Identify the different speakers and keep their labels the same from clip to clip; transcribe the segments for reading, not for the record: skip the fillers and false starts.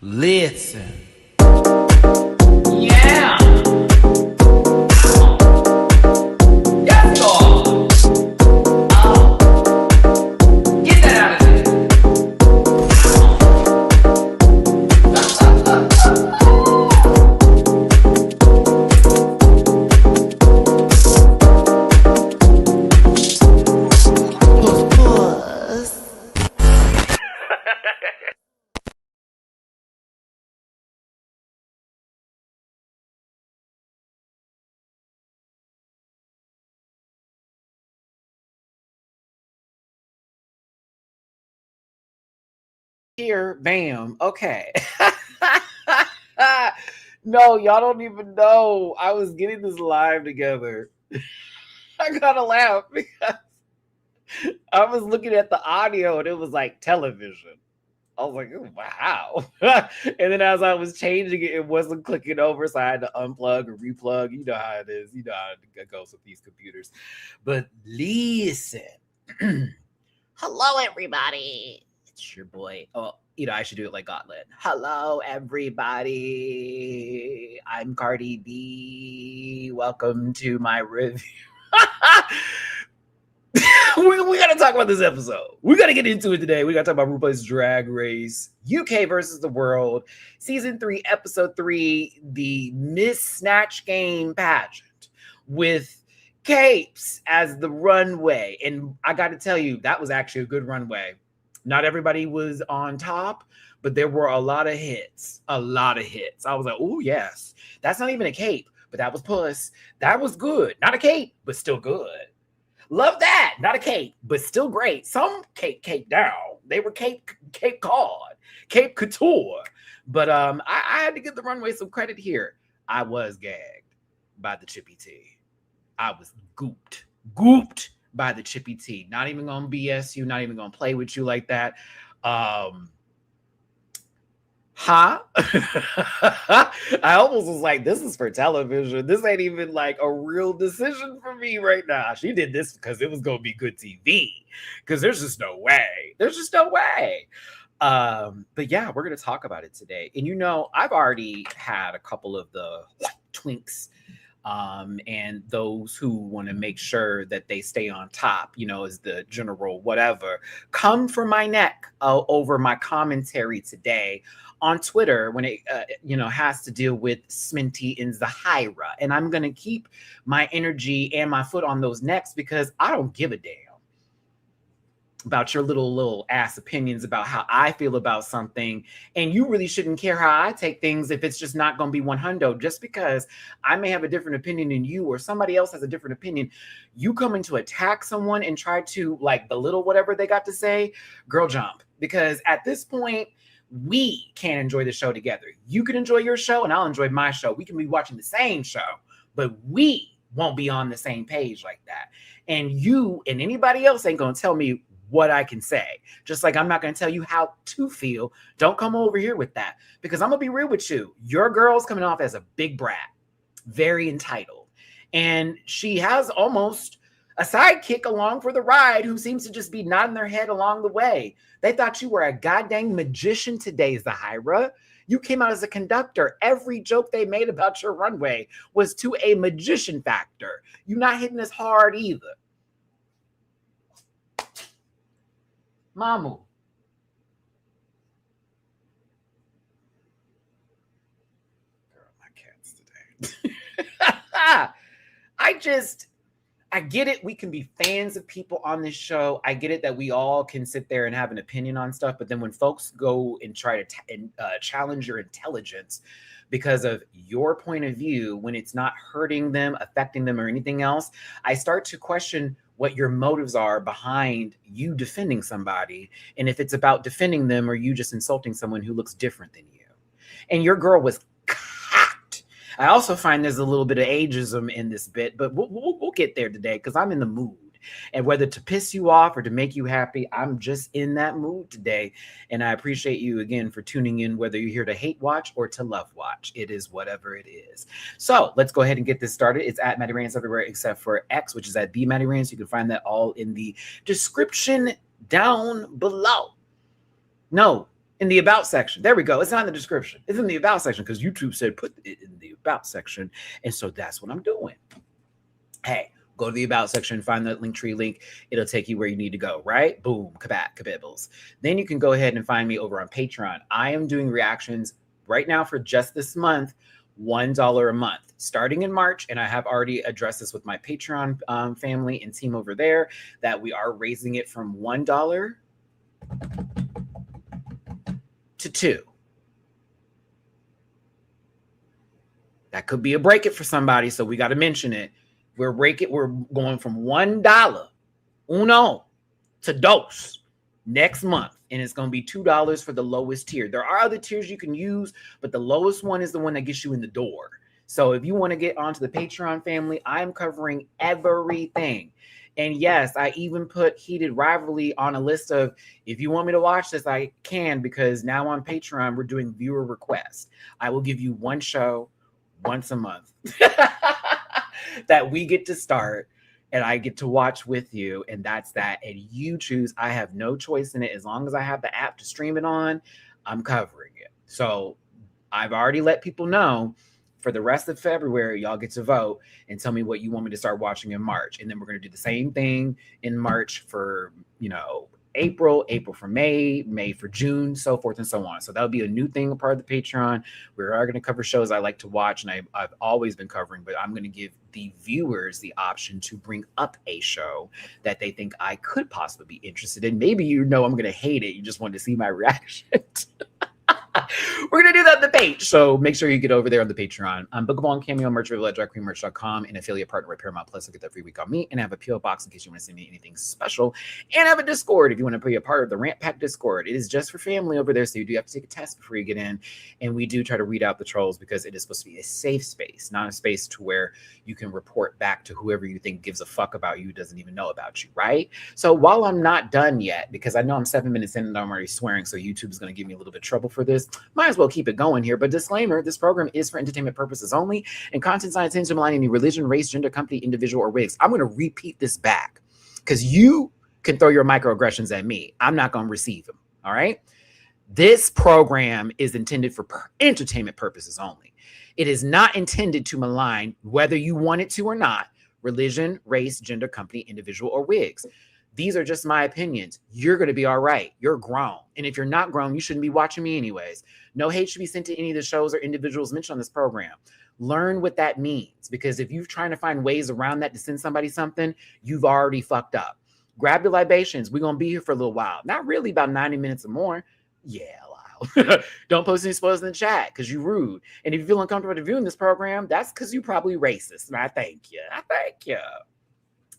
Speaker 1: Listen.
Speaker 2: Yeah. Yes, Lord. Oh. Get that out of there.
Speaker 3: Here, bam. Okay. No, y'all don't even know. I was getting this live together. I gotta laugh because I was looking at the audio and it was like television. I was like, oh, wow. And then as I was changing it, it wasn't clicking over. So I had to unplug or replug. You know how it is. You know how it goes with these computers. But listen. Hello, everybody. It's your boy. Oh, I should do it like Gauntlet. Hello, everybody. I'm Cardi B. Welcome to my review. we got to talk about this episode. We got to get into it today. We got to talk about RuPaul's Drag Race, UK versus the World, Season 3, Episode 3, the Miss Snatch Game Pageant with capes as the runway. And I got to tell you, that was actually a good runway. Not everybody was on top, but there were a lot of hits. A lot of hits. I was like, oh, yes. That's not even a cape, but that was puss. That was good. Not a cape, but still good. Love that. Not a cape, but still great. Some cape down. They were cape cod, cape couture. But I had to give the runway some credit here. I was gagged by the Chippy Tea. I was gooped by the Chippy Tea. Not even gonna BS you, not even gonna play with you like that. I almost was like, this is for television. This ain't even like a real decision for me right now. She did this because it was gonna be good TV. Because there's just no way. There's just no way. But yeah, we're gonna talk about it today. And I've already had a couple of the twinks. And those who want to make sure that they stay on top, as the general whatever, come for my neck over my commentary today on Twitter when it, has to deal with Sminty and Zahira. And I'm going to keep my energy and my foot on those necks because I don't give a damn about your little ass opinions about how I feel about something. And you really shouldn't care how I take things if it's just not going to be 100. Just because I may have a different opinion than you or somebody else has a different opinion, you coming to attack someone and try to like belittle whatever they got to say, girl jump. Because at this point, we can't enjoy the show together. You can enjoy your show and I'll enjoy my show. We can be watching the same show, but we won't be on the same page like that. And you and anybody else ain't going to tell me what I can say. Just like I'm not going to tell you how to feel. Don't come over here with that because I'm going to be real with you. Your girl's coming off as a big brat, very entitled. And she has almost a sidekick along for the ride who seems to just be nodding their head along the way. They thought you were a goddamn magician today, Zahira. You came out as a conductor. Every joke they made about your runway was to a magician factor. You're not hitting as hard either. Mamu. Girl, my cats today. I get it. We can be fans of people on this show. I get it that we all can sit there and have an opinion on stuff. But then when folks go and try to challenge your intelligence because of your point of view, when it's not hurting them, affecting them, or anything else, I start to question what your motives are behind you defending somebody. And if it's about defending them or you just insulting someone who looks different than you. And your girl was cocked. I also find there's a little bit of ageism in this bit, but we'll get there today because I'm in the mood. And whether to piss you off or to make you happy, I'm just in that mood today. And I appreciate you again for tuning in, whether you're here to hate watch or to love watch. It is whatever it is. So let's go ahead and get this started. It's at Matty-Rants everywhere except for X, which is at @Matty-Rants. You can find that all in the description down below. No, In the about section. There we go. It's not in the description. It's in the about section because YouTube said put it in the about section. And so that's what I'm doing. Hey, go to the about section, find the Linktree link. It'll take you where you need to go, right? Boom, kabibbles. Then you can go ahead and find me over on Patreon. I am doing reactions right now for just this month, $1 a month, starting in March. And I have already addressed this with my Patreon family and team over there that we are raising it from $1 to $2. That could be a break it for somebody, so we got to mention it. We're going from $1 uno to dos next month, and it's going to be $2 for the lowest tier. There are other tiers you can use, but the lowest one is the one that gets you in the door. So if you want to get onto the Patreon family, I'm covering everything. And yes, I even put Heated Rivalry on a list of, if you want me to watch this, I can, because now on Patreon, we're doing viewer requests. I will give you one show once a month that we get to start and I get to watch with you. And that's that. And you choose. I have no choice in it. As long as I have the app to stream it on, I'm covering it. So I've already let people know for the rest of February, y'all get to vote and tell me what you want me to start watching in March. And then we're going to do the same thing in March for, April for May for June, so forth and so on. So that'll be a new thing, a part of the Patreon. We are going to cover shows I like to watch and I've always been covering, but I'm going to give the viewers the option to bring up a show that they think I could possibly be interested in. Maybe I'm going to hate it. You just wanted to see my reaction. We're going to do that on the page. So make sure you get over there on the Patreon. Bookable on Cameo, merch available at dragqueenmerch.com, and affiliate partner with Paramount Plus. I'll get that free week on me, and I have a PO box in case you want to send me anything special. And I have a Discord if you want to be a part of the Rant Pack Discord. It is just for family over there, so you do have to take a test before you get in. And we do try to weed out the trolls because it is supposed to be a safe space, not a space to where you can report back to whoever you think gives a fuck about you, doesn't even know about you, right? So while I'm not done yet, because I know I'm 7 minutes in and I'm already swearing, so YouTube is going to give me a little bit of trouble for this, might as well keep it going here. But disclaimer, this program is for entertainment purposes only, and content's not intended to malign any religion, race, gender, company, individual, or wigs. I'm going to repeat this back because you can throw your microaggressions at me. I'm not going to receive them. All right. This program is intended for entertainment purposes only. It is not intended to malign, whether you want it to or not, religion, race, gender, company, individual, or wigs. These are just my opinions. You're going to be all right. You're grown. And if you're not grown, you shouldn't be watching me anyways. No hate should be sent to any of the shows or individuals mentioned on this program. Learn what that means, because if you're trying to find ways around that to send somebody something, you've already fucked up. Grab your libations. We're going to be here for a little while. Not really, about 90 minutes or more. Yeah, wow. Don't post any spoilers in the chat because you're rude. And if you feel uncomfortable viewing this program, that's because you're probably racist. And I thank you.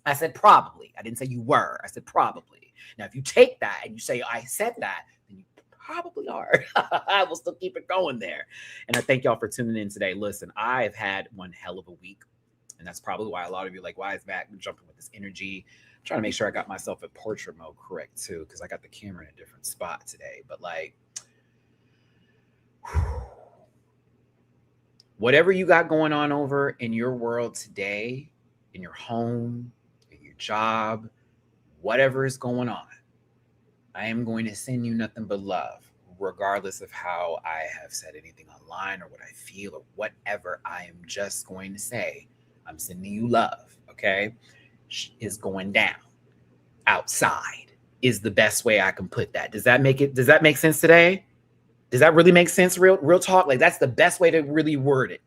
Speaker 3: I said probably. I didn't say you were. I said probably. Now, if you take that and you say I said that, then you probably are. I will still keep it going there. And I thank y'all for tuning in today. Listen, I've had one hell of a week. And that's probably why a lot of you are like, why is Matt jumping with this energy? I'm trying to make sure I got myself at portrait mode correct, too, because I got the camera in a different spot today. But like, whatever you got going on over in your world today, in your home, job, whatever is going on, I am going to send you nothing but love, regardless of how I have said anything online or what I feel or whatever. I am just going to say, I'm sending you love, okay? Is going down outside is the best way I can put that. Does that make sense today? Does that really make sense? Real talk? Like, that's the best way to really word it.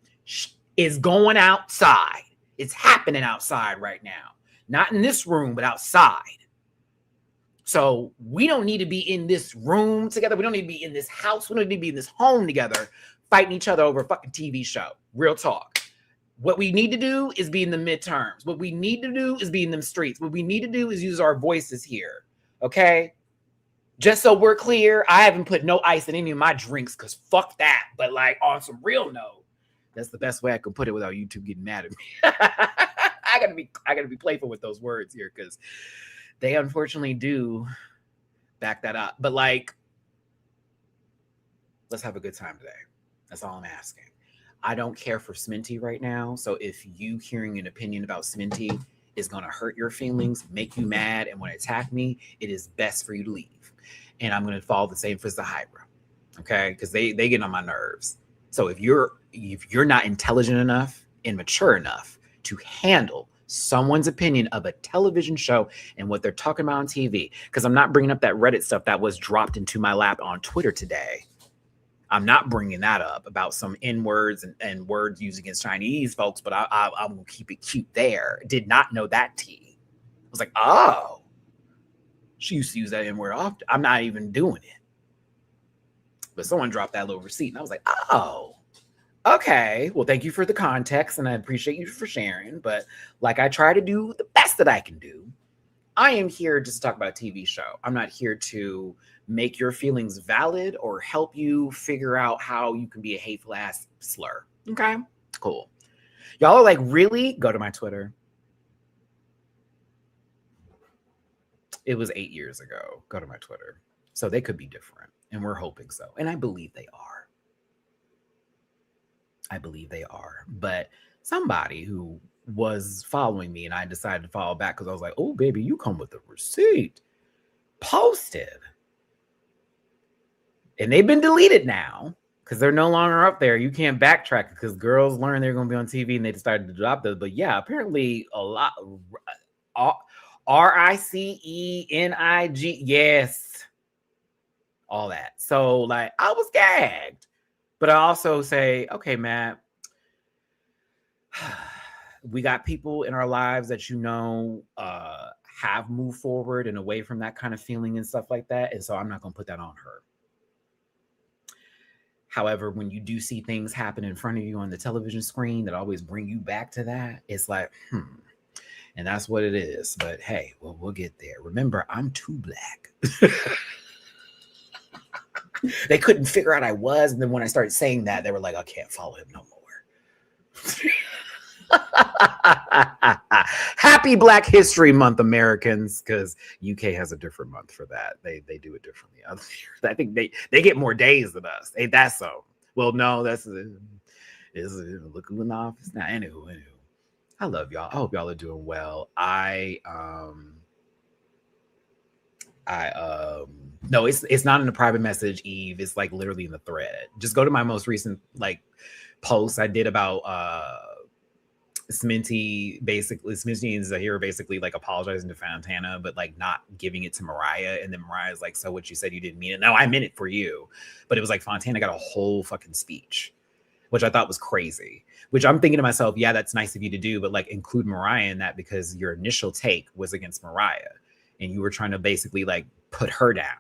Speaker 3: Is going outside. It's happening outside right now. Not in this room, but outside. So we don't need to be in this room together. We don't need to be in this house. We don't need to be in this home together, fighting each other over a fucking TV show. Real talk. What we need to do is be in the midterms. What we need to do is be in them streets. What we need to do is use our voices here. Okay? Just so we're clear, I haven't put no ice in any of my drinks because fuck that. But like, on some real note, that's the best way I can put it without YouTube getting mad at me. I gotta be playful with those words here because they unfortunately do back that up. But like, let's have a good time today. That's all I'm asking. I don't care for Sminty right now. So if you hearing an opinion about Sminty is gonna hurt your feelings, make you mad, and want to attack me, it is best for you to leave. And I'm gonna follow the same for Zahira. Okay, because they get on my nerves. So if you're not intelligent enough and mature enough to handle someone's opinion of a television show and what they're talking about on TV, because I'm not bringing up that Reddit stuff that was dropped into my lap on Twitter today. I'm not bringing that up about some N words and words used against Chinese folks, but I'm going to keep it cute there. Did not know that tea. I was like, oh, she used to use that N word often. I'm not even doing it. But someone dropped that little receipt, and I was like, oh, okay. Well, thank you for the context, and I appreciate you for sharing. But like I try to do the best that I can do, I am here just to talk about a TV show. I'm not here to make your feelings valid or help you figure out how you can be a hateful ass slur. Okay, cool. Y'all are like, really? Go to my Twitter. It was 8 years ago. Go to my Twitter. So they could be different, and we're hoping so. And I believe they are. I believe they are. But somebody who was following me and I decided to follow back because I was like, oh, baby, you come with the receipt. Posted. And they've been deleted now because they're no longer up there. You can't backtrack because girls learned they're going to be on TV and they decided to drop those. But yeah, apparently a lot. RICENIG. Yes. All that. So like I was gagged. But I also say, okay, Matt, we got people in our lives that have moved forward and away from that kind of feeling and stuff like that. And so I'm not going to put that on her. However, when you do see things happen in front of you on the television screen that always bring you back to that, it's like, and that's what it is. But hey, well, we'll get there. Remember, I'm too black. They couldn't figure out I was. And then when I started saying that, they were like, I can't follow him no more. Happy Black History Month, Americans, because UK has a different month for that. They do it differently. I think they get more days than us. Ain't that so? Well, no, that's look who in the office now. Anywho, I love y'all. I hope y'all are doing well. No, it's not in a private message, Eve. It's like literally in the thread. Just go to my most recent like post I did about Sminty. Basically, Sminty and Zahira basically like apologizing to Fontana, but like not giving it to Mariah. And then Mariah's like, so what you said, you didn't mean it. No, I meant it for you. But it was like Fontana got a whole fucking speech, which I thought was crazy. Which I'm thinking to myself, yeah, that's nice of you to do, but like include Mariah in that because your initial take was against Mariah. And you were trying to basically like put her down.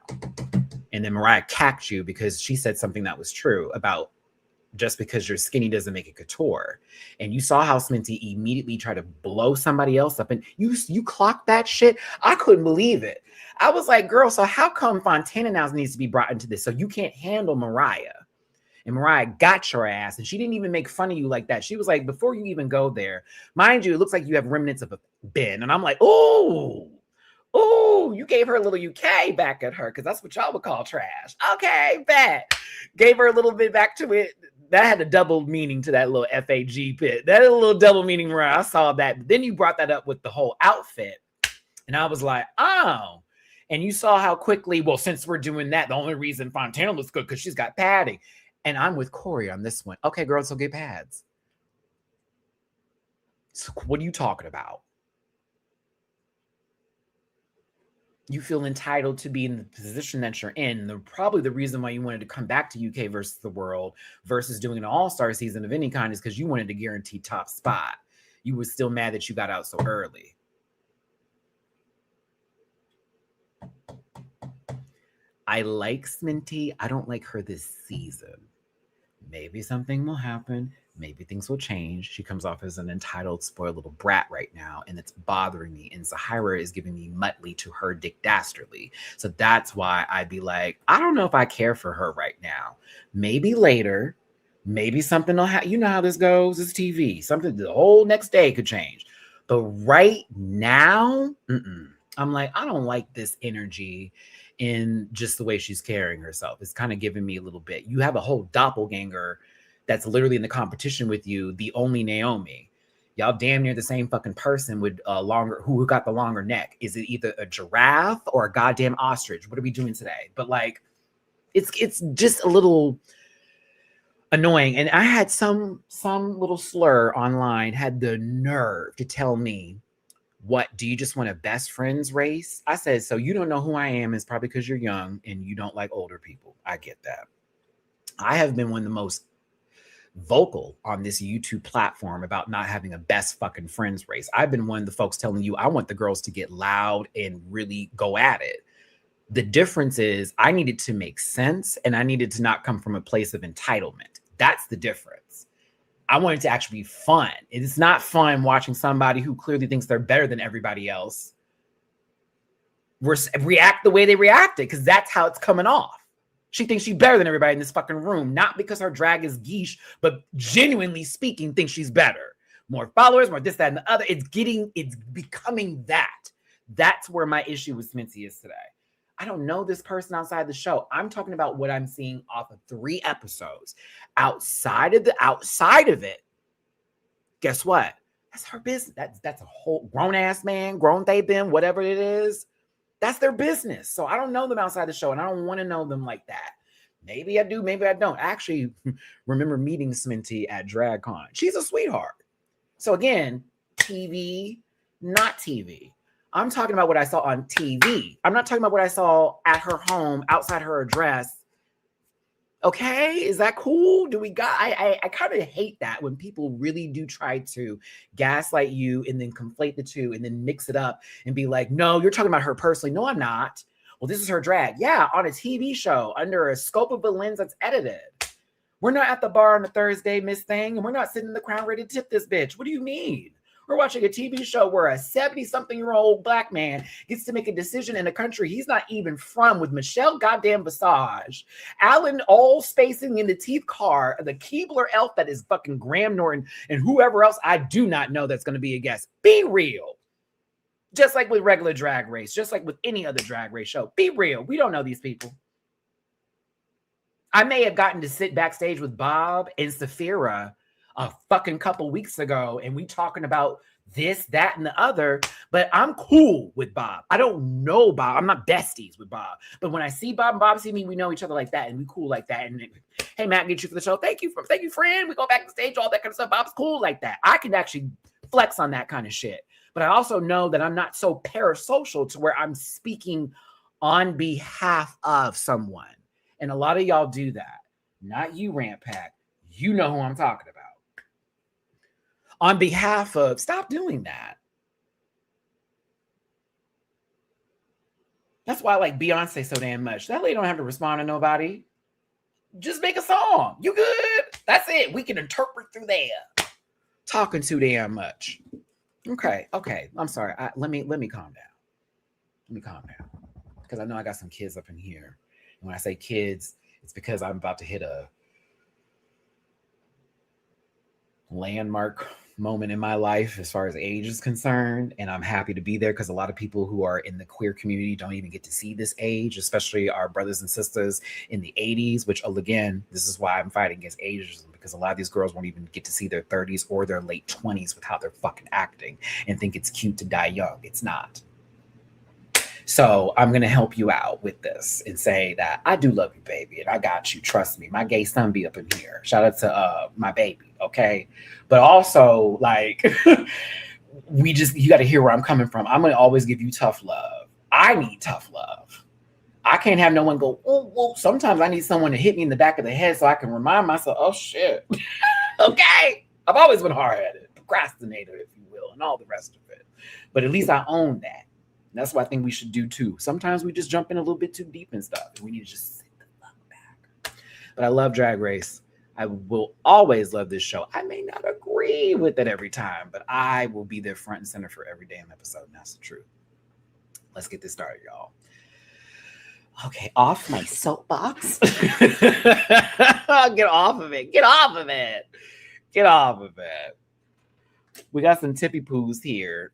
Speaker 3: And then Mariah cacked you because she said something that was true about just because you're skinny doesn't make it couture. And you saw how Sminty immediately tried to blow somebody else up. And you clocked that shit. I couldn't believe it. I was like, girl, so how come Fontana now needs to be brought into this? So you can't handle Mariah. And Mariah got your ass. And she didn't even make fun of you like that. She was like, before you even go there, mind you, it looks like you have remnants of a bin. And I'm like, oh, you gave her a little UK back at her because that's what y'all would call trash. Okay, bet. Gave her a little bit back to it. That had a double meaning to that little FAG pit. That had a little double meaning where I saw that. But then you brought that up with the whole outfit. And I was like, oh. And you saw how quickly, well, since we're doing that, the only reason Fontana looks good because she's got padding. And I'm with Corey on this one. Okay, girl, so get pads. So what are you talking about? You feel entitled to be in the position that you're in. Probably the reason why you wanted to come back to UK versus the world versus doing an all-star season of any kind is because you wanted to guarantee top spot. You were still mad that you got out so early. I like Sminty. I don't like her this season. Maybe something will happen. Maybe things will change. She comes off as an entitled, spoiled little brat right now, and it's bothering me. And Zahira is giving me Muttley to her Dick Dastardly. So that's why I'd be like, I don't know if I care for her right now. Maybe later. Maybe something will happen. You know how this goes. It's TV. Something the whole next day could change. But right now, I'm like, I don't like this energy in just the way she's carrying herself. It's kind of giving me a little bit. You have a whole doppelganger that's literally in the competition with you, the only Naomi. Y'all damn near the same fucking person with who got the longer neck. Is it either a giraffe or a goddamn ostrich? What are we doing today? But like, It's just a little annoying. And I had some little slur online had the nerve to tell me, what, do you just want a best friends race? I said, so you don't know who I am. It's probably because you're young and you don't like older people. I get that. I have been one of the most vocal on this YouTube platform about not having a best fucking friends race. I've been one of the folks telling you I want the girls to get loud and really go at it. The difference is I needed to make sense and I needed to not come from a place of entitlement. That's the difference. I want it to actually be fun. It's not fun watching somebody who clearly thinks they're better than everybody else react the way they reacted, because that's how it's coming off. She thinks she's better than everybody in this fucking room, not because her drag is geesh, but genuinely speaking, thinks she's better. More followers, more this, that, and the other. It's becoming that. That's where my issue with Sminty is today. I don't know this person outside the show. I'm talking about what I'm seeing off of 3 episodes. Outside of it, guess what? That's her business. That's a whole grown-ass man, grown they been, whatever it is. That's their business. So I don't know them outside the show, and I don't want to know them like that. Maybe I do, maybe I don't. I actually remember meeting Sminty at DragCon. She's a sweetheart. So again, TV, not TV. I'm talking about what I saw on TV. I'm not talking about what I saw at her home, outside her address. Okay, is that cool? I kind of hate that when people really do try to gaslight you and then conflate the two and then mix it up and be like, no, you're talking about her personally. No, I'm not. Well, this is her drag. Yeah, on a TV show under a scope of a lens that's edited. We're not at the bar on a Thursday, Miss Thing, and we're not sitting in the crown ready to tip this bitch. What do you mean? We're watching a TV show where a 70-something-year-old black man gets to make a decision in a country he's not even from, with Michelle goddamn Visage, Alan all spacing in the teeth car, the Keebler elf that is fucking Graham Norton, and whoever else I do not know that's going to be a guest. Be real. Just like with regular Drag Race, just like with any other Drag Race show. Be real. We don't know these people. I may have gotten to sit backstage with Bob and Saphira a fucking couple weeks ago, and we talking about this, that, and the other, but I'm cool with Bob. I don't know Bob. I'm not besties with Bob. But when I see Bob and Bob see me, we know each other like that, and we cool like that. And hey, Matt, get you for the show. Thank you, friend. We go back to stage, all that kind of stuff. Bob's cool like that. I can actually flex on that kind of shit. But I also know that I'm not so parasocial to where I'm speaking on behalf of someone. And a lot of y'all do that. Not you, Rant Pack. You know who I'm talking about. On behalf of, stop doing that. That's why I like Beyonce so damn much. That lady don't have to respond to nobody. Just make a song. You good? That's it. We can interpret through there. Talking too damn much. Okay. I'm sorry. Let me calm down. Let me calm down. Because I know I got some kids up in here. And when I say kids, it's because I'm about to hit a landmark moment in my life as far as age is concerned, and I'm happy to be there because a lot of people who are in the queer community don't even get to see this age, especially our brothers and sisters in the 80s, which again, this is why I'm fighting against ageism, because a lot of these girls won't even get to see their 30s or their late 20s with how they're fucking acting and think it's cute to die young. It's not. So I'm going to help you out with this and say that I do love you, baby, and I got you. Trust me. My gay son be up in here. Shout out to my baby, okay? But also, like, you got to hear where I'm coming from. I'm going to always give you tough love. I need tough love. I can't have no one go, oh, sometimes I need someone to hit me in the back of the head so I can remind myself, oh, shit. Okay? I've always been hard-headed, procrastinator, if you will, and all the rest of it. But at least I own that. And that's what I think we should do too. Sometimes we just jump in a little bit too deep and stuff. And we need to just sit the fuck back. But I love Drag Race. I will always love this show. I may not agree with it every time, but I will be there front and center for every damn episode. And that's the truth. Let's get this started, y'all. Okay, off my soapbox. Get off of it. Get off of it. Get off of it. We got some tippy poos here.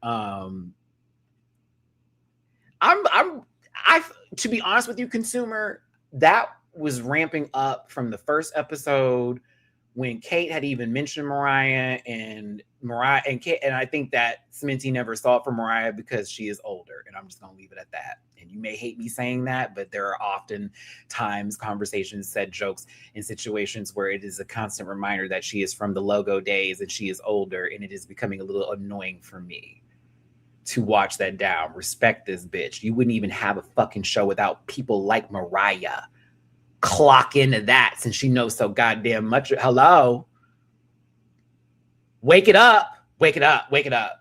Speaker 3: To be honest with you, consumer, that was ramping up from the first episode when Kate had even mentioned Mariah and Kate, and I think that Sminty never saw it for Mariah because she is older, and I'm just gonna leave it at that. And you may hate me saying that, but there are often times, conversations, said jokes in situations where it is a constant reminder that she is from the logo days and she is older, and it is becoming a little annoying for me to watch that down. Respect this bitch. You wouldn't even have a fucking show without people like Mariah clock into that, since she knows so goddamn much. Hello? Wake it up. Wake it up. Wake it up.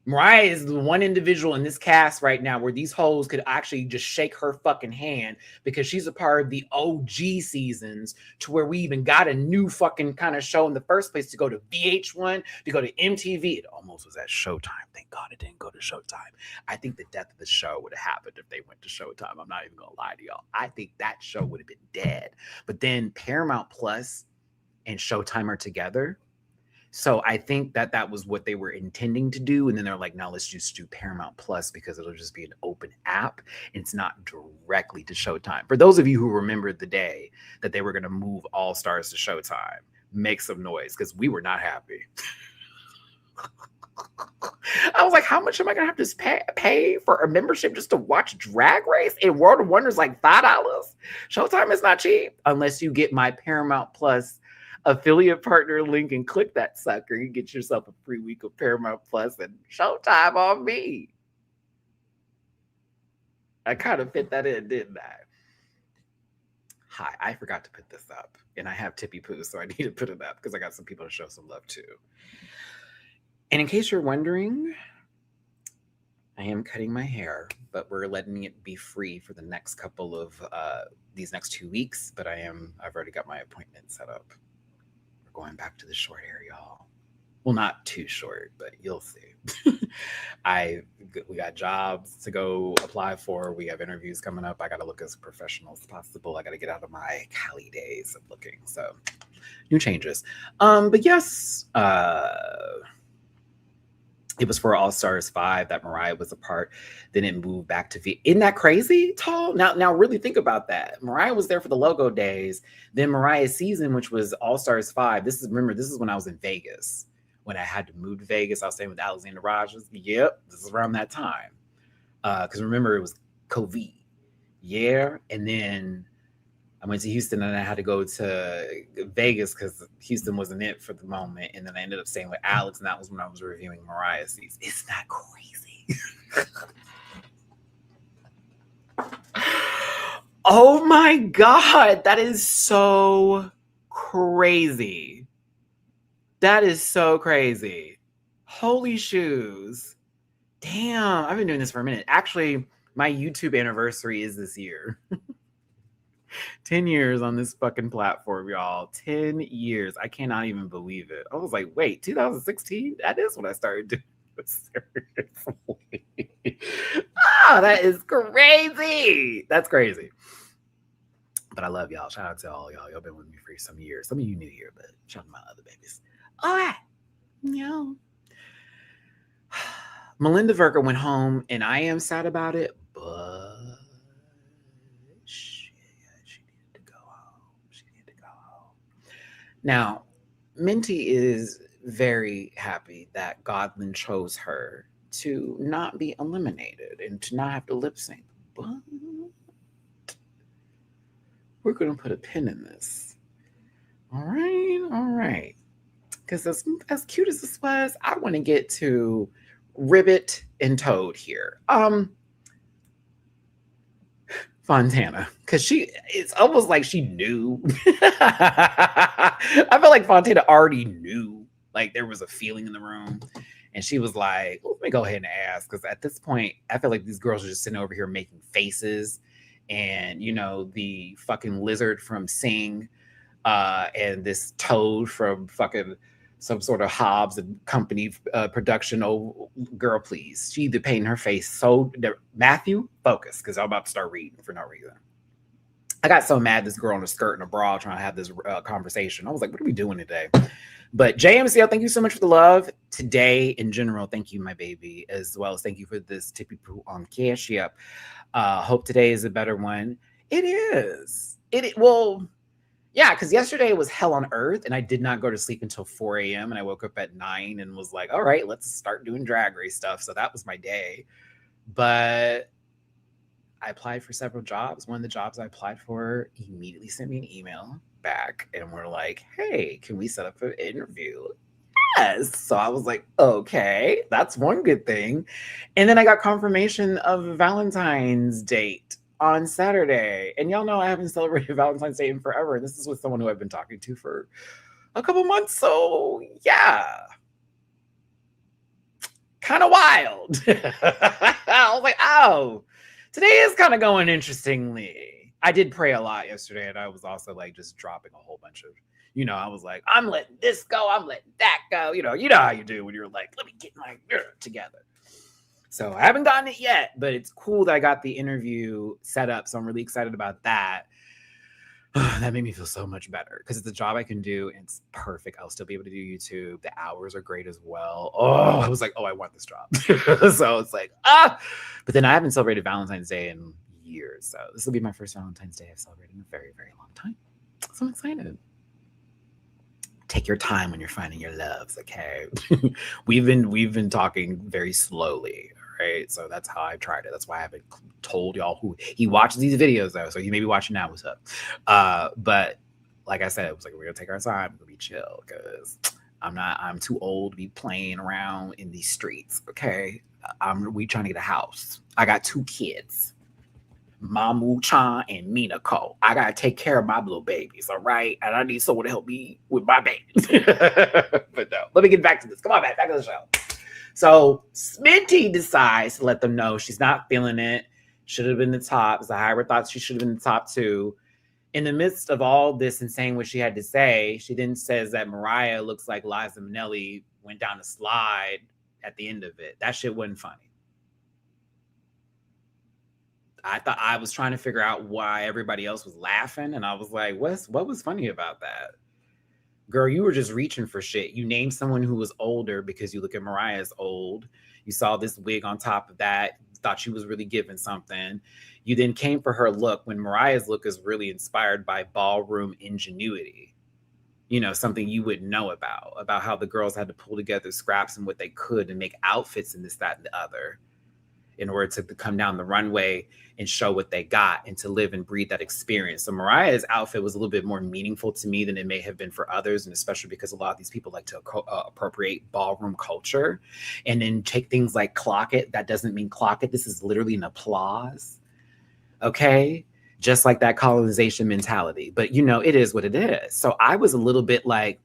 Speaker 3: Mariah is the one individual in this cast right now where these hoes could actually just shake her fucking hand, because she's a part of the OG seasons, to where we even got a new fucking kind of show in the first place, to go to VH1, to go to MTV. It almost was at Showtime. Thank God it didn't go to Showtime. I think the death of the show would have happened if they went to Showtime. I'm not even going to lie to y'all. I think that show would have been dead. But then Paramount Plus and Showtime are together. So I think that that was what they were intending to do. And then they're like, now let's just do Paramount Plus, because it'll just be an open app. It's not directly to Showtime. For those of you who remember the day that they were going to move All Stars to Showtime, make some noise, because we were not happy. I was like, how much am I going to have to pay for a membership just to watch Drag Race? And World of Wonder is like $5. Showtime is not cheap unless you get my Paramount Plus affiliate partner link and click that sucker. You get yourself a free week of Paramount Plus and Showtime on me. I kind of fit that in, didn't I? Hi, I forgot to put this up, and I have Tippy Poo, so I need to put it up because I got some people to show some love to. And in case you're wondering, I am cutting my hair, but we're letting it be free for the next couple of these next 2 weeks. But I've already got my appointment set up. Going back to the short hair, y'all. Well, not too short, but you'll see. We got jobs to go apply for. We have interviews coming up. I got to look as professional as possible. I got to get out of my Cali days of looking. So new changes. But yes, it was for All Stars 5 that Mariah was a part. Then it moved back to V. Isn't that crazy, Tall? Now really think about that. Mariah was there for the logo days. Then Mariah's season, which was All Stars 5. This is when I was in Vegas. When I had to move to Vegas, I was staying with Alexander Rogers. Yep, this is around that time. Because remember, it was COVID. Yeah, and then I went to Houston and I had to go to Vegas because Houston wasn't it for the moment. And then I ended up staying with Alex, and that was when I was reviewing Mariah's season. It's not crazy. Oh my God. That is so crazy. That is so crazy. Holy shoes. Damn. I've been doing this for a minute. Actually, my YouTube anniversary is this year. 10 years on this fucking platform, y'all. 10 years. I cannot even believe it. I was like, wait, 2016? That is when I started doing this. Seriously. That is crazy. That's crazy. But I love y'all. Shout out to all y'all. Y'all been with me for some years. Some of you new here, but shout out to my other babies. All right. No. Melinda Verka went home, and I am sad about it, but now, Minty is very happy that Godwin chose her to not be eliminated and to not have to lip sync. But we're going to put a pin in this. All right. Because as cute as this was, I want to get to Ribbit and Toad here. Fontana, because it's almost like she knew. I feel like Fontana already knew, like there was a feeling in the room, and she was like, let me go ahead and ask, because at this point, I feel like these girls are just sitting over here making faces, and the fucking lizard from Sing, and this Toad from fucking some sort of Hobbs and Company production. Oh, girl, please. She either painting her face so... Matthew, focus, because I'm about to start reading for no reason. I got so mad this girl in a skirt and a bra trying to have this conversation. I was like, what are we doing today? But JMCL, thank you so much for the love. Today, in general, thank you, my baby, as well as thank you for this Tippy Poo on Cash App. Hope today is a better one. It is. Well... Yeah, because yesterday was hell on earth and I did not go to sleep until 4 a.m. and I woke up at 9 and was like, all right, let's start doing drag race stuff. So that was my day. But I applied for several jobs. One of the jobs I applied for immediately sent me an email back and were like, hey, can we set up an interview? Yes. So I was like, okay, that's one good thing. And then I got confirmation of a Valentine's date on Saturday. And y'all know I haven't celebrated Valentine's Day in forever. And this is with someone who I've been talking to for a couple months. So yeah, kind of wild. I was like, oh, today is kind of going interestingly. I did pray a lot yesterday, and I was also like just dropping a whole bunch of, I was like, I'm letting this go, I'm letting that go. You know how you do when you're like, let me get my together. So I haven't gotten it yet, but it's cool that I got the interview set up. So I'm really excited about that. That made me feel so much better because it's a job I can do and it's perfect. I'll still be able to do YouTube. The hours are great as well. Oh, I was like, oh, I want this job. So it's like, but then I haven't celebrated Valentine's Day in years. So this will be my first Valentine's Day I've celebrated in a very, very long time. So I'm excited. Take your time when you're finding your loves, okay? we've been talking very slowly, right? So that's how I tried it. That's why I haven't told y'all who he watches these videos though. So you may be watching now. What's up? But like I said, it was like we're gonna take our time. We're gonna be chill because I'm too old to be playing around in these streets. Okay, we trying to get a house. I got 2 kids. Mamu Chan and Mina Ko. I gotta take care of my little babies, all right? And I need someone to help me with my babies. But no, let me get back to this. Come on, back to the show. So Sminty decides to let them know she's not feeling it. Should have been the top. Zahira thought she should have been the top 2. In the midst of all this and saying what she had to say, she then says that Mariah looks like Liza Minnelli went down a slide at the end of it. That shit wasn't funny. I thought I was trying to figure out why everybody else was laughing. And I was like, what was funny about that? Girl, you were just reaching for shit. You named someone who was older because you look at Mariah's old. You saw this wig on top of that. Thought she was really giving something. You then came for her look when Mariah's look is really inspired by ballroom ingenuity. Something you wouldn't know about how the girls had to pull together scraps and what they could and make outfits and this, that, and the other in order to come down the runway and show what they got and to live and breathe that experience. So Mariah's outfit was a little bit more meaningful to me than it may have been for others. And especially because a lot of these people like to appropriate ballroom culture and then take things like clock it. That doesn't mean clock it. This is literally an applause. Okay. Just like that colonization mentality. But it is what it is. So I was a little bit like,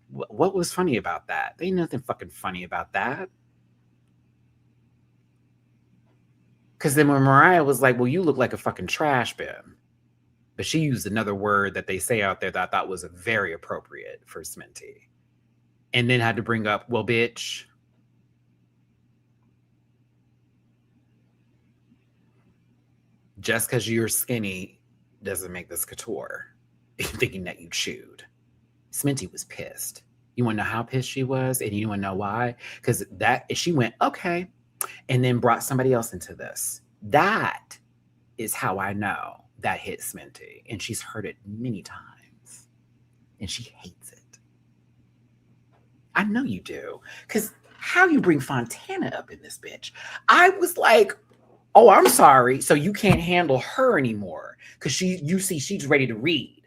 Speaker 3: what was funny about that? There ain't nothing fucking funny about that. Because then when Mariah was like, well, you look like a fucking trash bin. But she used another word that they say out there that I thought was very appropriate for Sminty. And then had to bring up, well, bitch. Just because you're skinny doesn't make this couture. Thinking that you chewed. Sminty was pissed. You want to know how pissed she was? And you want to know why? Because she went, okay. And then brought somebody else into this. That is how I know that hit Sminty. And she's heard it many times. And she hates it. I know you do. Because how you bring Fontana up in this bitch? I was like, oh, I'm sorry. So you can't handle her anymore. Because she's ready to read.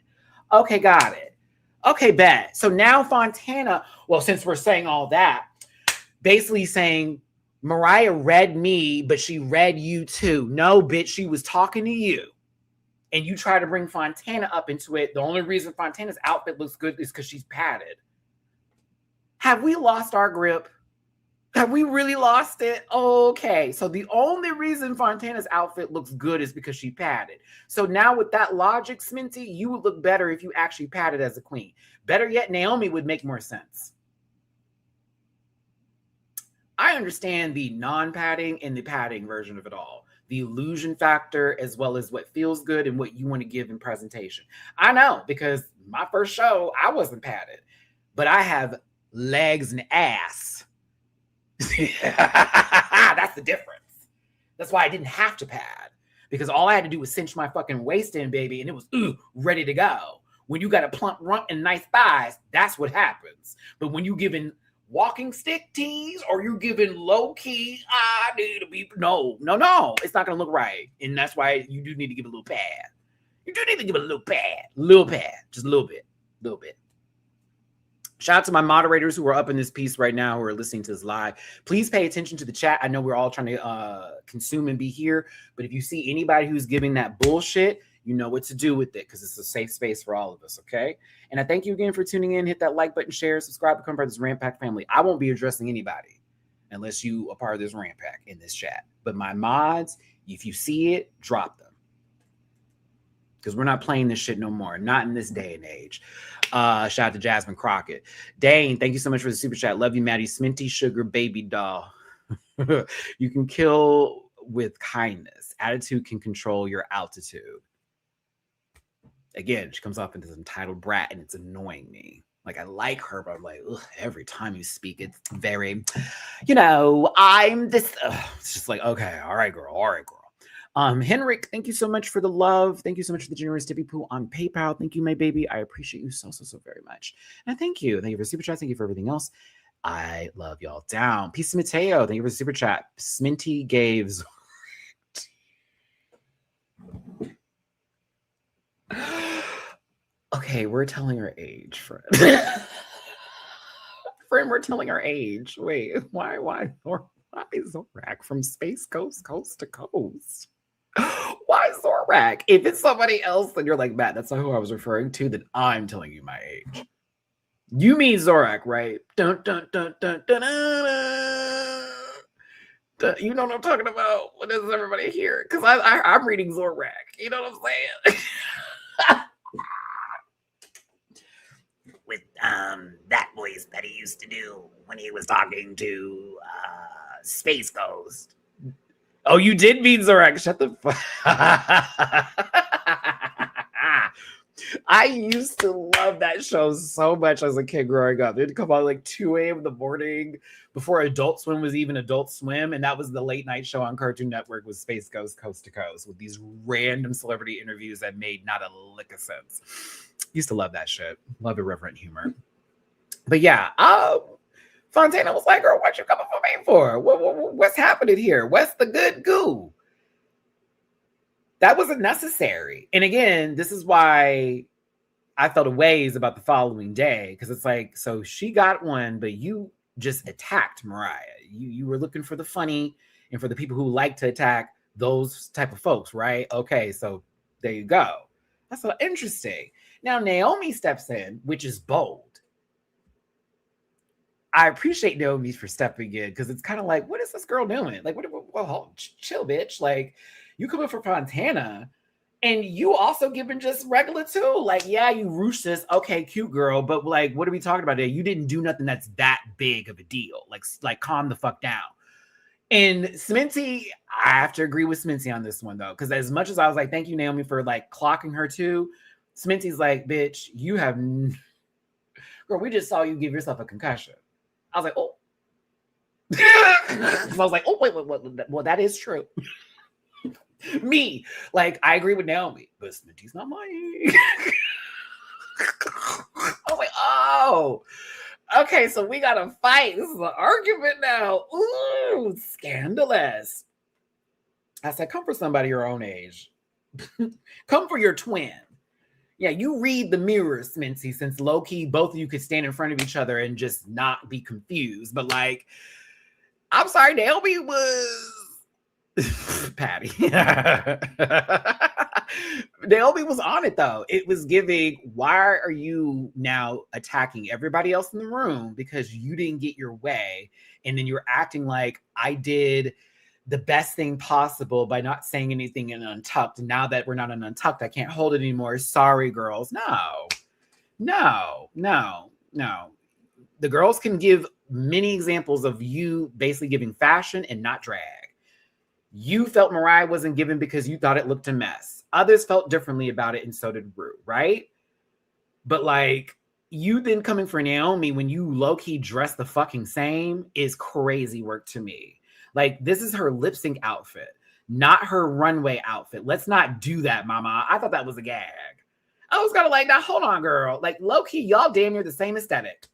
Speaker 3: Okay, got it. Okay, bet. So now Fontana, well, since we're saying all that, basically saying, Mariah read me, but she read you too. No, bitch, she was talking to you. And you try to bring Fontana up into it. The only reason Fontana's outfit looks good is because she's padded. Have we lost our grip? Have we really lost it? Okay. So the only reason Fontana's outfit looks good is because she padded. So now with that logic, Sminty, you would look better if you actually padded as a queen. Better yet, Naomi would make more sense. I understand the non-padding and the padding version of it all. The illusion factor, as well as what feels good and what you want to give in presentation. I know, because my first show, I wasn't padded. But I have legs and ass. That's the difference. That's why I didn't have to pad. Because all I had to do was cinch my fucking waist in, baby, and it was ready to go. When you got a plump rump and nice thighs, that's what happens. But when you giving walking stick tease or you giving low key, I need to be, no, it's not going to look right. And that's why you do need to give a little pad. You do need to give a little pad, just a little bit. Shout out to my moderators who are up in this piece right now, who are listening to this live. Please pay attention to the chat. I know we're all trying to consume and be here, but if you see anybody who's giving that bullshit, you know what to do with it because it's a safe space for all of us, okay? And I thank you again for tuning in. Hit that like button, share, subscribe, become part of this Rant Pack family. I won't be addressing anybody unless you are part of this Rant Pack in this chat. But my mods, if you see it, drop them. Because we're not playing this shit no more. Not in this day and age. Shout out to Jasmine Crockett. Dane, thank you so much for the super chat. Love you, Maddie. Sminty Sugar Baby Doll. You can kill with kindness. Attitude can control your altitude. Again, she comes off into this entitled brat, and it's annoying me. Like, I like her, but I'm like, ugh, every time you speak, it's very, I'm this. It's just like, okay, all right, girl. Henrik, thank you so much for the love. Thank you so much for the generous tippy poo on PayPal. Thank you, my baby. I appreciate you so very much. And thank you. Thank you for super chat. Thank you for everything else. I love y'all down. Peace to Mateo. Thank you for the super chat. Sminty Gaves. Okay, we're telling our age, friend. Friend, we're telling our age. Wait, why Zorak from Space Coast to Coast? Why Zorak? If it's somebody else, then you're like, Matt, that's not who I was referring to, then I'm telling you my age. You mean Zorak, right? Dun, dun, dun, dun, dun, dun, dun. You know what I'm talking about? What is everybody here? Because I'm reading Zorak. You know what I'm saying? With that voice that he used to do when he was talking to Space Ghost. Oh, you did mean Zorak. Shut the fuck. I used to love that show so much as a kid growing up. It'd come on like 2 a.m. in the morning before Adult Swim was even Adult Swim. And that was the late night show on Cartoon Network with Space Ghost Coast to Coast with these random celebrity interviews that made not a lick of sense. Used to love that shit. Love irreverent humor. But yeah, Fontana was like, girl, what you coming for me for? What's happening here? What's the good goo? That wasn't necessary. And again, this is why I felt a ways about the following day. Because it's like, so she got one, but you just attacked Mariah. You were looking for the funny and for the people who like to attack those type of folks, right? Okay, so there you go. That's so interesting. Now, Naomi steps in, which is bold. I appreciate Naomi for stepping in because it's kind of like, what is this girl doing? Like, well, chill, bitch. Like, you come in for Fontana and you also giving just regular too. Like, yeah, you rooshed this. Okay, cute girl. But like, what are we talking about here? You didn't do nothing that's that big of a deal. Like calm the fuck down. And Sminty, I have to agree with Sminty on this one though. Because as much as I was like, thank you, Naomi, for like clocking her too. Sminty's like, bitch, you have, girl, we just saw you give yourself a concussion. I was like, oh. I was like, oh, wait. Well, that is true. Me, like, I agree with Naomi, but Sminty's not mine. I was like, oh, okay, so we got to fight. This is an argument now. Ooh, scandalous. I said, come for somebody your own age. Come for your twin. Yeah, you read the mirrors, Sminty, since low-key both of you could stand in front of each other and just not be confused. But like, I'm sorry, Naomi was Patty. Naomi was on it though. It was giving, why are you now attacking everybody else in the room because you didn't get your way? And then you're acting like I did the best thing possible by not saying anything in Untucked. Now that we're not in Untucked, I can't hold it anymore. Sorry, girls. No. The girls can give many examples of you basically giving fashion and not drag. You felt Mariah wasn't given because you thought it looked a mess. Others felt differently about it, and so did Ru, right? But like, you then coming for Naomi when you low-key dress the fucking same is crazy work to me. Like, this is her lip sync outfit, not her runway outfit. Let's not do that, mama. I thought that was a gag. I was kind of like, now hold on, girl. Like low key, y'all damn near the same aesthetic.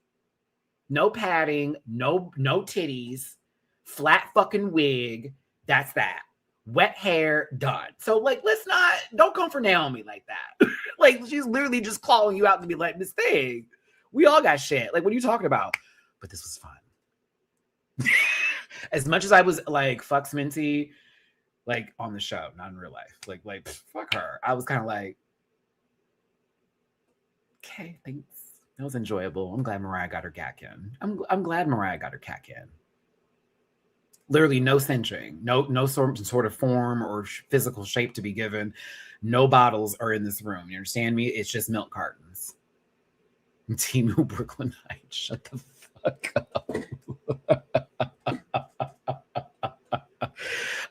Speaker 3: No padding, no titties, flat fucking wig. That's that. Wet hair, done. So like, don't come for Naomi like that. Like she's literally just calling you out to be like, this thing. We all got shit. Like, what are you talking about? But this was fun. As much as I was like, fuck Minty, like on the show, not in real life. Like fuck her. I was kind of like, okay, thanks. That was enjoyable. I'm glad Mariah got her cack in. I'm glad Mariah got her cack in. Literally no cinching, no sort of form or physical shape to be given. No bottles are in this room. You understand me? It's just milk cartons. Timu Brooklyn Heights, shut the fuck up.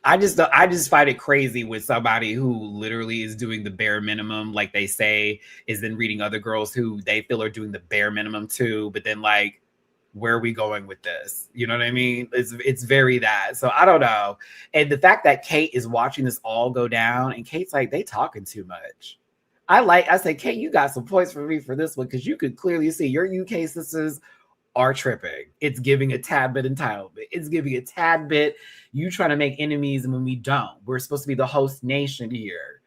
Speaker 3: I just find it crazy with somebody who literally is doing the bare minimum, like they say, is then reading other girls who they feel are doing the bare minimum too, but then like, where are we going with this? You know what I mean? It's very that. So I don't know. And the fact that Kate is watching this all go down, and Kate's like, they talking too much. I say, Kate, you got some points for me for this one, because you could clearly see your UK sisters are tripping. It's giving a tad bit entitlement. It's giving a tad bit you trying to make enemies when we don't. We're supposed to be the host nation here.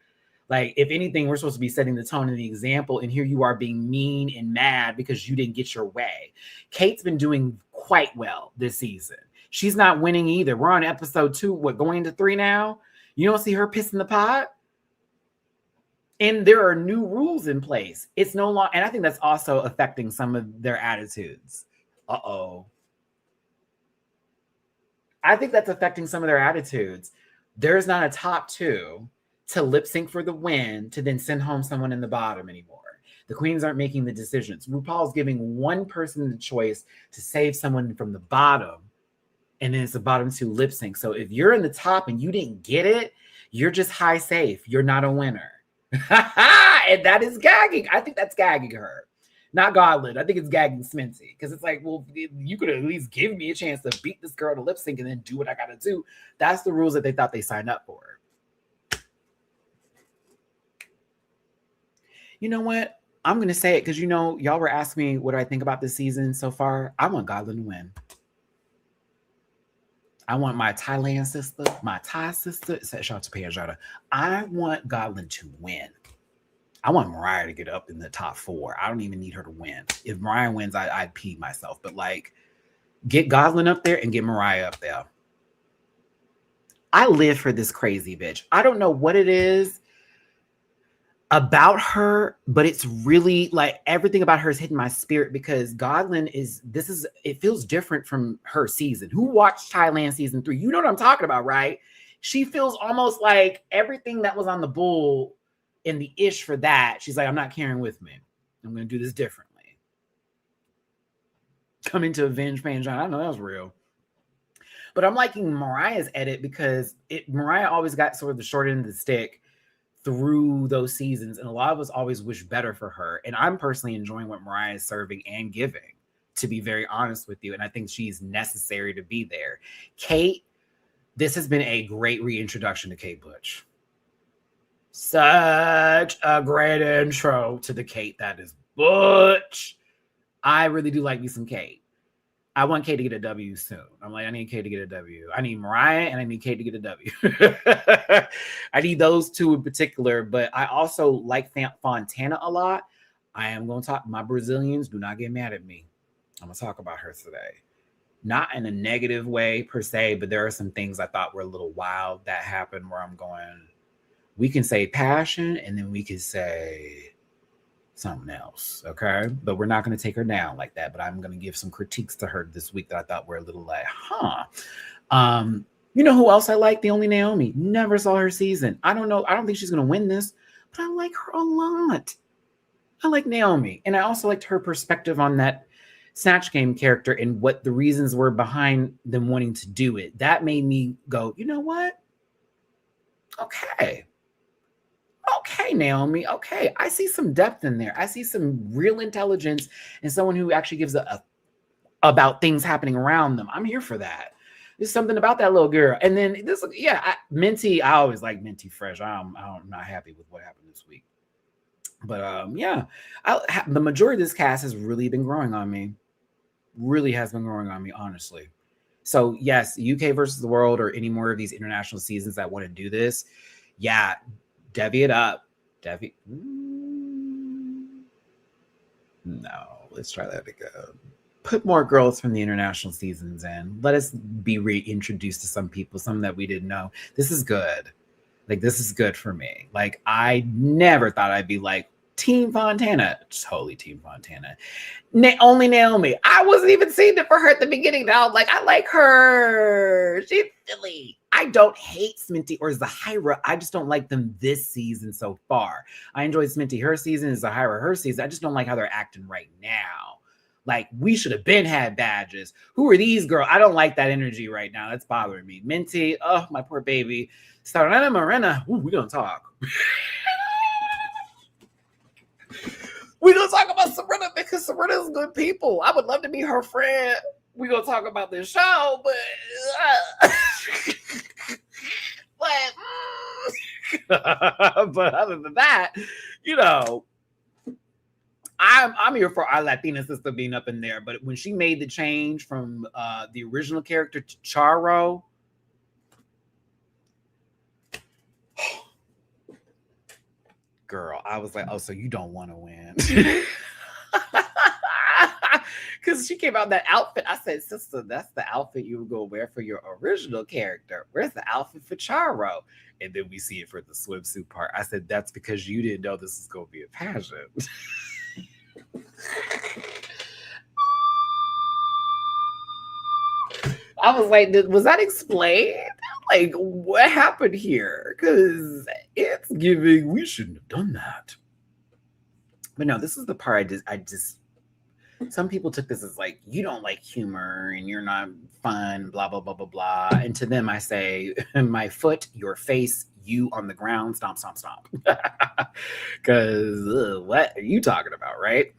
Speaker 3: Like, if anything, we're supposed to be setting the tone and the example, and here you are being mean and mad because you didn't get your way. Kate's been doing quite well this season. She's not winning either. We're on episode 2, going into 3 now? You don't see her pissing the pot? And there are new rules in place. It's no longer, and I think that's also affecting some of their attitudes. Uh-oh. I think that's affecting some of their attitudes. There's not a top 2 to lip sync for the win to then send home someone in the bottom anymore. The queens aren't making the decisions. RuPaul's giving one person the choice to save someone from the bottom, and then it's the bottom 2 lip sync. So if you're in the top and you didn't get it, you're just high safe. You're not a winner. And that is gagging. I think that's gagging her. Not Godlin. I think it's gagging Sminty. Because it's like, well, you could at least give me a chance to beat this girl to lip sync and then do what I got to do. That's the rules that they thought they signed up for. You know what? I'm going to say it because, you know, y'all were asking me what do I think about this season so far. I want Godlin to win. I want my Thailand sister, my Thai sister. Shout out to Payajada. I want Godlin to win. I want Mariah to get up in the top 4. I don't even need her to win. If Mariah wins, I'd pee myself. But like, get Godlin up there and get Mariah up there. I live for this crazy bitch. I don't know what it is about her, but it's really like everything about her is hitting my spirit because Godlin it feels different from her season. Who watched Thailand season 3? You know what I'm talking about, right? She feels almost like everything that was on the bull in the ish for that. She's like, I'm not carrying with me. I'm going to do this differently. Coming to avenge Payne John. I know that was real. But I'm liking Mariah's edit because Mariah always got sort of the short end of the stick through those seasons, and a lot of us always wish better for her. And I'm personally enjoying what Mariah is serving and giving, to be very honest with you. And I think she's necessary to be there. Kate, this has been a great reintroduction to Kate Butch. Such a great intro to the Kate that is Butch. I really do like me some Kate. I want Kate to get a W soon. I'm like, I need Kate to get a W. I need Mariah and I need Kate to get a W. I need those 2 in particular, but I also like Fontana a lot. I am going to talk, my Brazilians, do not get mad at me. I'm going to talk about her today. Not in a negative way per se, but there are some things I thought were a little wild that happened where I'm going, we can say passion and then we can say something else, okay? But we're not going to take her down like that. But I'm going to give some critiques to her this week that I thought were a little like, you know who else I like? The Only Naomi. Never saw her season. I don't know. I don't think she's going to win this, but I like her a lot. I like Naomi. And I also liked her perspective on that Snatch Game character and what the reasons were behind them wanting to do it. That made me go, you know what? Okay, Naomi. Okay, I see some depth in there. I see some real intelligence and someone who actually gives about things happening around them. I'm here for that. There's something about that little girl. And then this, Minty. I always like Minty fresh. I'm not happy with what happened this week. But yeah, the majority of this cast has really been growing on me. Really has been growing on me, honestly. So yes, UK versus the world, or any more of these international seasons that want to do this, yeah, devy it up. Devy. No, let's try that again. Put more girls from the international seasons in. Let us be reintroduced to some people, some that we didn't know. This is good. Like, this is good for me. Like, I never thought I'd be like, Team Fontana. Totally Team Fontana. Only Naomi. I wasn't even seeing it for her at the beginning. Now, like, I like her. She's silly. I don't hate Sminty or Zahira. I just don't like them this season so far. I enjoyed Sminty her season and Zahira her season. I just don't like how they're acting right now. Like, we should have been had badges. Who are these girls? I don't like that energy right now. That's bothering me. Minty, oh, my poor baby. Serena Morena, ooh, we're going to talk. We're going to talk about Serena because Serena's good people. I would love to be her friend. We're going to talk about this show, but... but other than that, you know, I'm here for our Latina sister being up in there. But when she made the change from the original character to Charo, girl, I was like, oh, so you don't want to win. Because she came out in that outfit. I said, sister, that's the outfit you would go wear for your original character. Where's the outfit for Charo? And then we see it for the swimsuit part. I said, that's because you didn't know this is going to be a pageant. I was like, was that explained? Like, what happened here? Because it's giving, we shouldn't have done that. But no, this is the part I just, some people took this as like, you don't like humor and you're not fun, blah, blah, blah, blah, blah. And to them, I say, my foot, your face, you on the ground, stomp, stomp, stomp. Because what are you talking about, right?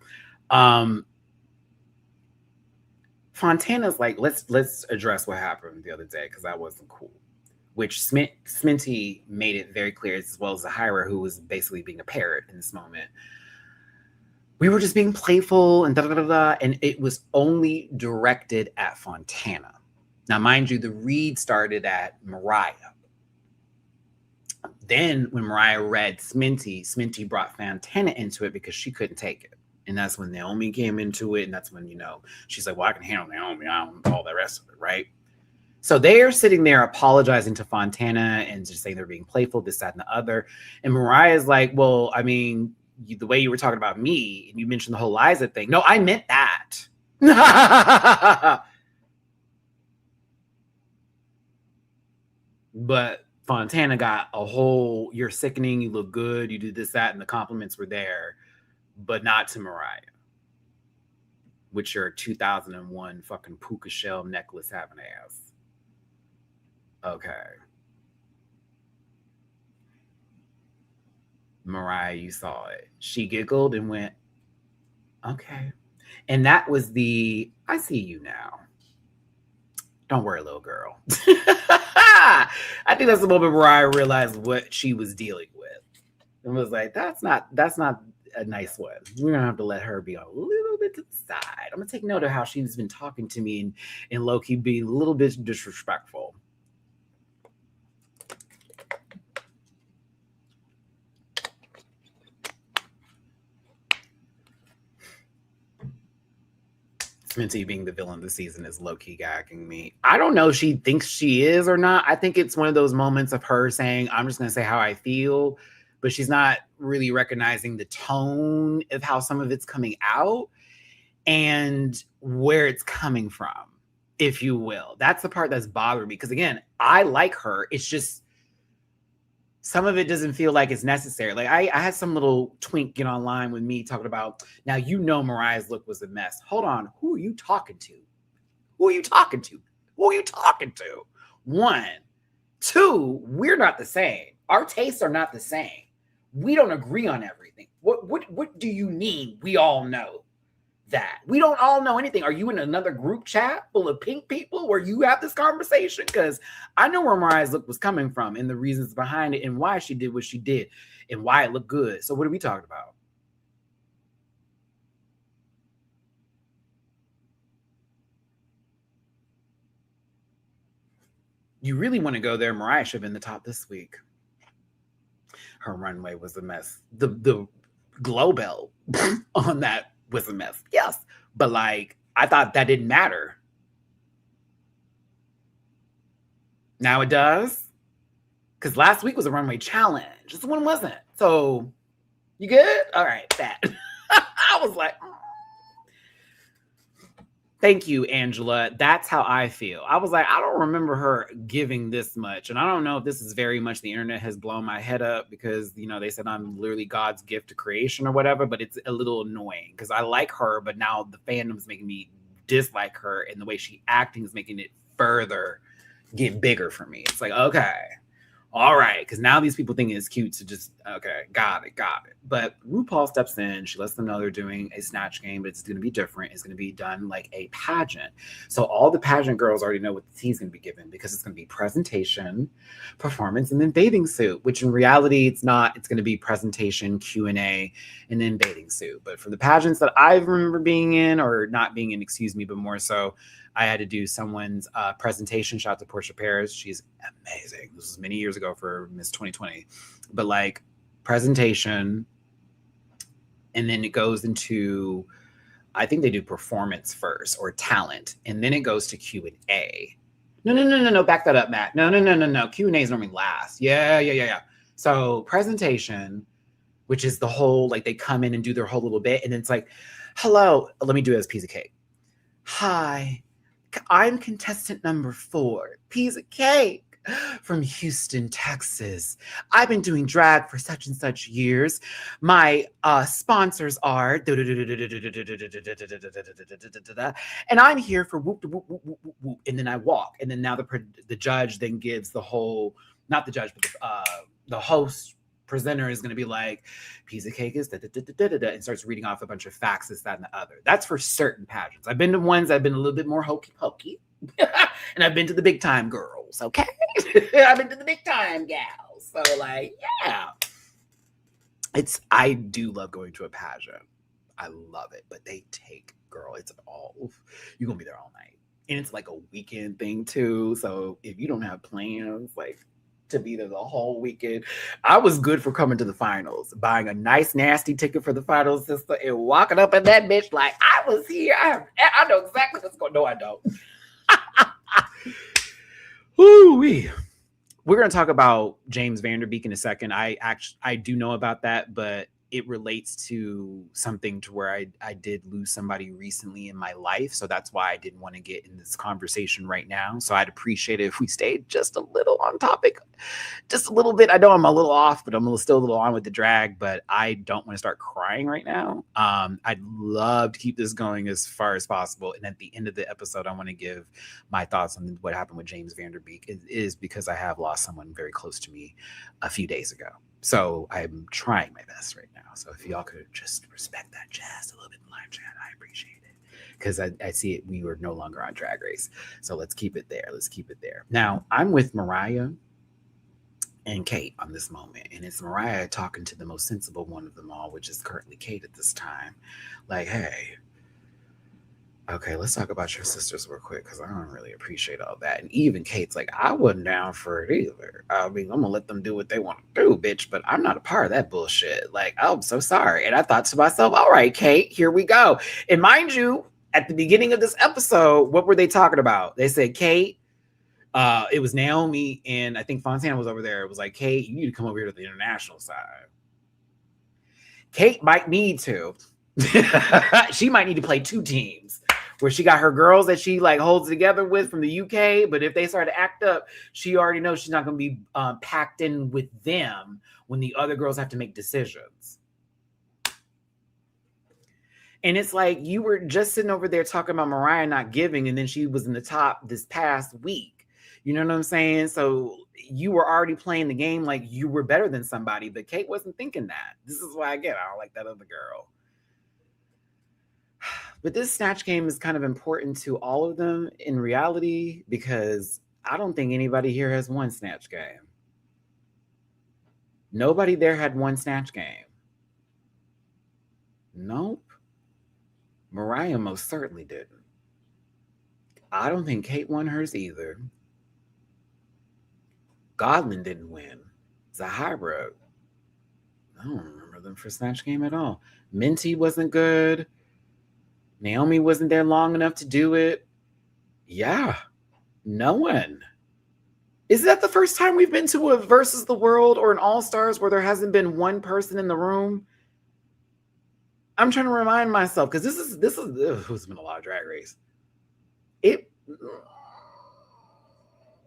Speaker 3: Fontana's like, let's address what happened the other day because that wasn't cool. Which Sminty made it very clear, as well as Zahira, who was basically being a parrot in this moment. We were just being playful and da-da-da-da, and it was only directed at Fontana. Now, mind you, the read started at Mariah. Then when Mariah read Sminty brought Fontana into it because she couldn't take it. And that's when Naomi came into it, and that's when, you know, she's like, well, I can handle Naomi, all the rest of it, right? So they are sitting there apologizing to Fontana and just saying they're being playful, this, that, and the other. And Mariah's like, well, I mean, the way you were talking about me, and you mentioned the whole Liza thing. No, I meant that. But Fontana got a whole, you're sickening, you look good, you do this, that, and the compliments were there, but not to Mariah. With your 2001 fucking puka shell necklace having ass. Okay. Mariah, you saw it. She giggled and went, okay. And that was the, I see you now. Don't worry, little girl. I think that's the moment Mariah realized what she was dealing with. And was like, that's not a nice one. We're gonna have to let her be a little bit to the side. I'm gonna take note of how she's been talking to me and low-key be a little bit disrespectful. Sminty being the villain of the season is low-key gagging me. I don't know if she thinks she is or not. I think it's one of those moments of her saying, I'm just going to say how I feel, but she's not really recognizing the tone of how some of it's coming out and where it's coming from, if you will. That's the part that's bothering me. Because again, I like her. It's just some of it doesn't feel like it's necessary. Like I had some little twink get online with me talking about, now you know Mariah's look was a mess. Hold on, who are you talking to? Who are you talking to? Who are you talking to? One. Two, we're not the same. Our tastes are not the same. We don't agree on everything. What do you mean we all know that? We don't all know anything. Are you in another group chat full of pink people where you have this conversation? Because I know where Mariah's look was coming from and the reasons behind it and why she did what she did and why it looked good. So what are we talking about? you really want to go there, Mariah should have been the top this week. Her runway was a mess. The glow bell on that was a mess. Yes. But like, I thought that didn't matter. Now it does. Because last week was a runway challenge. This one wasn't. So, you good? All right, that. I was like, thank you, Angela. That's how I feel. I was like, I don't remember her giving this much. And I don't know if this is very much the internet has blown my head up because, you know, they said I'm literally God's gift to creation or whatever, but it's a little annoying because I like her, but now the fandom's making me dislike her and the way she acting is making it further get bigger for me. It's like, okay. All right, because now these people think it's cute to just, okay, got it. But RuPaul steps in. She lets them know they're doing a snatch game, but it's going to be different. It's going to be done like a pageant. So all the pageant girls already know what the tea's going to be given because it's going to be presentation, performance, and then bathing suit, which in reality, it's not. It's going to be presentation, Q&A, and then bathing suit. But for the pageants that I remember being in, or not being in, excuse me, but more so, I had to do someone's presentation. Shout out to Portia Paris. She's amazing. This was many years ago for Miss 2020. But like presentation, and then it goes into, I think they do performance first or talent, and then it goes to Q&A. No. Back that up, Matt. No. Q&A is normally last. Yeah. So presentation, which is the whole, like they come in and do their whole little bit, and then it's like, hello, let me do it as a piece of cake. Hi. I'm contestant number 4, piece of cake from Houston, Texas. I've been doing drag for such and such years. My sponsors are, and I'm here for whoop, whoop, whoop, whoop, whoop, and then I walk. And then now the judge then gives the whole, not the judge, but the host presenter is going to be like, piece of cake is and starts reading off a bunch of facts, this, that, and the other. That's for certain pageants. I've been to ones that have been a little bit more hokey, and I've been to the big time girls, okay? I've been to the big time gals. So, like, yeah. I do love going to a pageant. I love it, but they take, girl, it's all, you're going to be there all night. And it's like a weekend thing, too. So, if you don't have plans, like, to be there the whole weekend. I was good for coming to the finals, buying a nice nasty ticket for the finals, sister, and walking up in that bitch like I was here. I know exactly what's going on. No, I don't. Woo-wee. We're going to talk about James Vanderbeek in a second. I do know about that, but it relates to something to where I did lose somebody recently in my life. So that's why I didn't want to get in this conversation right now. So I'd appreciate it if we stayed just a little on topic, just a little bit. I know I'm a little off, but I'm still a little on with the drag, but I don't want to start crying right now. I'd love to keep this going as far as possible. And at the end of the episode, I want to give my thoughts on what happened with James Vanderbeek. It is because I have lost someone very close to me a few days ago. So I'm trying my best right now. So if y'all could just respect that just a little bit in live chat, I appreciate it. Because I see it, we were no longer on Drag Race. So let's keep it there. Now, I'm with Mariah and Kate on this moment. And it's Mariah talking to the most sensible one of them all, which is currently Kate at this time. Like, hey, okay, let's talk about your sisters real quick because I don't really appreciate all that. And even Kate's like, I wasn't down for it either. I mean, I'm going to let them do what they want to do, bitch, but I'm not a part of that bullshit. Like, I'm so sorry. And I thought to myself, all right, Kate, here we go. And mind you, at the beginning of this episode, what were they talking about? They said, Kate, it was Naomi and I think Fontana was over there. It was like, Kate, you need to come over here to the international side. Kate might need to. She might need to play 2 teams. Where she got her girls that she like holds together with from the UK, but if they start to act up, she already knows she's not going to be packed in with them when the other girls have to make decisions. And it's like you were just sitting over there talking about Mariah not giving, and then she was in the top this past week. You know what I'm saying? So you were already playing the game like you were better than somebody, but Kate wasn't thinking that. This is why, again, I don't like that other girl. But this snatch game is kind of important to all of them in reality because I don't think anybody here has one snatch game. Nobody there had one snatch game. Nope. Mariah most certainly didn't. I don't think Kate won hers either. Godlin didn't win. Zahira, I don't remember them for Snatch Game at all. Minty wasn't good. Naomi wasn't there long enough to do it. Yeah, no one. Is that the first time we've been to a Versus the World or an All Stars where there hasn't been one person in the room? I'm trying to remind myself because this is it's been a lot of Drag Race.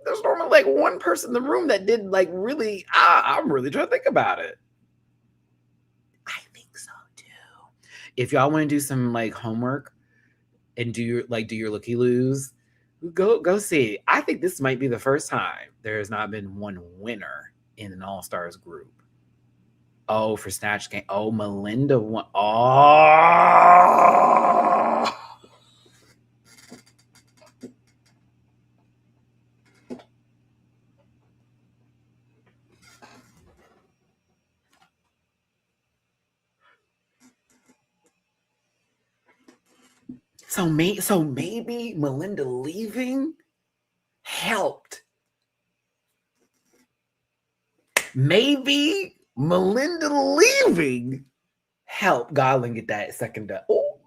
Speaker 3: There's normally like one person in the room that did like really. I'm really trying to think about it. I think so too. If y'all want to do some like homework and do your looky-loos, go see. I think this might be the first time there has not been one winner in an All-Stars group. Oh, for Snatch Game. Oh, Melinda won. Oh. So maybe Melinda leaving helped. Maybe Melinda leaving helped Godlin get that second up. Oh.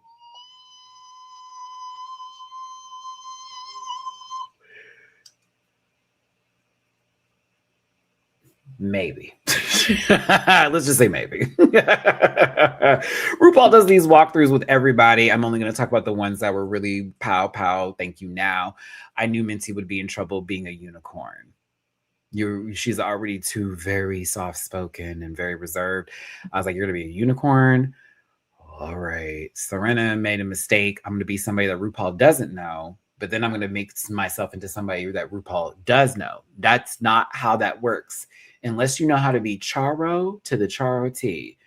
Speaker 3: Maybe. Let's just say maybe. RuPaul does these walkthroughs with everybody. I'm only going to talk about the ones that were really pow pow. Thank you. Now, I knew Minty would be in trouble being a unicorn. She's already too very soft spoken and very reserved. I was like, you're going to be a unicorn. All right. Serena made a mistake. I'm going to be somebody that RuPaul doesn't know, but then I'm going to make myself into somebody that RuPaul does know. That's not how that works. Unless you know how to be Charo to the Charo T.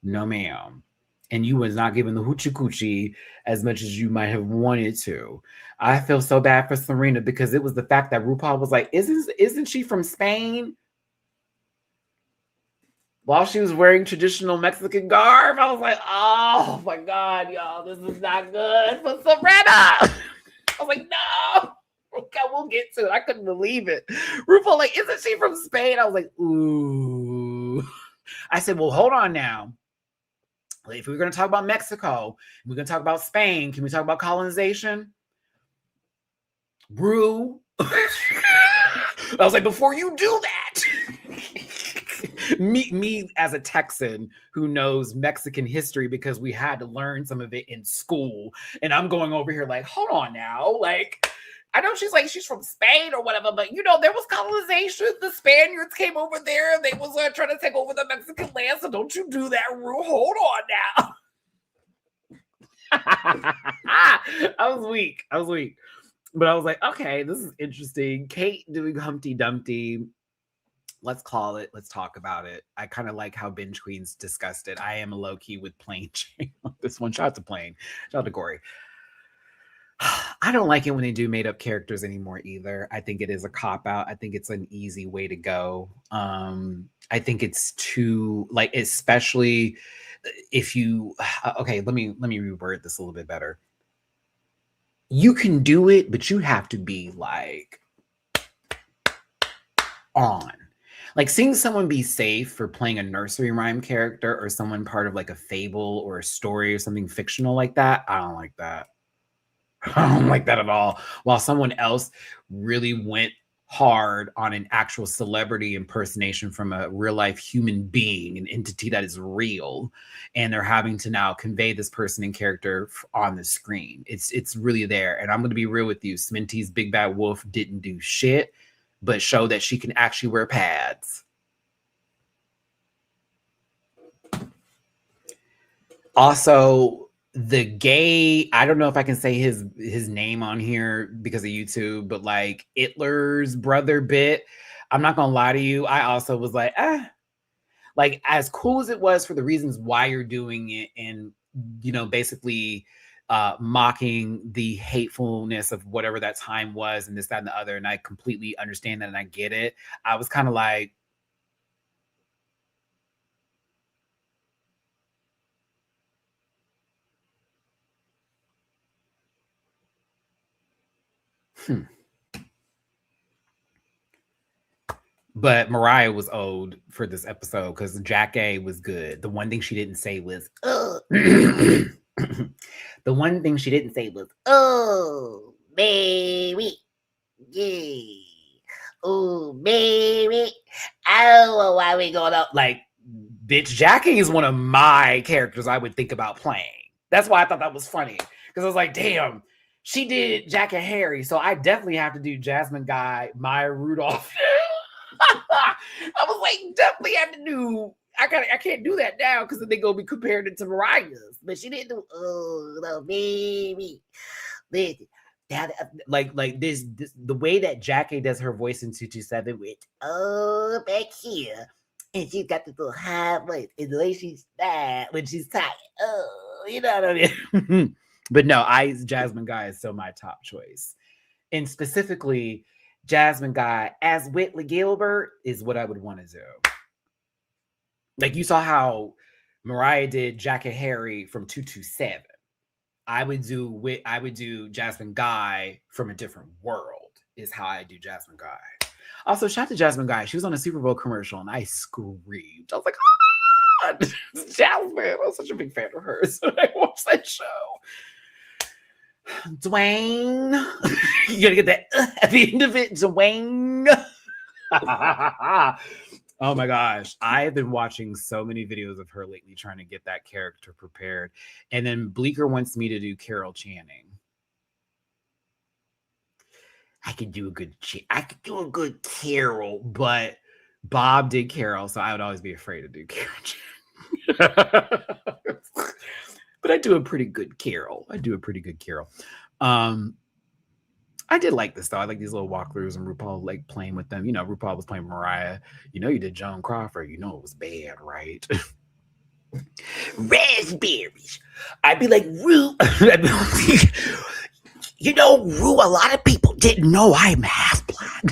Speaker 3: No, ma'am. And you was not given the hoochie coochie as much as you might have wanted to. I feel so bad for Serena because it was the fact that RuPaul was like, isn't she from Spain? While she was wearing traditional Mexican garb, I was like, oh my God, y'all, this is not good for Serena. I was like, no. Okay, we'll get to it. I couldn't believe it. RuPaul, like, isn't she from Spain? I was like, ooh. I said, well, hold on now. If we're going to talk about Mexico, we're going to talk about Spain, can we talk about colonization? Ru. I was like, before you do that, me as a Texan who knows Mexican history because we had to learn some of it in school. And I'm going over here like, hold on now. Like, I know she's from Spain or whatever, but there was colonization. The Spaniards came over there and they was trying to take over the Mexican land. So don't you do that, Ru. Hold on now. I was weak. But I was like, okay, this is interesting. Kate doing Humpty Dumpty. Let's call it. Let's talk about it. I kind of like how Binge Queens discussed it. I am a low-key with Plain Jane on this one. Shout out to Plain. Shout out to Corey. I don't like it when they do made-up characters anymore either. I think it is a cop-out. I think it's an easy way to go. I think it's too, like, especially if you... Okay, let me reword this a little bit better. You can do it, but you have to be, like, on. Like, seeing someone be safe for playing a nursery rhyme character or someone part of, like, a fable or a story or something fictional like that, I don't like that. I don't like that at all. While someone else really went hard on an actual celebrity impersonation from a real life human being, an entity that is real, and they're having to now convey this person and character on the screen. It's really there. And I'm going to be real with you. Sminty's Big Bad Wolf didn't do shit, but show that she can actually wear pads. Also, the gay, I don't know if I can say his name on here because of YouTube, but like Hitler's brother bit, I'm not gonna lie to you, I also was like, like as cool as it was for the reasons why you're doing it and basically mocking the hatefulness of whatever that time was and this, that, and the other, and I completely understand that and I get it. I was kind of like, But Mariah was old for this episode because Jack-A was good. The one thing she didn't say was, oh. The one thing she didn't say was, oh, baby. Yeah. Oh, baby. Oh, why we going up? Like, bitch, Jackie is one of my characters I would think about playing. That's why I thought that was funny. Because I was like, damn, she did Jack and Harry. So I definitely have to do Jasmine Guy, Maya Rudolph. I was like, definitely have to do. I can't do that now because then they gonna be comparing it to Mariah's. But she didn't do. Oh, no, baby. That like this the way that Jackie does her voice in 227 with oh back here, and she's got this little high voice, and the way she's mad when she's tired. Oh, you know what I mean? But no, Jasmine Guy is still my top choice, and specifically Jasmine Guy as Whitley Gilbert is what I would want to do. Like you saw how Mariah did Jack and Harry from 227. I would do Jasmine Guy from a different world is how I do Jasmine Guy. Also, shout out to Jasmine Guy. She was on a Super Bowl commercial and I screamed. I was like, oh my God, it's Jasmine. I was such a big fan of hers when I watched that show. Dwayne. You gotta get that at the end of it, Dwayne. Oh my gosh. I have been watching so many videos of her lately trying to get that character prepared. And then Bleecker wants me to do Carol Channing. I could do a good Carol, but Bob did Carol, so I would always be afraid to do Carol Channing. But I do a pretty good Carol. I did like this though. I like these little walkthroughs and RuPaul like playing with them. You know, RuPaul was playing Mariah. You know, you did Joan Crawford. You know it was bad, right? Raspberries. I'd be like, Ru. You know, Ru, a lot of people didn't know I'm half black.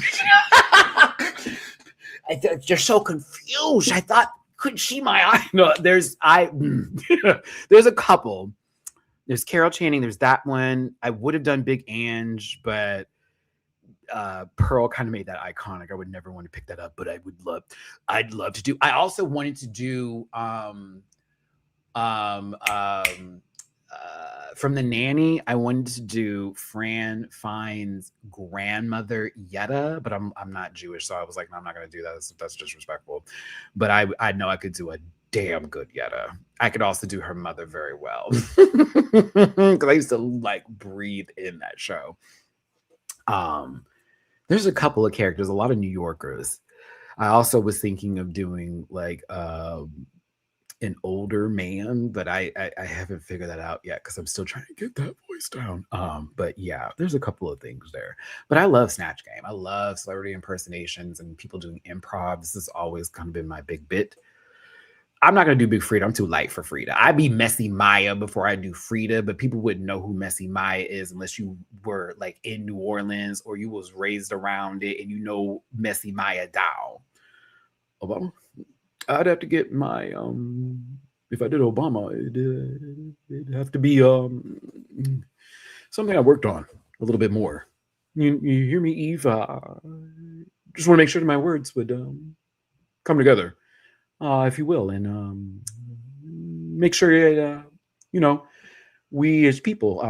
Speaker 3: They're so confused. I thought, could she my eye? No, there's a couple. There's Carol Channing. There's that one. I would have done Big Ange, but Pearl kind of made that iconic. I would never want to pick that up, but I'd love to do. I also wanted to do from The Nanny. I wanted to do Fran Fine's grandmother Yetta, but I'm not Jewish, so I was like, no, I'm not going to do that. That's disrespectful. But I know I could do a damn good Yetta. I could also do her mother very well because I used to like breathe in that show. There's a couple of characters, a lot of New Yorkers. I also was thinking of doing like an older man, but I haven't figured that out yet because I'm still trying to get that voice down. But yeah, there's a couple of things there. But I love Snatch Game. I love celebrity impersonations and people doing improv. This has always kind of been my big bit. I'm not going to do Big Frida. I'm too light for Frida. I'd be Messy Maya before I do Frida, but people wouldn't know who Messy Maya is unless you were like in New Orleans or you was raised around it and you know Messy Maya down. Obama? I'd have to get my, if I did Obama, it'd have to be something I worked on a little bit more. You hear me, Eve? Just want to make sure that my words would come together. If you will, and make sure we as people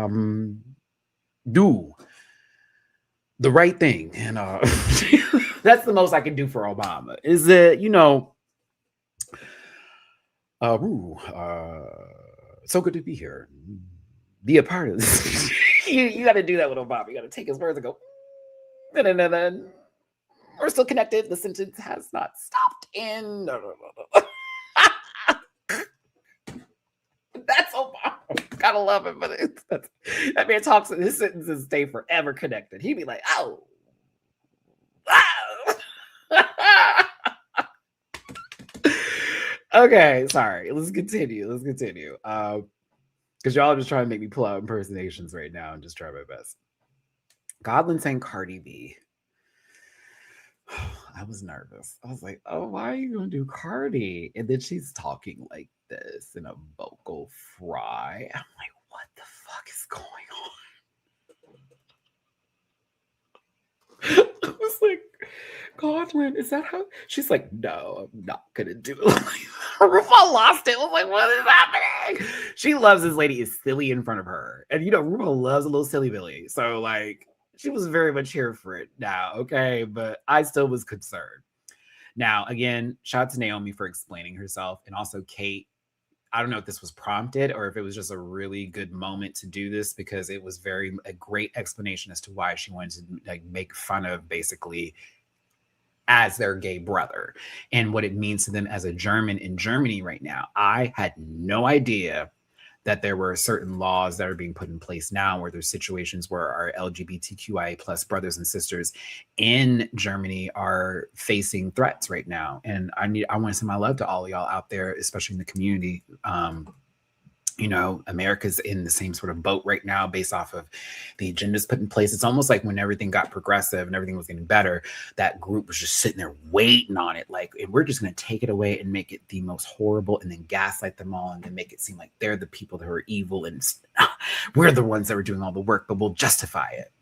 Speaker 3: do the right thing, and that's the most I can do for Obama. Is that so good to be here, be a part of this. you got to do that with Obama. You got to take his words and go. Then. We're still connected. The sentence has not stopped in. That's Obama. Gotta love him, but that man talks and his sentences stay forever connected. He'd be like, oh. Okay, sorry. Let's continue. Because y'all are just trying to make me pull out impersonations right now and just try my best. Godlin saying Cardi B. I was nervous. I was like, oh, why are you going to do Cardi? And then she's talking like this in a vocal fry. I'm like, what the fuck is going on? I was like, God, Brooklyn? Is that how? She's like, no, I'm not gonna do it. RuPaul lost it. I was like, what is happening? She loves this lady is silly in front of her. And RuPaul loves a little silly Billy. So like she was very much here for it now, okay? But I still was concerned. Now, again, shout out to Naomi for explaining herself, and also Kate. I don't know if this was prompted or if it was just a really good moment to do this, because it was a great explanation as to why she wanted to like make fun of basically as their gay brother and what it means to them as a German in Germany right now. I had no idea that there were certain laws that are being put in place now where there's situations where our LGBTQIA plus brothers and sisters in Germany are facing threats right now. And I want to send my love to all of y'all out there, especially in the community. America's in the same sort of boat right now based off of the agendas put in place. It's almost like when everything got progressive and everything was getting better, that group was just sitting there waiting on it. Like, and we're just going to take it away and make it the most horrible and then gaslight them all and then make it seem like they're the people that are evil and we're the ones that were doing all the work, but we'll justify it.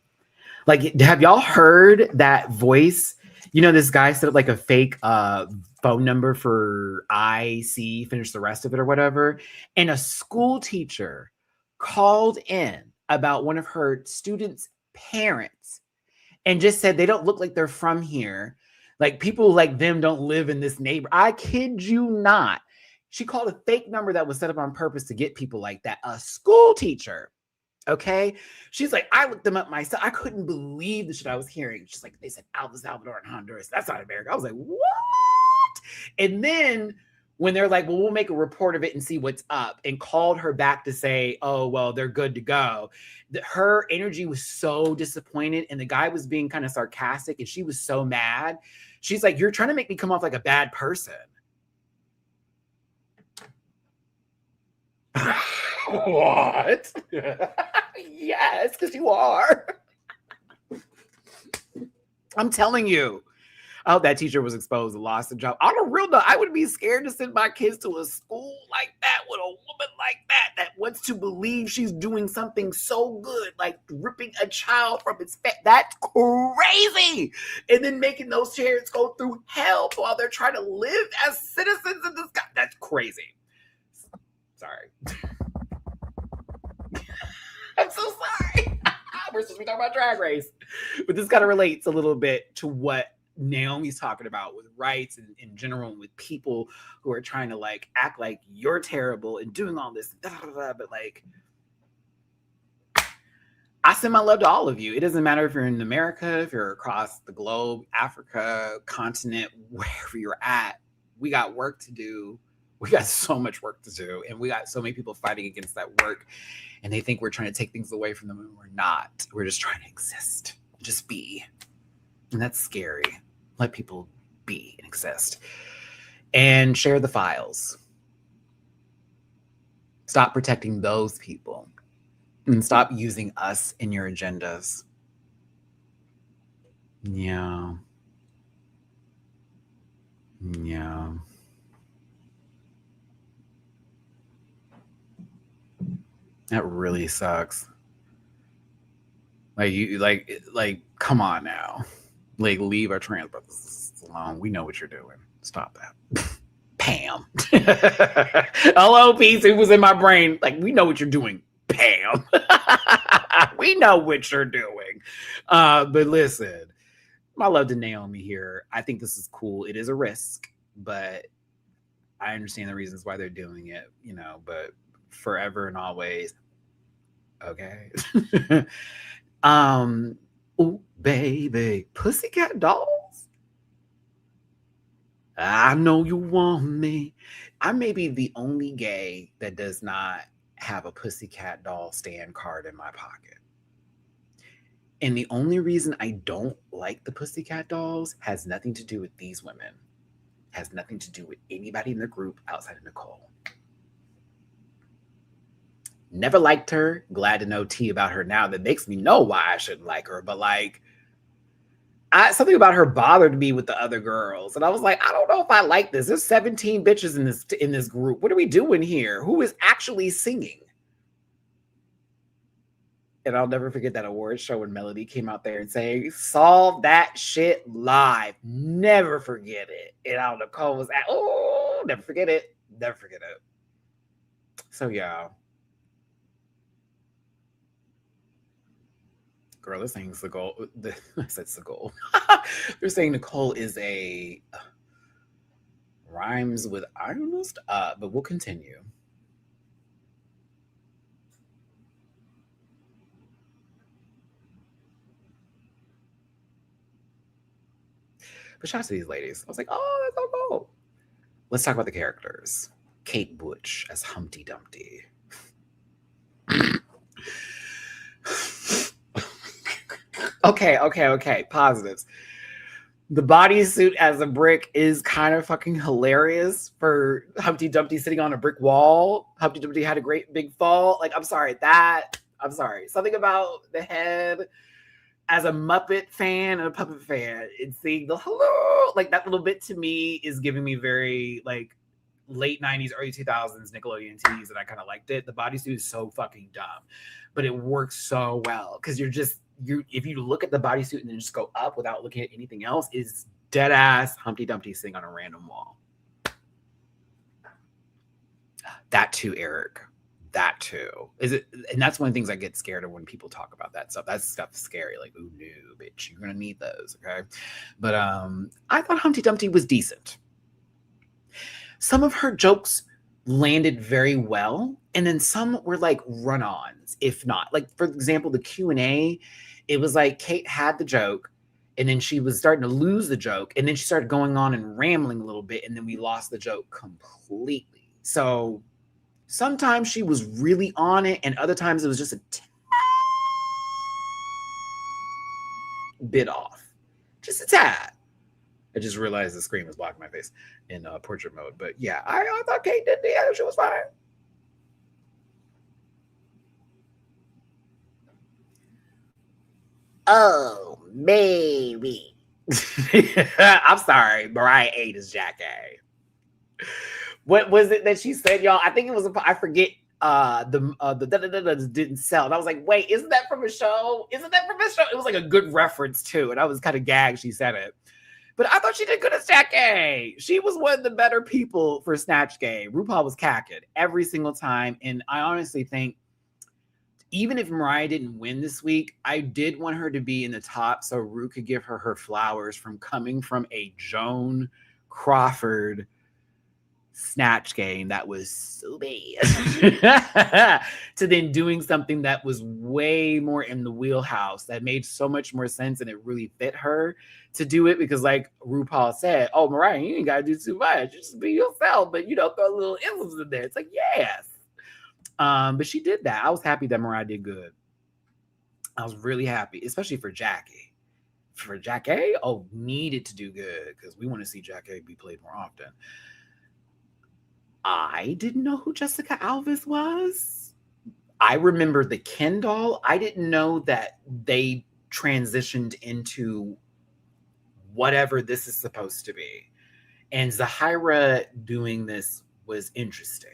Speaker 3: Like, have y'all heard that voice? This guy set up like a fake phone number for IC, finish the rest of it or whatever. And a school teacher called in about one of her students' parents and just said they don't look like they're from here. Like, people like them don't live in this neighborhood. I kid you not. She called a fake number that was set up on purpose to get people like that. A school teacher. Okay. She's like, I looked them up myself. I couldn't believe the shit I was hearing. She's like, they said El Salvador and Honduras. That's not America. I was like, what? And then when they're like, well, we'll make a report of it and see what's up, and called her back to say, oh, well, they're good to go. Her energy was so disappointed. And the guy was being kind of sarcastic and she was so mad. She's like, you're trying to make me come off like a bad person. What? Yes, because you are. I'm telling you. I hope that teacher was exposed and lost a job. On a real note, I would be scared to send my kids to a school like that with a woman like that wants to believe she's doing something so good, like ripping a child from its face. That's crazy. And then making those parents go through hell while they're trying to live as citizens in this country. That's crazy. Sorry. I'm so sorry. We're supposed to be talking about Drag Race. But this kind of relates a little bit to what Naomi's talking about with rights and in general, and with people who are trying to like act like you're terrible and doing all this. But like, I send my love to all of you. It doesn't matter if you're in America, if you're across the globe, Africa, continent, wherever you're at. We got work to do. We got so much work to do. And we got so many people fighting against that work. And they think we're trying to take things away from them, and we're not. We're just trying to exist. Just be. And that's scary. Let people be and exist. And share the files. Stop protecting those people. And stop using us in your agendas. Yeah. Yeah. That really sucks. Like, you like come on now. Like, leave our trans brothers alone. We know what you're doing. Stop that. Pam. Hello, peace. It was in my brain. Like, we know what you're doing, Pam. We know what you're doing. But listen, my love to Naomi here. I think this is cool. It is a risk, but I understand the reasons why they're doing it, but forever and always. Okay. Oh, baby, pussycat dolls. I know you want me. I may be the only gay that does not have a pussycat doll stand card in my pocket. And the only reason I don't like the pussycat dolls has nothing to do with these women. Has nothing to do with anybody in the group outside of Nicole. Never liked her. Glad to know tea about her now that makes me know why I shouldn't like her. But like, something about her bothered me with the other girls. And I was like, I don't know if I like this. There's 17 bitches in this group. What are we doing here? Who is actually singing? And I'll never forget that award show when Melody came out there and saying, "Solve that shit live." Never forget it. And I don't know, Cole was at, oh, never forget it. Never forget it. So yeah. Girl, they're saying Nicole. I said Nicole. They're saying Nicole is a rhymes with ironist. But we'll continue. But shout out to these ladies. I was like, oh, that's so cool. Let's talk about the characters. Kate Butch as Humpty Dumpty. Okay. Positives. The bodysuit as a brick is kind of fucking hilarious for Humpty Dumpty sitting on a brick wall. Humpty Dumpty had a great big fall. Like, I'm sorry. Something about the head as a Muppet fan and a puppet fan and seeing the hello, like that little bit to me is giving me very like late 90s, early 2000s Nickelodeon tees, and I kind of liked it. The bodysuit is so fucking dumb, but it works so well because if you look at the bodysuit and then just go up without looking at anything else, is dead ass Humpty Dumpty sitting on a random wall. That too, Eric. That too. Is it? And that's one of the things I get scared of when people talk about that stuff. That stuff's scary. Like, ooh, no, bitch, you're gonna need those, okay? But I thought Humpty Dumpty was decent. Some of her jokes landed very well, and then some were like run-ons, if not. Like, for example, the Q&A, it was like Kate had the joke, and then she was starting to lose the joke, and then she started going on and rambling a little bit, and then we lost the joke completely. So sometimes she was really on it, and other times it was just a bit off. Just a tad. I just realized the screen was blocking my face in portrait mode. But yeah, I thought Kate did the other. She was fine. Oh, maybe. I'm sorry. Mariah ate his jacket. What was it that she said, y'all? I think it was, I forget, the didn't sell. And I was like, wait, isn't that from a show? It was like a good reference too. And I was kind of gagged she said it. But I thought she did good as Jackie. She was one of the better people for Snatch Game. RuPaul was cacking every single time. And I honestly think, even if Mariah didn't win this week, I did want her to be in the top so Ru could give her flowers from coming from a Joan Crawford Snatch Game that was so bad to then doing something that was way more in the wheelhouse that made so much more sense, and it really fit her to do it because, like RuPaul said, oh, Mariah, you ain't gotta do too much, just be yourself, but throw little isms in there. It's like, yes. But she did that. I was happy that Mariah did good. I was really happy, especially for Jackie. For Jackie, needed to do good because we want to see Jackie be played more often. I didn't know who Jessica Alvis was. I remember the Ken doll. I didn't know that they transitioned into whatever this is supposed to be. And Zahira doing this was interesting.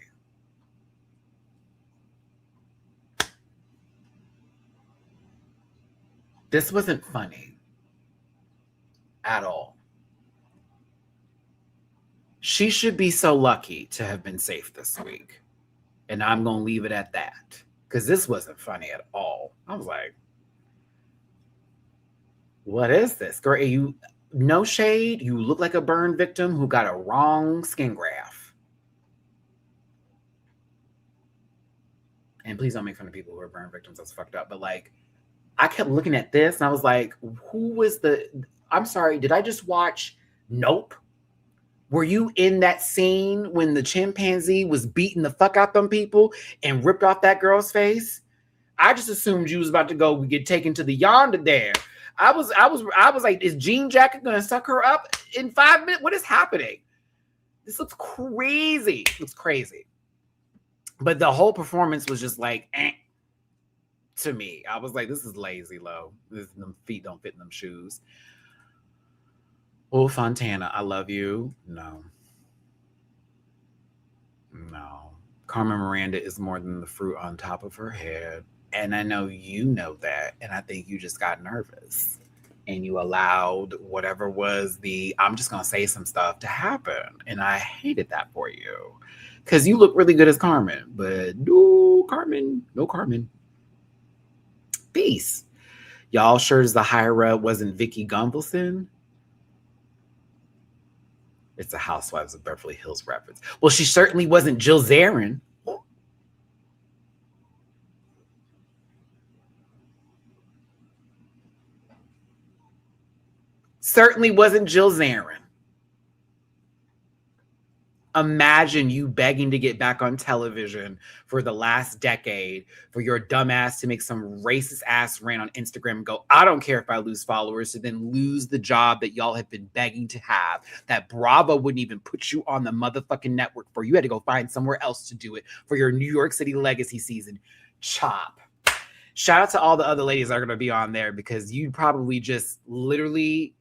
Speaker 3: This wasn't funny at all. She should be so lucky to have been safe this week. And I'm going to leave it at that. Because this wasn't funny at all. I was like, what is this? Girl, you, no shade. You look like a burn victim who got a wrong skin graft. And please don't make fun of people who are burn victims. That's fucked up. But like, I kept looking at this and I was like, who was I'm sorry, did I just watch Nope? Were you in that scene when the chimpanzee was beating the fuck out them people and ripped off that girl's face? I just assumed you was about to go get taken to the yonder there. I was like, is Jean Jacket gonna suck her up in 5 minutes? What is happening? This looks crazy. It looks crazy. But the whole performance was just like, to me. I was like, this is lazy, low. Them feet don't fit in them shoes. Oh, Fontana, I love you. No. Carmen Miranda is more than the fruit on top of her head. And I know you know that. And I think you just got nervous and you allowed whatever was I'm just going to say some stuff to happen. And I hated that for you because you look really good as Carmen, but no Carmen, no Carmen. Peace. Y'all sure as the higher up wasn't Vicky Gunvalson? It's a Housewives of Beverly Hills reference. Well, she certainly wasn't Jill Zarin. Certainly wasn't Jill Zarin. Imagine you begging to get back on television for the last decade for your dumbass to make some racist ass rant on Instagram and go, I don't care if I lose followers, to then lose the job that y'all have been begging to have, that Bravo wouldn't even put you on the motherfucking network for. You had to go find somewhere else to do it for your New York City legacy season. Chop. Shout out to all the other ladies that are going to be on there because you probably just literally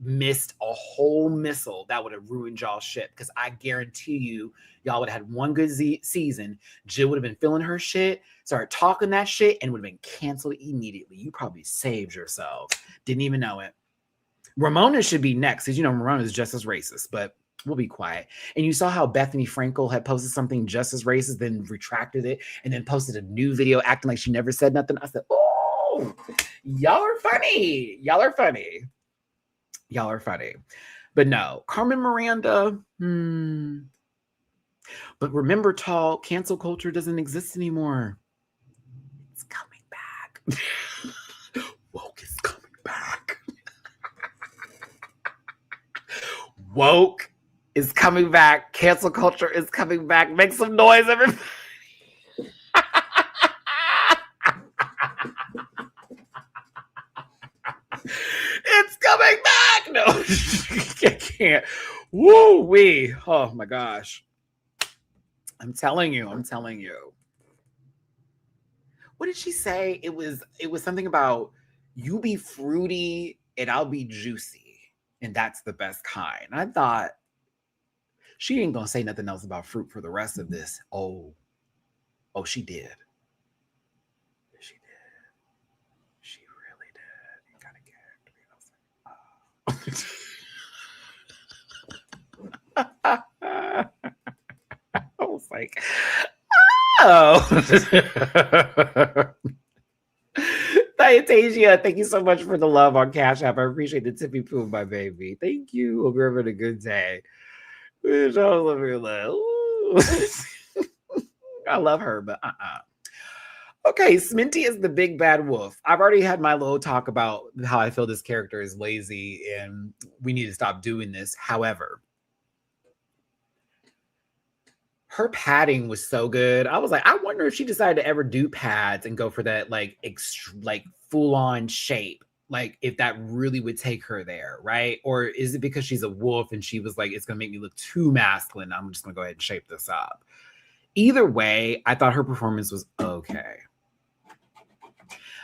Speaker 3: missed a whole missile that would have ruined y'all's shit. Because I guarantee you, y'all would have had one good season. Jill would have been feeling her shit, started talking that shit, and would have been canceled immediately. You probably saved yourself. Didn't even know it. Ramona should be next, because you know Ramona is just as racist, but we'll be quiet. And you saw how Bethany Frankel had posted something just as racist, then retracted it, and then posted a new video acting like she never said nothing. I said, oh, y'all are funny. Y'all are funny. Y'all are funny. But no, Carmen Miranda. But remember, Tall, cancel culture doesn't exist anymore. It's coming back. Woke is coming back. Woke is coming back. Cancel culture is coming back. Make some noise, everybody. It's coming back. No, I can't. Woo wee. Oh my gosh. I'm telling you. What did she say? It was something about you be fruity and I'll be juicy. And that's the best kind. I thought she ain't gonna say nothing else about fruit for the rest of this. Oh, she did. She did. She really did. You gotta get it. I was like, oh. Diatasia, thank you so much for the love on Cash App. I appreciate the tippy poo, my baby. Thank you. Hope you're having a good day. I love her, but Okay, Sminty is the big bad wolf. I've already had my little talk about how I feel this character is lazy and we need to stop doing this. However, her padding was so good. I was like, I wonder if she decided to ever do pads and go for that like full on shape. Like if that really would take her there, right? Or is it because she's a wolf and she was like, it's gonna make me look too masculine, I'm just gonna go ahead and shape this up. Either way, I thought her performance was okay.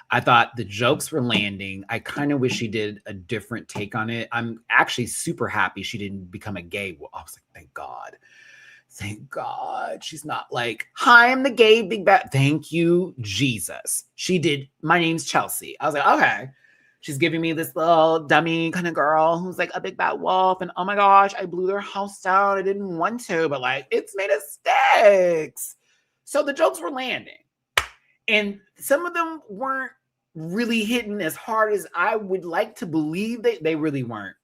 Speaker 3: I thought the jokes were landing. I kind of wish she did a different take on it. I'm actually super happy she didn't become a gay wolf. I was like, thank God. Thank God she's not like, hi, I'm the gay big bad. Thank you, Jesus. She did. My name's Chelsea. I was like, okay. She's giving me this little dummy kind of girl who's like a big bad wolf. And oh my gosh, I blew their house down. I didn't want to, but like, it's made of sticks. So the jokes were landing. And some of them weren't really hitting as hard as I would like to believe they really weren't.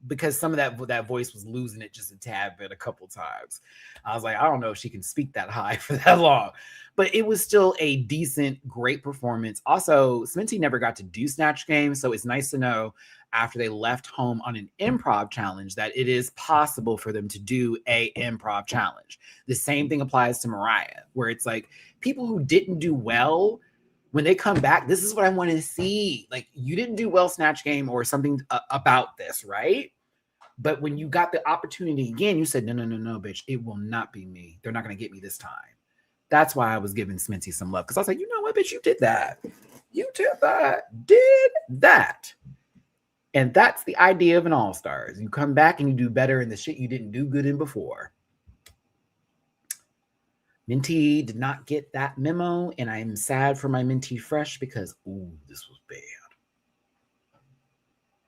Speaker 3: Because some of that voice was losing it just a tad bit a couple times. I was like, I don't know if she can speak that high for that long. But it was still a decent, great performance. Also, Sminty never got to do Snatch Game, so it's nice to know after they left home on an improv challenge that it is possible for them to do a improv challenge. The same thing applies to Mariah, where it's like people who didn't do well, when they come back, this is what I want to see. Like, you didn't do well Snatch Game or something about this, right? But when you got the opportunity again, you said, no, bitch, it will not be me. They're not going to get me this time. That's why I was giving Sminty some love. Because I was like, you know what, bitch, you did that. You did that. And that's the idea of an all-stars. You come back and you do better in the shit you didn't do good in before. Minty did not get that memo, and I am sad for my Minty Fresh because, ooh, this was bad.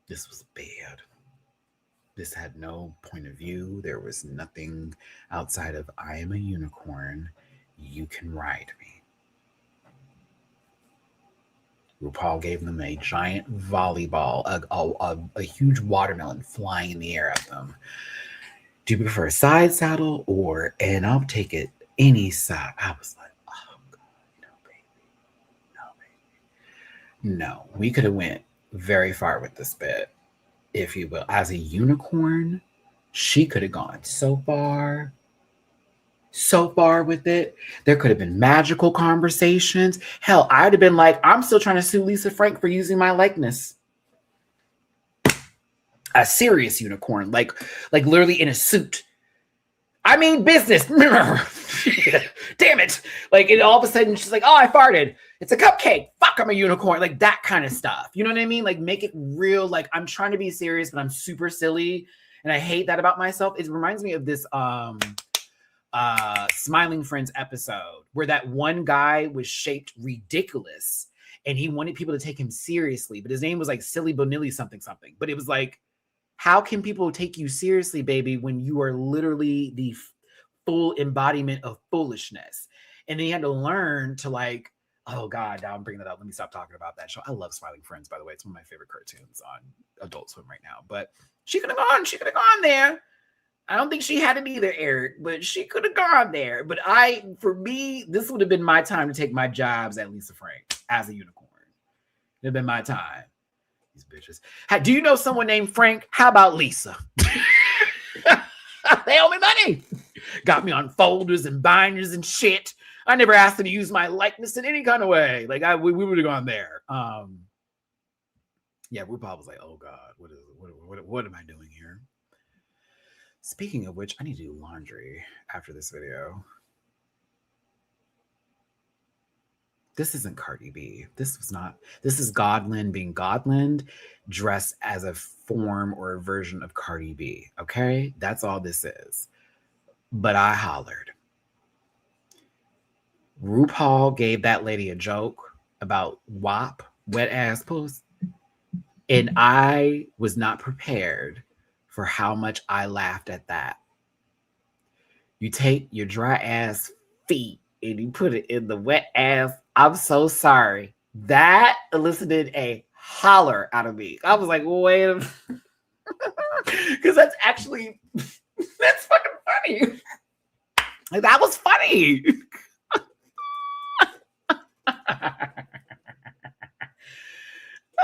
Speaker 3: This was bad. This had no point of view. There was nothing outside of I am a unicorn. You can ride me. RuPaul gave them a giant volleyball, a huge watermelon flying in the air at them. Do you prefer a side saddle or, and I'll take it any side? I was like, oh God, no, baby. No, baby. No, we could have went very far with this bit, if you will. As a unicorn, she could have gone so far with it. There could have been magical conversations. Hell, I'd have been like, I'm still trying to sue Lisa Frank for using my likeness. A serious unicorn, like literally in a suit. I mean business. Damn it. Like, and all of a sudden she's like, oh, I farted. It's a cupcake. Fuck, I'm a unicorn. Like that kind of stuff. You know what I mean? Like make it real. Like I'm trying to be serious, but I'm super silly. And I hate that about myself. It reminds me of this Smiling Friends episode where that one guy was shaped ridiculous and he wanted people to take him seriously, but his name was like Silly Bonilly something. But it was like, how can people take you seriously, baby, when you are literally the full embodiment of foolishness? And then you had to learn to like, oh God, now I'm bringing that up. Let me stop talking about that show. I love Smiling Friends, by the way. It's one of my favorite cartoons on Adult Swim right now. But she could have gone there. I don't think she had it either, Eric, but she could have gone there. But for me, this would have been my time to take my jobs at Lisa Frank as a unicorn. It'd have been my time. These bitches. Do you know someone named Frank? How about Lisa? They owe me money. Got me on folders and binders and shit. I never asked them to use my likeness in any kind of way. Like we would have gone there. Yeah, RuPaul was like, oh God, what am I doing here? Speaking of which, I need to do laundry after this video. This isn't Cardi B. This is Godlin being Godlin dressed as a form or a version of Cardi B. Okay? That's all this is. But I hollered. RuPaul gave that lady a joke about WAP, wet ass puss. And I was not prepared for how much I laughed at that. You take your dry ass feet and you put it in the wet ass. I'm so sorry. That elicited a holler out of me. I was like, wait a minute. Because that's fucking funny. Like, that was funny.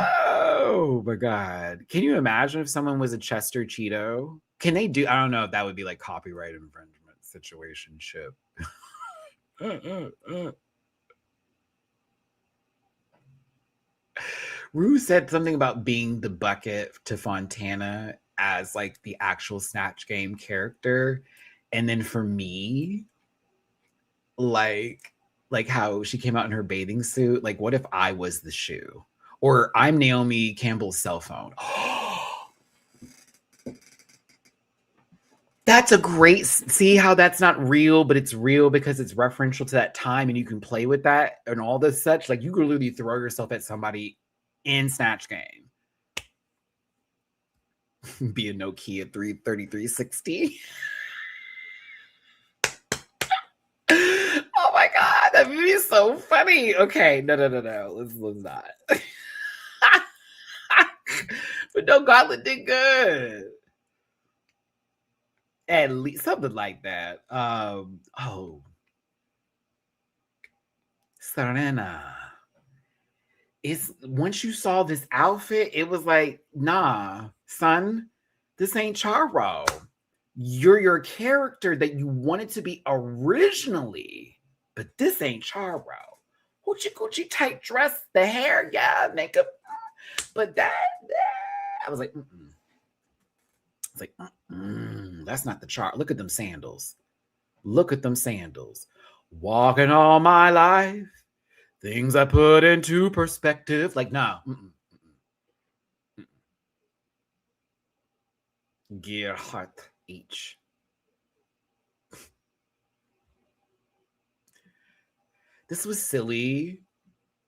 Speaker 3: Oh my God. Can you imagine if someone was a Chester Cheeto? Can they do, I don't know if that would be like copyright infringement situation ship. Rue said something about being the bucket to Fontana as like the actual Snatch Game character. And then for me, like how she came out in her bathing suit, like what if I was the shoe? Or I'm Naomi Campbell's cell phone. That's a great, see how that's not real, but it's real because it's referential to that time and you can play with that and all this such. Like you could literally throw yourself at somebody in Snatch Game. Be a Nokia 3360. Oh my God, that movie is so funny. Okay, no. Let's not. But no, Gauntlet did good. At least something like that. Serena. It's once you saw this outfit, it was like, nah, son, this ain't Charo. You're your character that you wanted to be originally, but this ain't Charo. Hoochie coochie tight dress, the hair, yeah, makeup, but that I was like, it's like, that's not the chart. Look at them sandals. Walking all my life, things I put into perspective. Like, nah. Gear heart each. This was silly.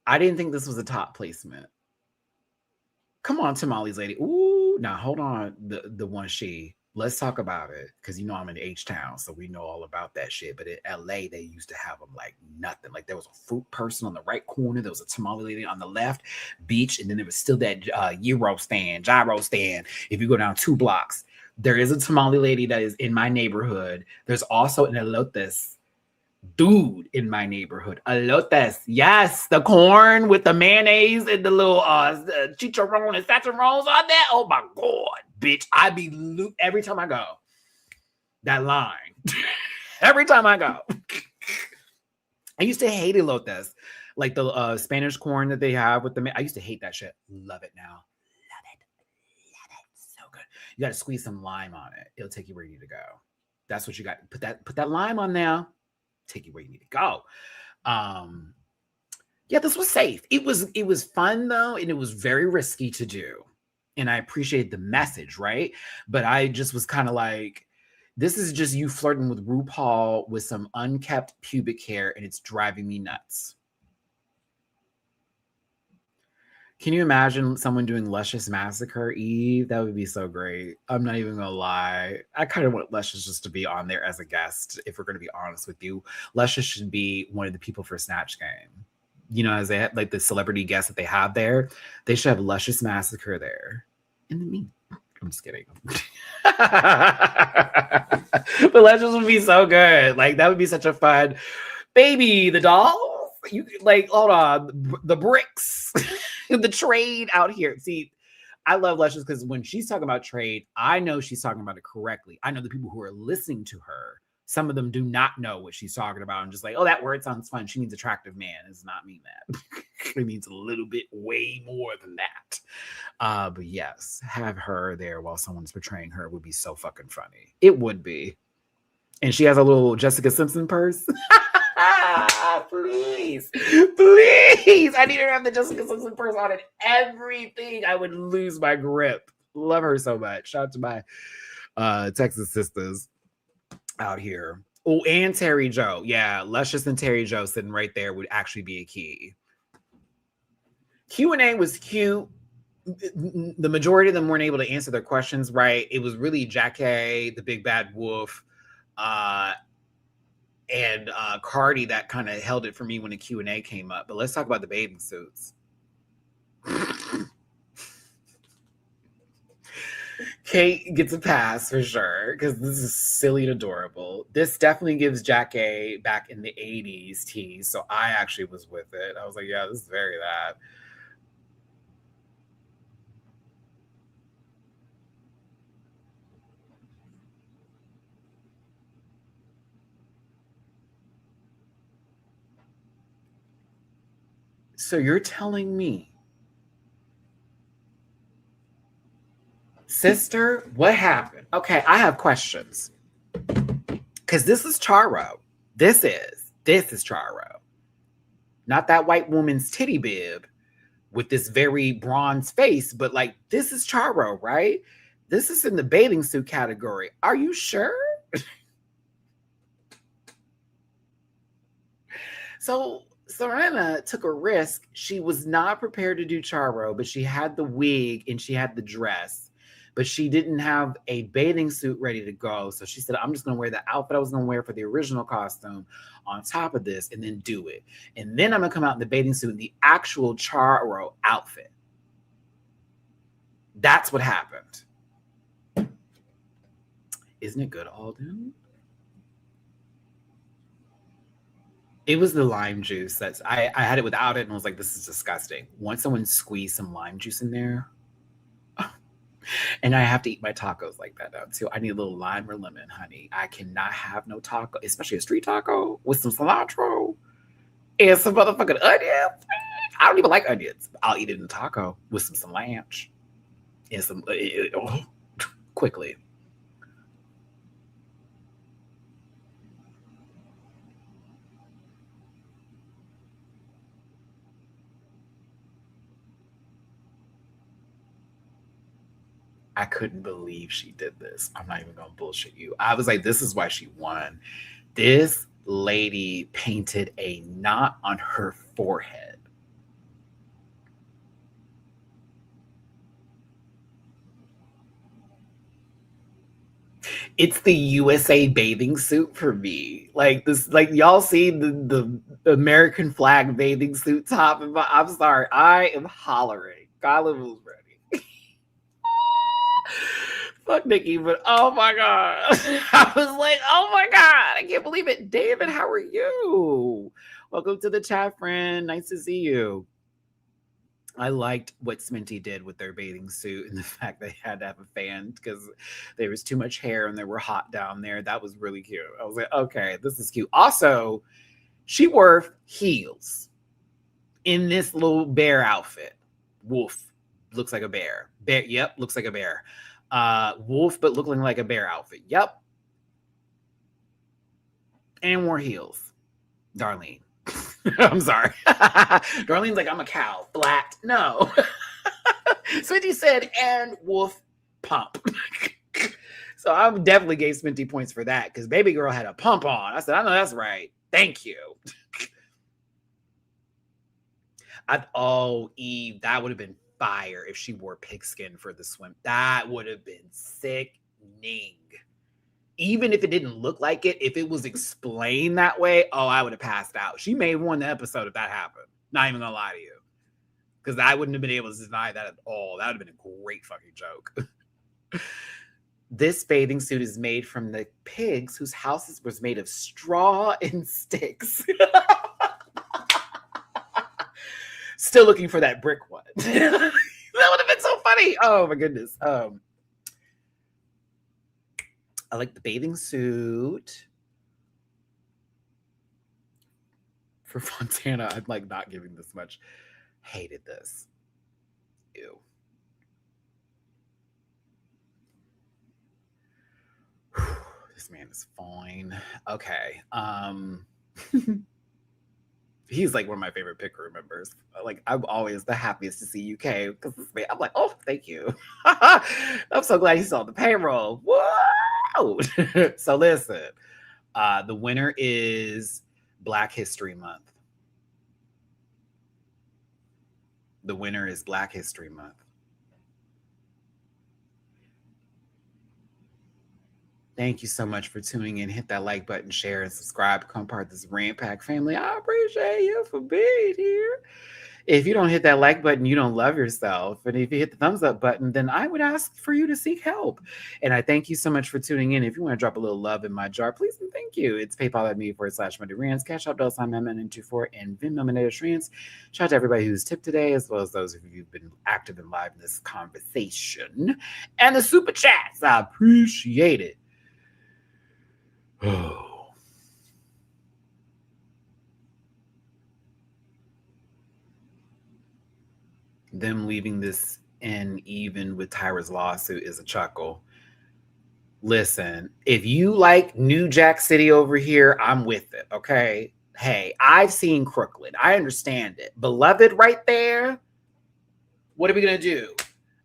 Speaker 3: I didn't think this was a top placement. Come on, tamales lady. Ooh, now hold on. The one she. Let's talk about it because you know I'm in H-Town, so we know all about that shit. But in LA, they used to have them like nothing. Like there was a fruit person on the right corner, there was a tamale lady on the left, beach, and then there was still that gyro stand. If you go down 2 blocks, there is a tamale lady that is in my neighborhood. There's also an elotes dude in my neighborhood. Elotes, yes, the corn with the mayonnaise and the little chicharron and sacharons on that. Oh my god, bitch! I be every time I go. That line, every time I go. I used to hate elotes, like the Spanish corn that they have with the. I used to hate that shit. Love it now. Love it. So good. You got to squeeze some lime on it. It'll take you where you need to go. That's what you got. Put that lime on there. Take you where you need to go. Yeah, this was safe. It was fun though, and it was very risky to do. And I appreciate the message, right? But I just was kind of like, this is just you flirting with RuPaul with some unkept pubic hair, and it's driving me nuts. Can you imagine someone doing Luscious Massacre, Eve? That would be so great. I'm not even gonna lie. I kind of want Luscious just to be on there as a guest, if we're gonna be honest with you. Luscious should be one of the people for Snatch Game. You know, as they have, like the celebrity guests that they have there, they should have Luscious Massacre there. And then me. I'm just kidding. But Luscious would be so good. Like that would be such a fun baby, the doll. You like, hold on, the bricks, the trade out here. See, I love Luscious because when she's talking about trade, I know she's talking about it correctly. I know the people who are listening to her, some of them do not know what she's talking about and just like, oh, that word sounds fun. She means attractive man. It does not mean that. It means a little bit way more than that. But yes, have her there while someone's portraying her would be so fucking funny. It would be. And she has a little Jessica Simpson purse. Please. I need her to have the Jessica Simpson purse on it. Everything. I would lose my grip. Love her so much. Shout out to my Texas sisters out here. Oh, and Terry Joe. Yeah, Luscious and Terry Joe sitting right there would actually be a key. Q&A was cute. The majority of them weren't able to answer their questions right. It was really Jackie, the big bad wolf, and Cardi that kind of held it for me when the Q&A came up. But let's talk about the bathing suits. Kate gets a pass for sure because this is silly and adorable. This definitely gives Jackie back in the 80s tea. So I actually was with it. I was like, yeah, this is very that. So you're telling me, sister, what happened? Okay, I have questions. Because this is Charo. This is Charo. Not that white woman's titty bib with this very bronze face, but like this is Charo, right? This is in the bathing suit category. Are you sure? So Serena took a risk. She was not prepared to do Charo, but she had the wig and she had the dress, but she didn't have a bathing suit ready to go. So she said, I'm just going to wear the outfit I was going to wear for the original costume on top of this and then do it. And then I'm going to come out in the bathing suit in the actual Charo outfit. That's what happened. Isn't it good, Alden? It was the lime juice. I had it without it and was like, this is disgusting. Once someone squeezed some lime juice in there, and I have to eat my tacos like that now too. I need a little lime or lemon, honey. I cannot have no taco, especially a street taco with some cilantro and some motherfucking onions. I don't even like onions. I'll eat it in a taco with some cilantro and some quickly. I couldn't believe she did this. I'm not even gonna bullshit you. I was like, this is why she won. This lady painted a knot on her forehead. It's the USA bathing suit for me. Like this, like y'all see the American flag bathing suit top. I'm sorry, I am hollering. Kyla was ready. Fuck Nikki, but oh my god. I was like, oh my god, I can't believe it. David, how are you? Welcome to the chat, friend. Nice to see you. I liked what Sminty did with their bathing suit and the fact they had to have a fan because there was too much hair and they were hot down there. That was really cute. I was like, okay, this is cute. Also, she wore heels in this little bear outfit. Wolf looks like a bear. Bear, yep, looks like a bear. Wolf, but looking like a bear outfit. Yep. And wore heels. Darlene. I'm sorry. Darlene's like, I'm a cow. Flat. No. Sminty said, and wolf pump. So I definitely gave Sminty points for that because baby girl had a pump on. I said, I know that's right. Thank you. Eve, that would have been fire if she wore pigskin for the swim. That would have been sickening. Even if it didn't look like it, if it was explained that way, oh, I would have passed out. She may have won the episode if that happened. Not even gonna lie to you. Because I wouldn't have been able to deny that at all. That would have been a great fucking joke. This bathing suit is made from the pigs whose houses was made of straw and sticks. Still looking for that brick one. That would have been so funny. Oh my goodness. I like the bathing suit. For Fontana, I'm like not giving this much. Hated this. Ew. This man is fine. Okay. He's like one of my favorite picker members. Like I'm always the happiest to see UK because I'm like, oh, thank you. I'm so glad he's on the payroll. Whoa! So listen, the winner is Black History Month. The winner is Black History Month. Thank you so much for tuning in. Hit that like button, share, and subscribe. Become part of this Rant Pack family. I appreciate you for being here. If you don't hit that like button, you don't love yourself. And if you hit the thumbs up button, then I would ask for you to seek help. And I thank you so much for tuning in. If you want to drop a little love in my jar, please and thank you. It's PayPal.me/Matty-Rants, Cash App $, MN24, and Venmo Matty-Rants. Shout out to everybody who's tipped today, as well as those of you who've been active and live in this conversation. And the super chats, I appreciate it. Oh. Them leaving this in even with Tyra's lawsuit is a chuckle. Listen, if you like New Jack City over here, I'm with it, okay? Hey, I've seen Crooklyn. I understand it. Beloved right there. What are we going to do?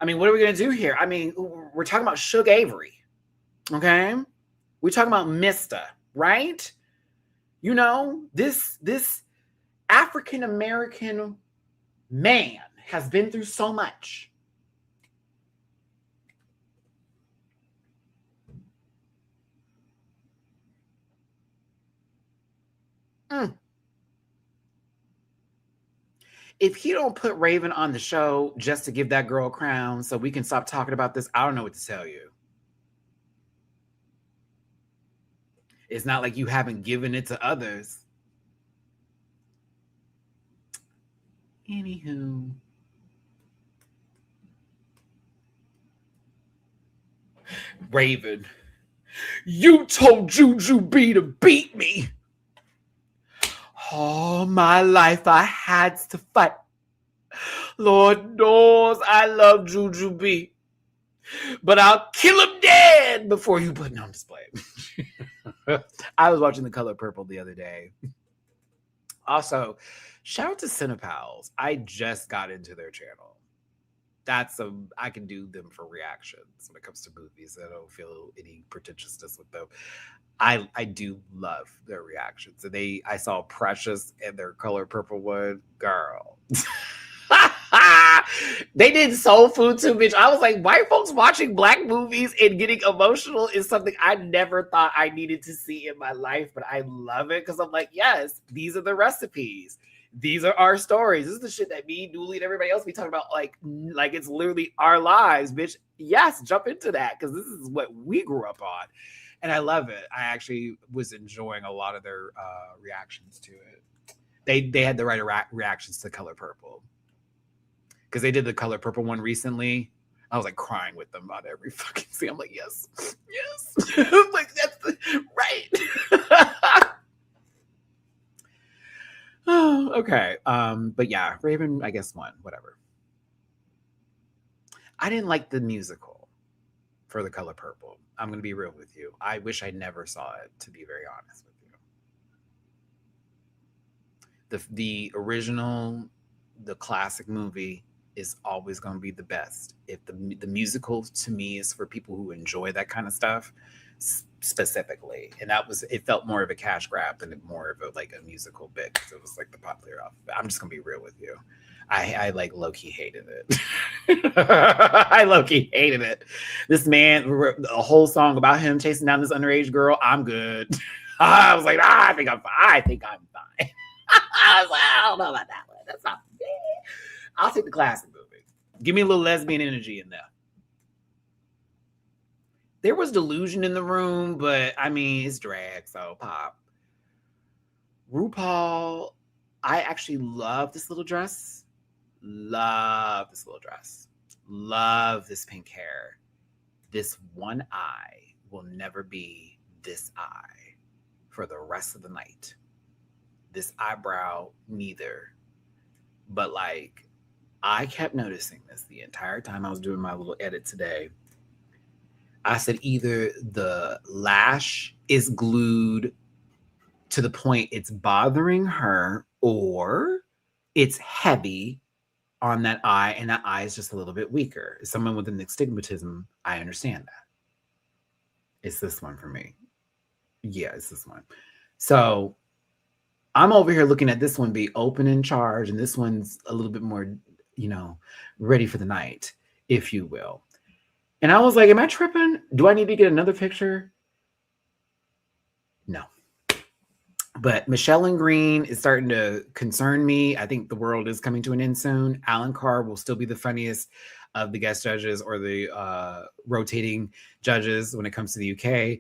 Speaker 3: I mean, what are we going to do here? I mean, we're talking about Suge Avery, okay? We're talking about Mista, right? You know, this African-American man has been through so much. If he don't put Raven on the show just to give that girl a crown so we can stop talking about this, I don't know what to tell you. It's not like you haven't given it to others. Anywho. Raven, you told Juju B to beat me. All my life I had to fight. Lord knows I love Juju B. But I'll kill him dead before you put it on display. I was watching The Color Purple the other day. Also, shout out to Cinepals. I just got into their channel. I can do them for reactions when it comes to movies. I don't feel any pretentiousness with them. I do love their reactions. And I saw Precious and their Color Purple one, girl. They did soul food too, bitch. I was like, white folks watching black movies and getting emotional is something I never thought I needed to see in my life, but I love it because I'm like, yes, these are the recipes. These are our stories. This is the shit that me, Dooley, and everybody else be talking about, like it's literally our lives, bitch. Yes, jump into that because this is what we grew up on. And I love it. I actually was enjoying a lot of their reactions to it. They had the right reactions to Color Purple. Because they did the Color Purple one recently. I was like crying with them about every fucking scene. I'm like, yes. Like, that's right. Oh, okay. But yeah, Raven, I guess won. Whatever. I didn't like the musical for the Color Purple. I'm going to be real with you. I wish I never saw it, to be very honest with you. The original, the classic movie is always going to be the best. If the musical to me is for people who enjoy that kind of stuff specifically, and it felt more of a cash grab than more of a musical bit because it was like the popular off. I'm just gonna be real with you. I like low-key hated it. I low-key hated it. This man, a whole song about him chasing down this underage girl. I'm good. I was like, I think I'm fine. I was like, I don't know about that one. That's not me. I'll take the classic movie. Give me a little lesbian energy in there. There was delusion in the room, but I mean, it's drag, so pop. RuPaul, I actually love this little dress. Love this little dress. Love this pink hair. This one eye will never be this eye for the rest of the night. This eyebrow, neither. But like, I kept noticing this the entire time I was doing my little edit today. I said either the lash is glued to the point it's bothering her, or it's heavy on that eye and that eye is just a little bit weaker. As someone with an astigmatism, I understand that. It's this one for me. Yeah, it's this one. So I'm over here looking at this one be open in charge, and this one's a little bit more, ready for the night, if you will. And I was like, am I tripping? Do I need to get another picture? No. But Michelle and Green is starting to concern me. I think the world is coming to an end soon. Alan Carr will still be the funniest of the guest judges or the rotating judges when it comes to the UK.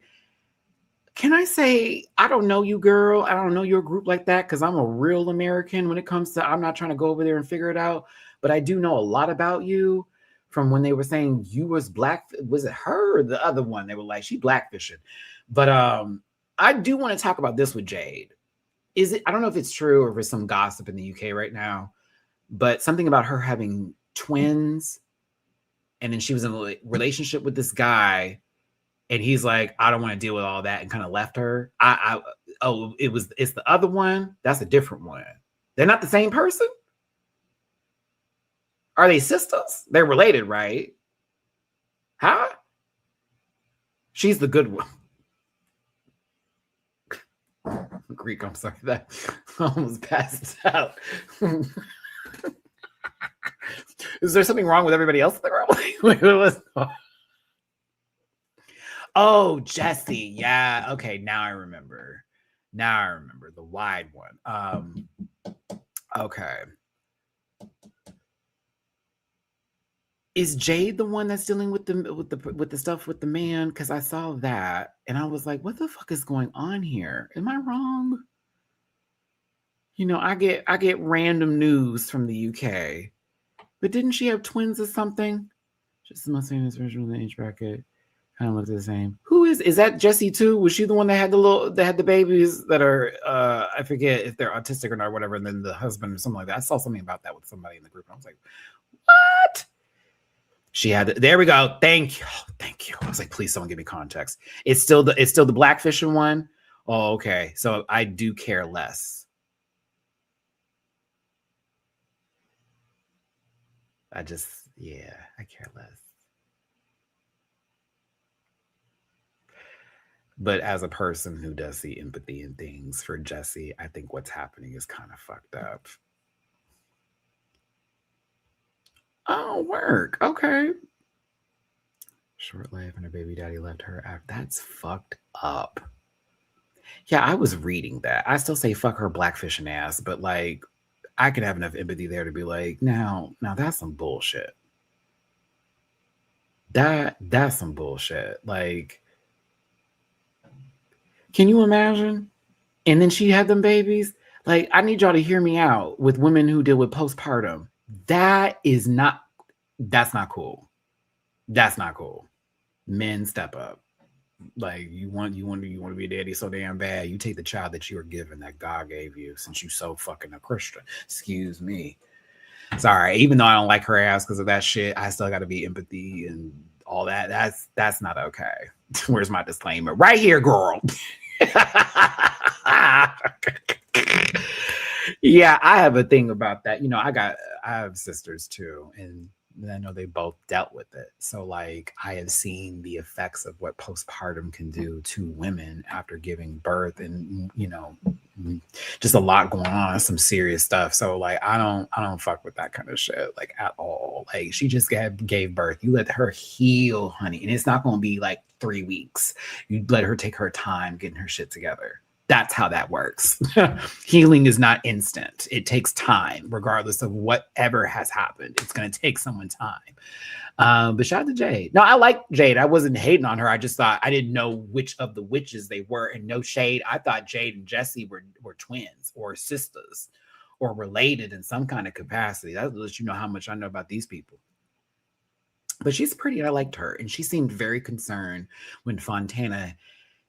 Speaker 3: Can I say, I don't know you, girl. I don't know your group like that because I'm a real American when it comes to, I'm not trying to go over there and figure it out. But I do know a lot about you from when they were saying you was black. Was it her or the other one? They were like, she blackfishing. But I do want to talk about this with Jade. I don't know if it's true or if it's some gossip in the UK right now, but something about her having twins. And then she was in a relationship with this guy. And he's like, I don't want to deal with all that, and kind of left her. It's the other one. That's a different one. They're not the same person. Are they sisters? They're related, right? Huh? She's the good one. Greek, I'm sorry, that almost passed out. Is there something wrong with everybody else in the room? Oh, Jesse. Yeah. Okay. Now I remember. The wide one. Okay. Is Jade the one that's dealing with the stuff with the man? Because I saw that and I was like, what the fuck is going on here? Am I wrong? I get random news from the UK. But didn't she have twins or something? Just the most famous version of the age bracket. Kind of look the same. Who is that Jessie too? Was she the one that had the babies that are I forget if they're autistic or not or whatever, and then the husband or something like that. I saw something about that with somebody in the group and I was like, what? She had there we go. Thank you. I was like, please someone give me context. It's still the blackfishing one. Oh, okay. So I do care less. I just, yeah, I care less. But as a person who does see empathy in things for Jesse, I think what's happening is kind of fucked up. Oh, work. Okay. Short life and her baby daddy left her after. That's fucked up. Yeah, I was reading that. I still say fuck her blackfishing ass, but like I could have enough empathy there to be like, now that's some bullshit. That's some bullshit. Like, can you imagine? And then she had them babies. Like, I need y'all to hear me out with women who deal with postpartum. That is not that's not cool. That's not cool. Men step up. Like you want to be a daddy so damn bad. You take the child that you were given that God gave you since you so fucking a Christian. Excuse me. Sorry, even though I don't like her ass because of that shit, I still got to be empathy and all that. That's not okay. Where's my disclaimer? Right here, girl. Yeah, I have a thing about that. I have sisters too, and I know they both dealt with it. So like I have seen the effects of what postpartum can do to women after giving birth, and just a lot going on, some serious stuff. So like I don't fuck with that kind of shit like at all. Like she just gave birth. You let her heal, honey, and it's not going to be like 3 weeks. You let her take her time getting her shit together. That's how that works. Healing is not instant. It takes time, regardless of whatever has happened. It's going to take someone time. But shout out to Jade. No, I like Jade. I wasn't hating on her. I just thought I didn't know which of the witches they were. And no shade. I thought Jade and Jessie were twins or sisters or related in some kind of capacity. That lets you know how much I know about these people. But she's pretty. I liked her. And she seemed very concerned when Fontana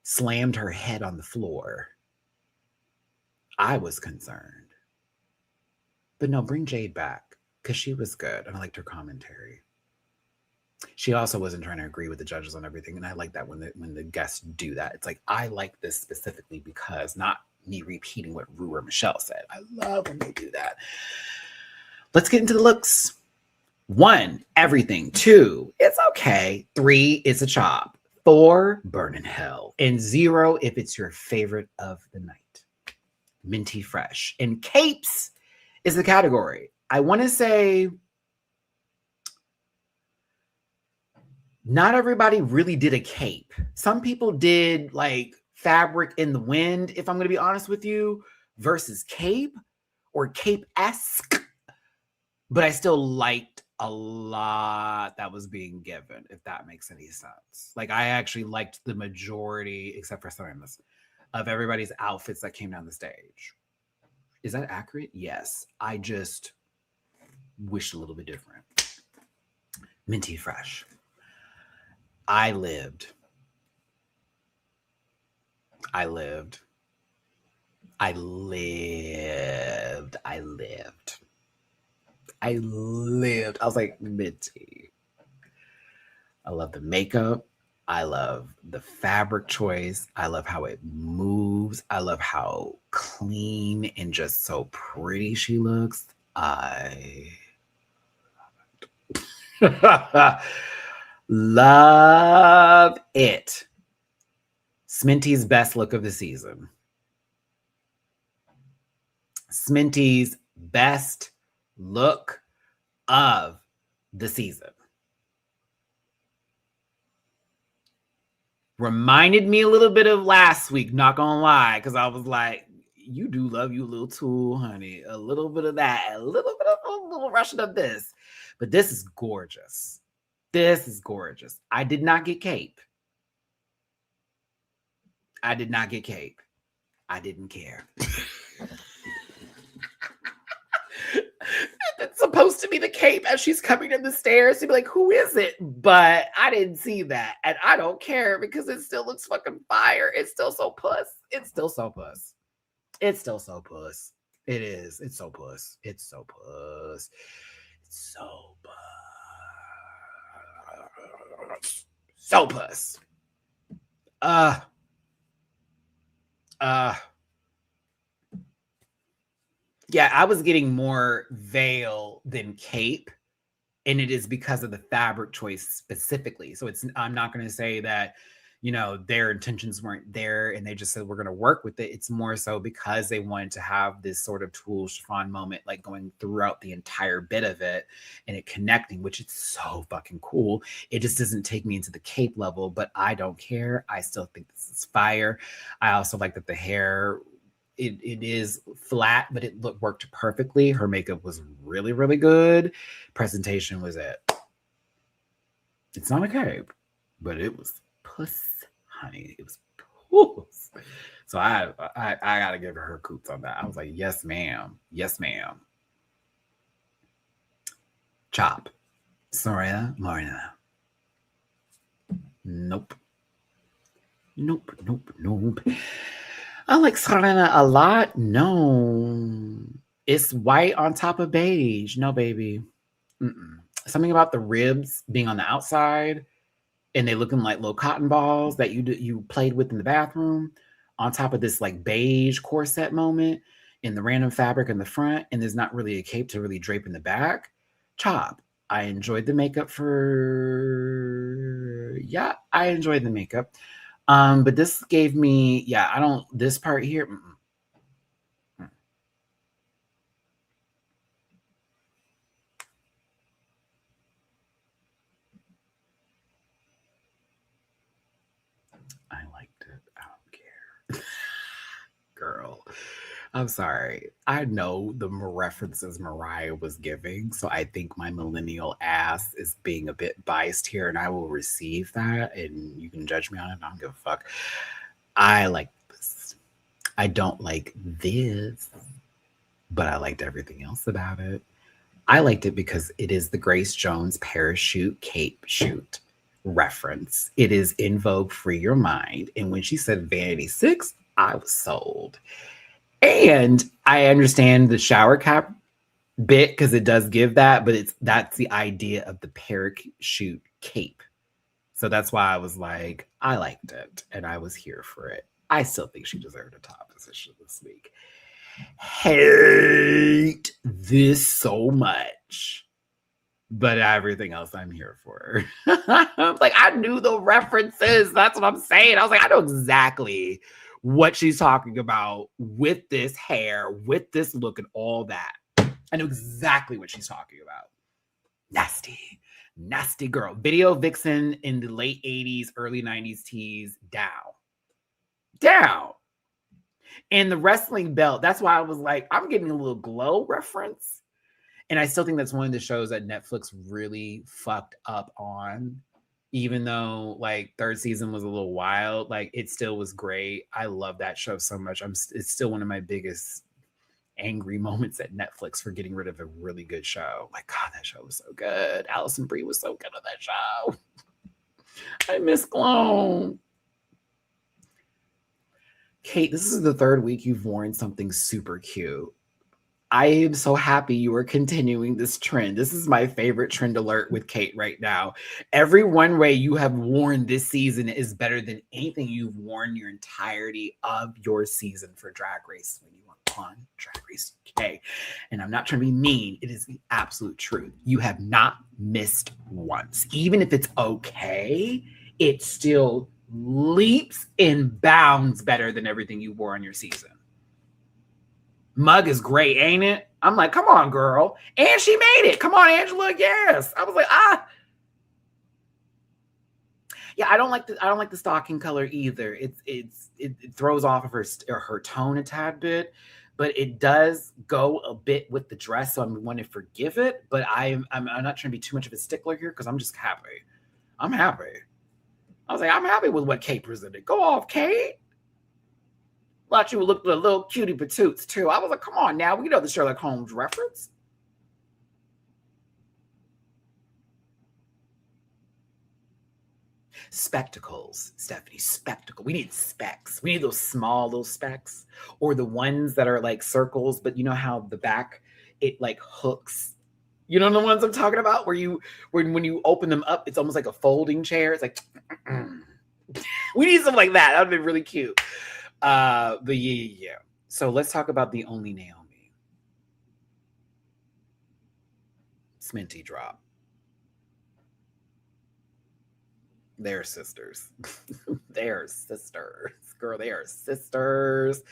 Speaker 3: slammed her head on the floor. I was concerned. But no, bring Jade back because she was good and I liked her commentary. She also wasn't trying to agree with the judges on everything, and I like that when the guests do that. It's like I like this specifically because not me repeating what Rue or Michelle said. I love when they do that. Let's get into the looks. 1, everything. 2, it's okay. 3, it's a chop. 4, burn in hell. And 0, if it's your favorite of the night. Minty fresh. And capes is the category. I want to say not everybody really did a cape. Some people did like fabric in the wind, if I'm going to be honest with you, versus cape or cape-esque. But I still liked a lot that was being given, if that makes any sense. Like I actually liked the majority, except for Simon's, of everybody's outfits that came down the stage. Is that accurate? Yes. I just wished a little bit different. Minty fresh. I lived. I was like, Minty. I love the makeup. I love the fabric choice. I love how it moves. I love how clean and just so pretty she looks. I love it. Sminty's best look of the season. Sminty's best look of the season. Reminded me a little bit of last week, not gonna lie, because I was like, you do love you a little tool, honey. A little bit of that, a little rushing of this. But this is gorgeous. This is gorgeous. I did not get cape. I didn't care. It's supposed to be the cape as she's coming in the stairs to be like, who is it? But I didn't see that. And I don't care because it still looks fucking fire. It's still so puss. It is. It's so puss. It's so puss. So puss. Yeah, I was getting more veil than cape And it is because of the fabric choice specifically. So I'm not going to say that, their intentions weren't there and they just said, we're going to work with it. It's more so because they wanted to have this sort of tulle chiffon moment, like going throughout the entire bit of it and it connecting, which is so fucking cool. It just doesn't take me into the cape level, but I don't care. I still think this is fire. I also like that the hair, it is flat, but it worked perfectly. Her makeup was really, really good. Presentation was it. It's not a cape, but it was puss, honey. It was puss. So I gotta give her coots on that. I was like, yes, ma'am. Yes, ma'am. Chop. Soraya Marina. Nope. Nope. I like Serena a lot. No. It's white on top of beige. No, baby. Something about the ribs being on the outside and they looking like little cotton balls that you played with in the bathroom on top of this like beige corset moment in the random fabric in the front. And there's not really a cape to really drape in the back. Chop. I enjoyed the makeup I enjoyed the makeup. But this gave me, this part here. I liked it. I don't care. Girl, I'm sorry. I know the references Mariah was giving, so I think my millennial ass is being a bit biased here, and I will receive that, and you can judge me on it. I don't give a fuck. I like this. I don't like this, but I liked everything else about it. I liked it because it is the Grace Jones parachute cape shoot reference. It is In Vogue Free Your Mind. And when she said Vanity 6, I was sold. And I understand the shower cap bit because it does give that, but that's the idea of the parachute cape. So that's why I was like, I liked it and I was here for it. I still think she deserved a top position this week. Hate this so much, but everything else I'm here for. Like, I knew the references. That's what I'm saying. I was like, I know exactly what she's talking about with this hair, with this look, and all that. I know exactly what she's talking about. Nasty girl. Video vixen in the late 80s, early 90s tees, down. And the wrestling belt, that's why I was like, I'm getting a little glow reference. And I still think that's one of the shows that Netflix really fucked up on. Even though like third season was a little wild, like it still was great. I love that show so much. It's still one of my biggest angry moments at Netflix for getting rid of a really good show. Like, God, that show was so good. Allison Brie was so good on that show. I miss Glow. Kate, this is the third week you've worn something super cute. I am so happy you are continuing this trend. This is my favorite trend alert with Kate right now. Every one-way you have worn this season is better than anything you've worn your entirety of your season for Drag Race when you were on Drag Race UK. And I'm not trying to be mean. It is the absolute truth. You have not missed once. Even if it's okay, it still leaps and bounds better than everything you wore on your season. Mug is great, ain't it? I'm like, come on, girl. And she made it. Come on, Angela. Yes. I was like, Yeah, I don't like the stocking color either. It throws off of her tone a tad bit, but it does go a bit with the dress, so I'm going to forgive it. But I'm not trying to be too much of a stickler here because I'm just happy. I'm happy. I was like, I'm happy with what Kate presented. Go off, Kate. Thought you looked a little cutie patoots too. I was like, come on now. We know the Sherlock Holmes reference. Spectacles, Stephanie. Spectacle. We need specs. We need those small little specs, or the ones that are like circles, but you know how the back it like hooks. You know the ones I'm talking about, where when you open them up, it's almost like a folding chair. It's like we need something like that. That would be really cute. But yeah. So let's talk about the only Naomi. Sminty drop. They're sisters. They're sisters. Girl, they are sisters.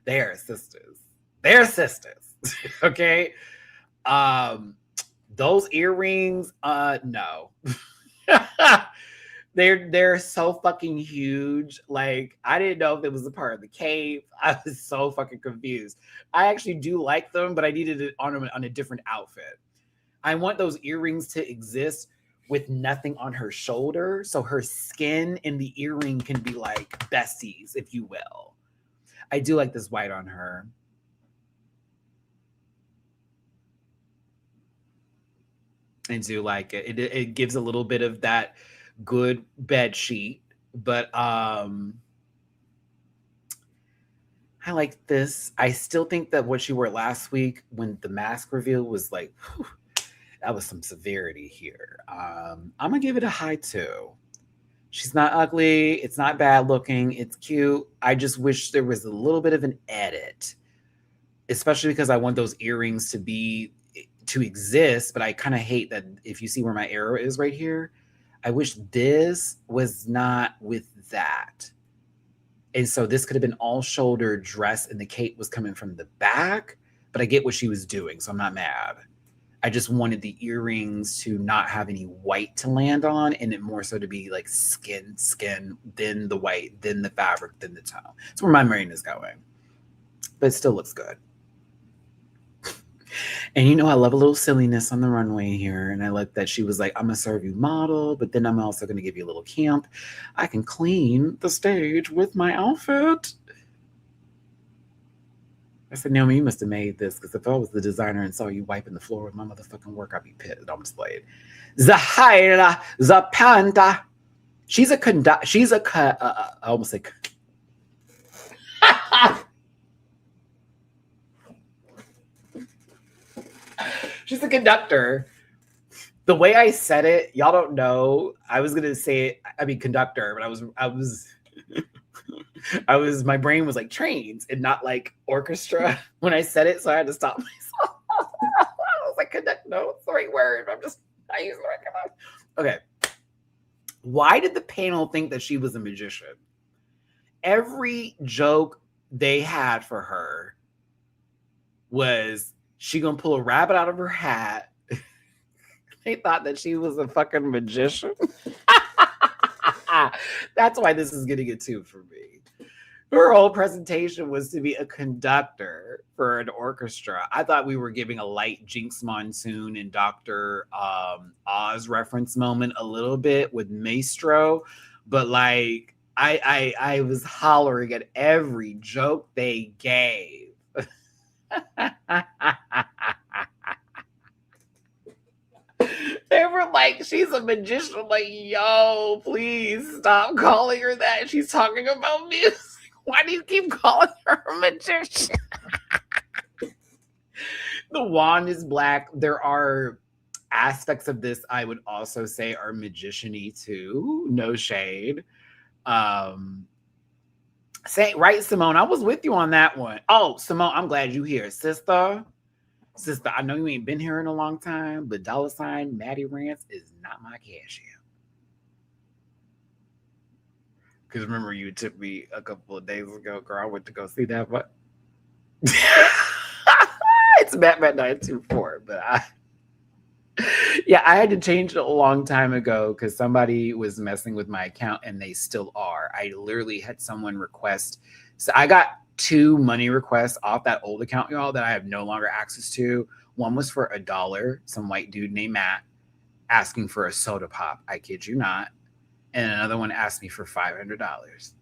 Speaker 3: They are sisters. They're sisters. Okay. Um, those earrings, no. they're so fucking huge. Like, I didn't know if it was a part of the cave. I was so fucking confused. I actually do like them, but I needed an ornament on a different outfit. I want those earrings to exist with nothing on her shoulder, so her skin and the earring can be like besties, if you will. I do like this white on her. I do like it. It gives a little bit of that good bed sheet, but I like this. I still think that what she wore last week when the mask reveal was like, whew, that was some severity here. I'm gonna give it a high 2. She's not ugly. It's not bad looking. It's cute. I just wish there was a little bit of an edit, especially because I want those earrings to exist. But I kind of hate that if you see where my arrow is right here, I wish this was not with that. And so this could have been all shoulder dress and the cape was coming from the back, but I get what she was doing, so I'm not mad. I just wanted the earrings to not have any white to land on, and it more so to be like skin, then the white, then the fabric, then the tone. That's where my brain is going. But it still looks good. And you know, I love a little silliness on the runway here. And I like that she was like, I'm going to serve you model, but then I'm also going to give you a little camp. I can clean the stage with my outfit. I said, Naomi, you must have made this, because if I was the designer and saw you wiping the floor with my motherfucking work, I'd be pissed. I'm just playing. Zahaira, Zapanta. She's a I almost say. She's a conductor. The way I said it, y'all don't know. I was gonna say it, I mean conductor, but my brain was like trains and not like orchestra when I said it, so I had to stop myself. I was like, conduct, no, it's the right word. I use the right word. Okay. Why did the panel think that she was a magician? Every joke they had for her was she gonna pull a rabbit out of her hat. They thought that she was a fucking magician. That's why this is getting a 2 for me. Her whole presentation was to be a conductor for an orchestra. I thought we were giving a light Jinx Monsoon and Dr. Oz reference moment a little bit with Maestro, but like I was hollering at every joke they gave. They were like, she's a magician. I'm like, yo, please stop calling her that. She's talking about music. Why do you keep calling her a magician? The wand is black. There are aspects of this I would also say are magician-y too. No shade. Say right, Simone. I was with you on that one. Oh, Simone, I'm glad you here, sister. Sister, I know you ain't been here in a long time, but $ Matty-Rants is not my cash app. Because remember, you tipped me a couple of days ago, girl. I went to go see that, but it's Matt924. But I had to change it a long time ago because somebody was messing with my account, and they still are. I literally had someone request. So I got 2 money requests off that old account, y'all, that I have no longer access to. One was for $1. Some white dude named Matt asking for a soda pop. I kid you not. And another one asked me for $500.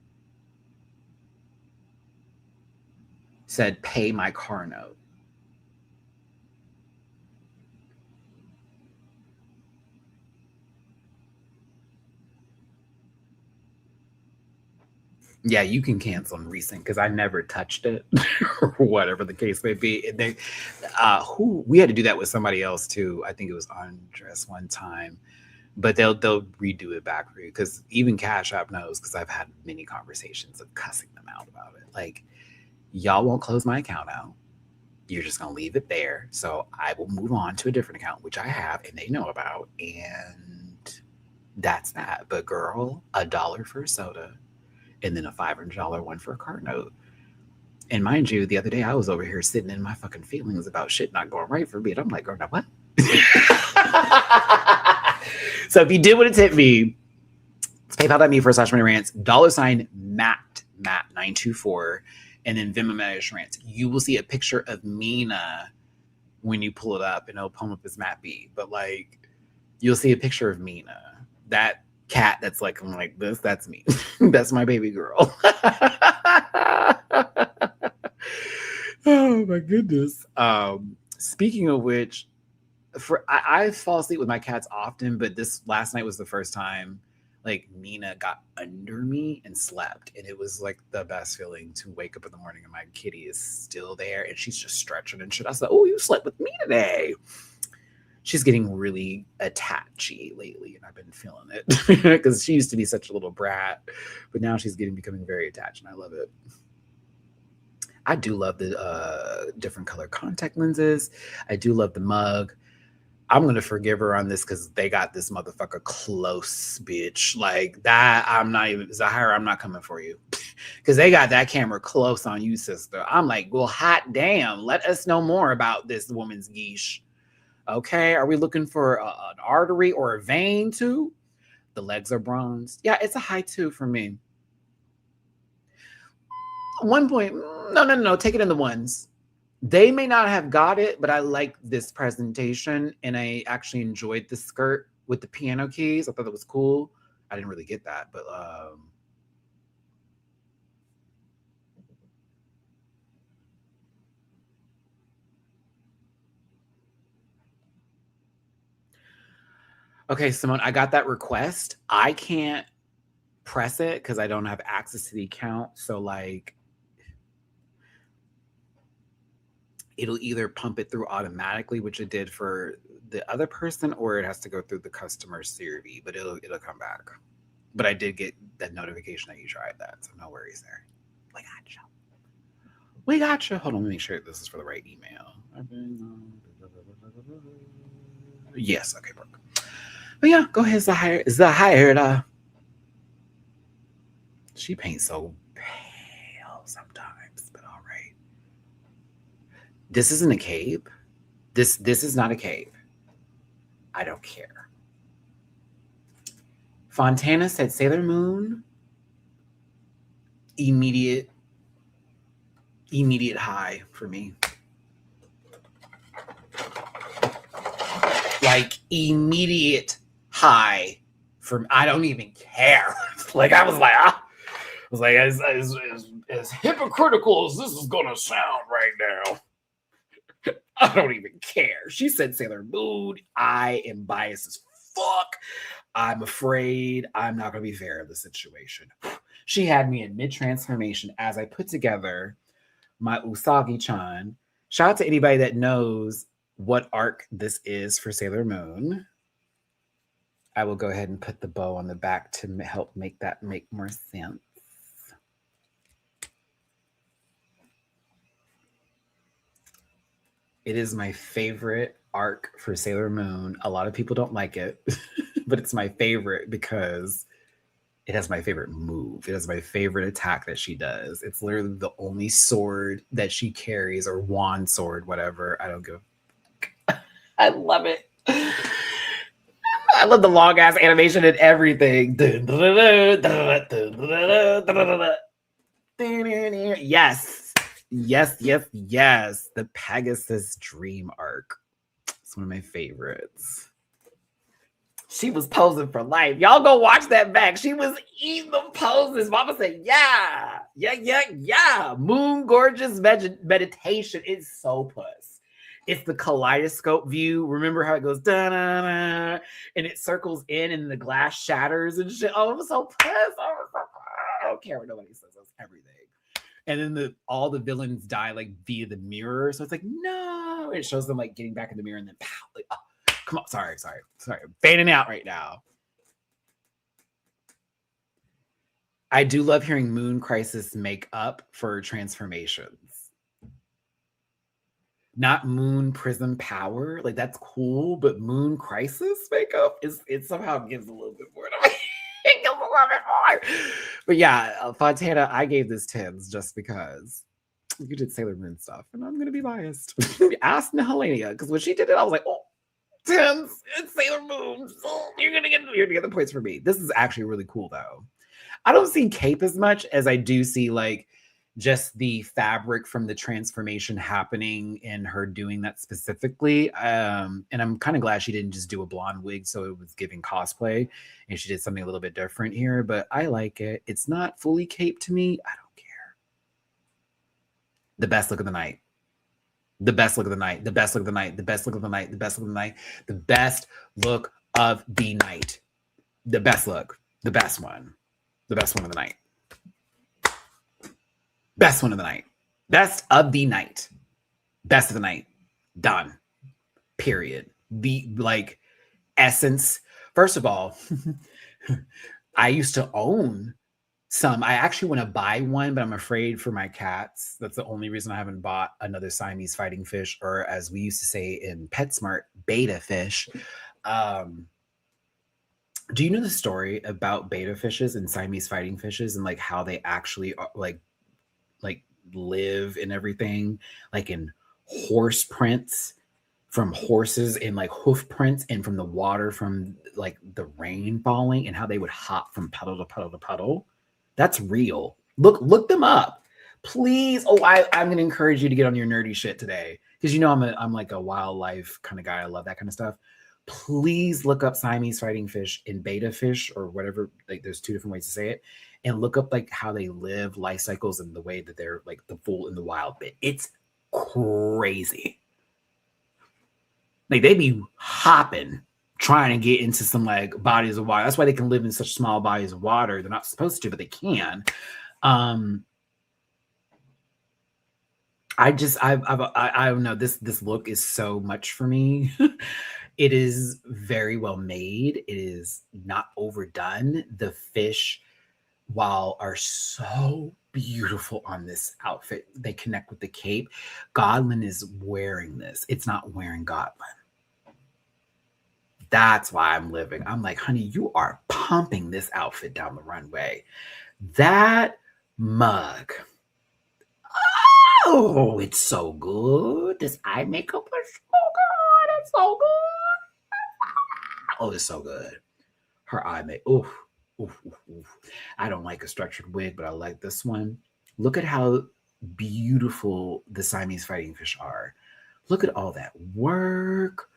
Speaker 3: Said, pay my car note. Yeah, you can cancel in recent because I never touched it or whatever the case may be. They, we had to do that with somebody else too. I think it was Andres one time, but they'll redo it back for you because even Cash App knows because I've had many conversations of cussing them out about it. Like, y'all won't close my account out. You're just gonna leave it there. So I will move on to a different account, which I have and they know about, and That's that. But girl, $1 for a soda and then a $500 one for a car note. And mind you, the other day I was over here sitting in my fucking feelings about shit not going right for me. And I'm like, girl, now what? So if you did want to tip me, it's paypal.me/Matty-Rants, $Matt924, and then Venmo Matty-Rants. You will see a picture of Mina when you pull it up, and it'll come up as Matt B. But like, you'll see a picture of Mina. That cat that's like, I'm like this, that's me. That's my baby girl. Oh my goodness. Speaking of which, I fall asleep with my cats often, but this last night was the first time like Mina got under me and slept, and it was like the best feeling to wake up in the morning and my kitty is still there and she's just stretching and shit. I said, "Oh, you slept with me today." She's getting really attachy lately, and I've been feeling it because she used to be such a little brat, but now she's becoming very attached, and I love it. I do love the different color contact lenses. I do love the mug. I'm gonna forgive her on this because they got this motherfucker close, bitch. Like that, I'm not even Zahara. I'm not coming for you because they got that camera close on you, sister. I'm like, well, hot damn. Let us know more about this woman's geesh. Okay, are we looking for an artery or a vein too? The legs are bronzed. Yeah, it's a high 2 for me. 1 point. No. Take it in the ones. They may not have got it, but I like this presentation, and I actually enjoyed the skirt with the piano keys. I thought that was cool. I didn't really get that, but okay, Simone, I got that request. I can't press it because I don't have access to the account. So like, it'll either pump it through automatically, which it did for the other person, or it has to go through the customer CRV, but it'll come back. But I did get that notification that you tried that, so no worries there. We got you. Hold on, let me make sure this is for the right email. Yes, okay, Brooke. But yeah, go ahead, Zahira. She paints so pale sometimes, but all right. This isn't a cape. This is not a cape. I don't care. Fontana said Sailor Moon. Immediate high for me. Like immediate high for me. I don't even care. Like I was like, as hypocritical as this is gonna sound right now, I don't even care. She said Sailor Moon. I am biased as fuck. I'm afraid I'm not going to be fair in the situation. She had me in mid-transformation as I put together my Usagi-chan. Shout out to anybody that knows what arc this is for Sailor Moon. I will go ahead and put the bow on the back to help make that make more sense. It is my favorite arc for Sailor Moon. A lot of people don't like it, but it's my favorite because it has my favorite move. It has my favorite attack that she does. It's literally the only sword that she carries, or wand sword, whatever. I don't give a I love it. I love the long ass animation and everything. Yes. The Pegasus Dream arc. It's one of my favorites. She was posing for life. Y'all go watch that back. She was eating the poses. Mama said, yeah. Moon Gorgeous Meditation. It's so puss. It's the kaleidoscope view. Remember how it goes da-na-na, and it circles in and the glass shatters and shit. Oh, it was so puss. I don't care what nobody says. That's everything. And then all the villains die like via the mirror. So it's like, no. It shows them like getting back in the mirror and then pow. Like, oh, come on. Sorry. I'm fanning out right now. I do love hearing Moon Crisis make up for transformations. Not Moon Prism Power. Like that's cool, but Moon Crisis makeup it somehow gives a little bit more. And love it more. But yeah, Fontana, I gave this 10s just because you did Sailor Moon stuff, and I'm gonna be biased. Ask Helenia, because when she did it, I was like, oh, 10s, it's Sailor Moon. Oh, you're gonna get the points for me. This is actually really cool though. I don't see cape as much as I do see like just the fabric from the transformation happening and her doing that specifically. And I'm kind of glad she didn't just do a blonde wig, so it was giving cosplay, and she did something a little bit different here. But I like it. It's not fully cape to me. I don't care. The best look of the night. The best look of the night. The best look of the night. The best look of the night. The best look of the night. The best look of the night. The best look. The best one. The best one of the night. Best one of the night. Best of the night. Best of the night. Done. Period. The like essence. First of all, I used to own some. I actually want to buy one, but I'm afraid for my cats. That's the only reason I haven't bought another Siamese fighting fish, or as we used to say in PetSmart, beta fish. Do you know the story about beta fishes and Siamese fighting fishes and like how they actually are, like live and everything, like in horse prints from horses and like hoof prints and from the water from like the rain falling, and how they would hop from puddle to puddle to puddle? That's real. Look them up, please. Oh, I'm gonna encourage you to get on your nerdy shit today, because you know I'm like a wildlife kind of guy. I love that kind of stuff. Please look up Siamese fighting fish and beta fish, or whatever. Like, there's two different ways to say it, and look up like how they live, life cycles, and the way that they're like the full in the wild bit. It's crazy. Like, they be hopping, trying to get into some like bodies of water. That's why they can live in such small bodies of water. They're not supposed to, but they can. I don't know. This look is so much for me. It is very well made. It is not overdone. The fish, while are so beautiful on this outfit, they connect with the cape. Godlin is wearing this. It's not wearing Godlin. That's why I'm living. I'm like, honey, you are pumping this outfit down the runway. That mug. Oh, it's so good. This eye makeup is so good. It's so good. Oh, it's so good. Her eye makeup. Oof, oof, oof, oof. I don't like a structured wig, but I like this one. Look at how beautiful the Siamese fighting fish are. Look at all that work.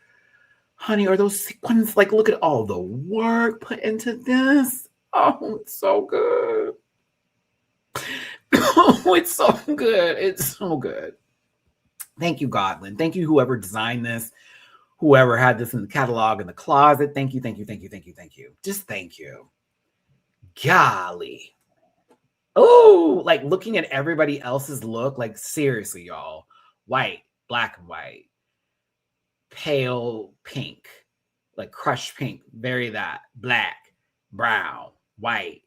Speaker 3: Honey, are those sequins? Like, look at all the work put into this. Oh, it's so good. Oh, it's so good. It's so good. Thank you, Godlin. Thank you, whoever designed this, whoever had this in the catalog in the closet. Thank you, thank you, thank you, thank you, thank you. Just thank you. Golly. Oh, like looking at everybody else's look, like seriously, y'all. White, black and white, pale pink, like crushed pink, very that, black, brown, white,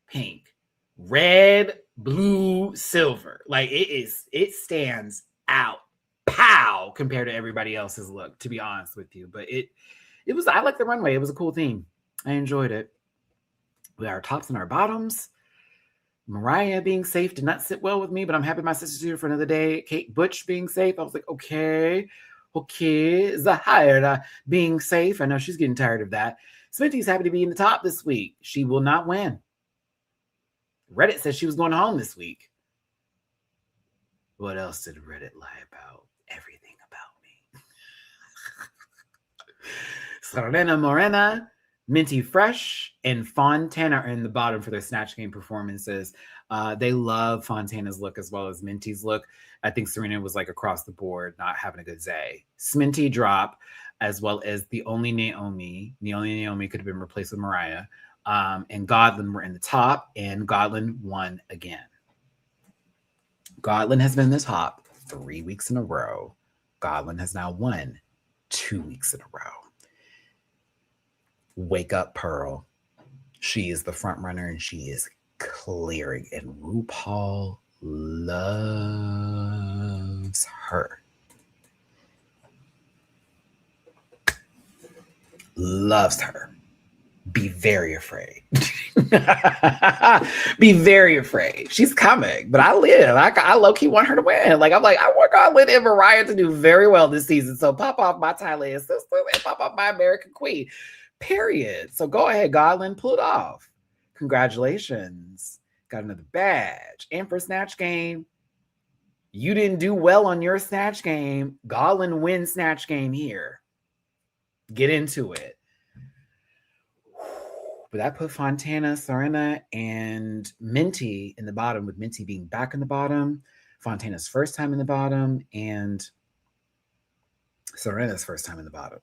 Speaker 3: pink, red, blue, silver. Like it stands out, pow, compared to everybody else's look, to be honest with you. But it was, I like the runway. It was a cool theme. I enjoyed it. We got our tops and our bottoms. Mariah being safe did not sit well with me, but I'm happy my sister's here for another day. Kate Butch being safe, I was like, okay. Zahira being safe. I know she's getting tired of that. Sminty's happy to be in the top this week. She will not win. Reddit says she was going home this week. What else did Reddit lie about? Everything about me. Serena Morena, Minty Fresh, and Fontana are in the bottom for their Snatch Game performances. They love Fontana's look as well as Minty's look. I think Serena was like across the board, not having a good day. Sminty drop, as well as the only Naomi. The only Naomi could have been replaced with Mariah. And Godlin were in the top, and Godlin won again. Godlin has been in the top 3 weeks in a row. Godlin has now won 2 weeks in a row. Wake up, Pearl. She is the front runner, and she is clearing. And RuPaul loves her. Loves her. be very afraid. Be very afraid. She's coming, but I live. I low-key want her to win. Like, I'm like, I want Godlin and Mariah to do very well this season. So pop off my Thailand sister and pop off my American queen. Period. So go ahead, Godlin, pull it off. Congratulations. Got another badge. And for Snatch Game, you didn't do well on your Snatch Game. Godlin wins Snatch Game here. Get into it. But that put Fontana, Serena, and Minty in the bottom, with Minty being back in the bottom, Fontana's first time in the bottom, and Serena's first time in the bottom.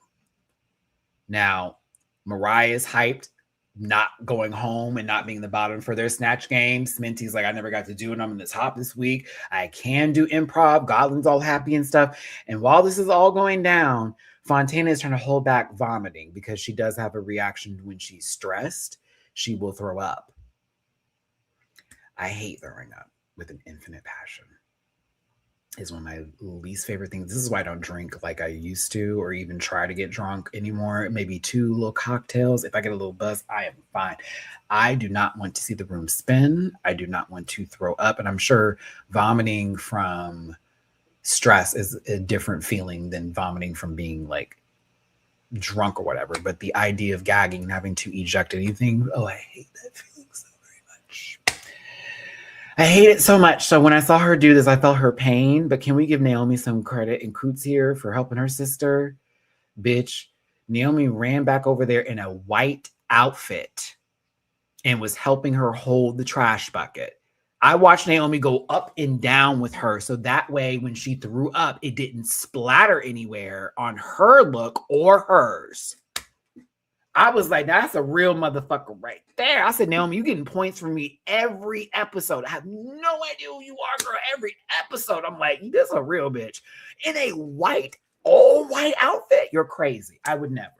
Speaker 3: Now, Mariah's hyped, not going home and not being in the bottom for their Snatch Games. Minty's like, I never got to do it. I'm in the top this week. I can do improv. Godlin's all happy and stuff. And while this is all going down, Fontana is trying to hold back vomiting because she does have a reaction when she's stressed. She will throw up. I hate throwing up with an infinite passion. It's one of my least favorite things. This is why I don't drink like I used to, or even try to get drunk anymore. Maybe 2 little cocktails. If I get a little buzz, I am fine. I do not want to see the room spin. I do not want to throw up. And I'm sure vomiting from stress is a different feeling than vomiting from being like drunk or whatever. But the idea of gagging and having to eject anything, oh, I hate that feeling so very much. I hate it so much. So when I saw her do this, I felt her pain. But can we give Naomi some credit and Coots here for helping her sister? Bitch, Naomi ran back over there in a white outfit and was helping her hold the trash bucket. I watched Naomi go up and down with her, so that way when she threw up, it didn't splatter anywhere on her look or hers. I was like, that's a real motherfucker right there. I said, Naomi, you getting points from me every episode. I have no idea who you are, girl. Every episode, I'm like, this is a real bitch. In a white, all white outfit? You're crazy. I would never.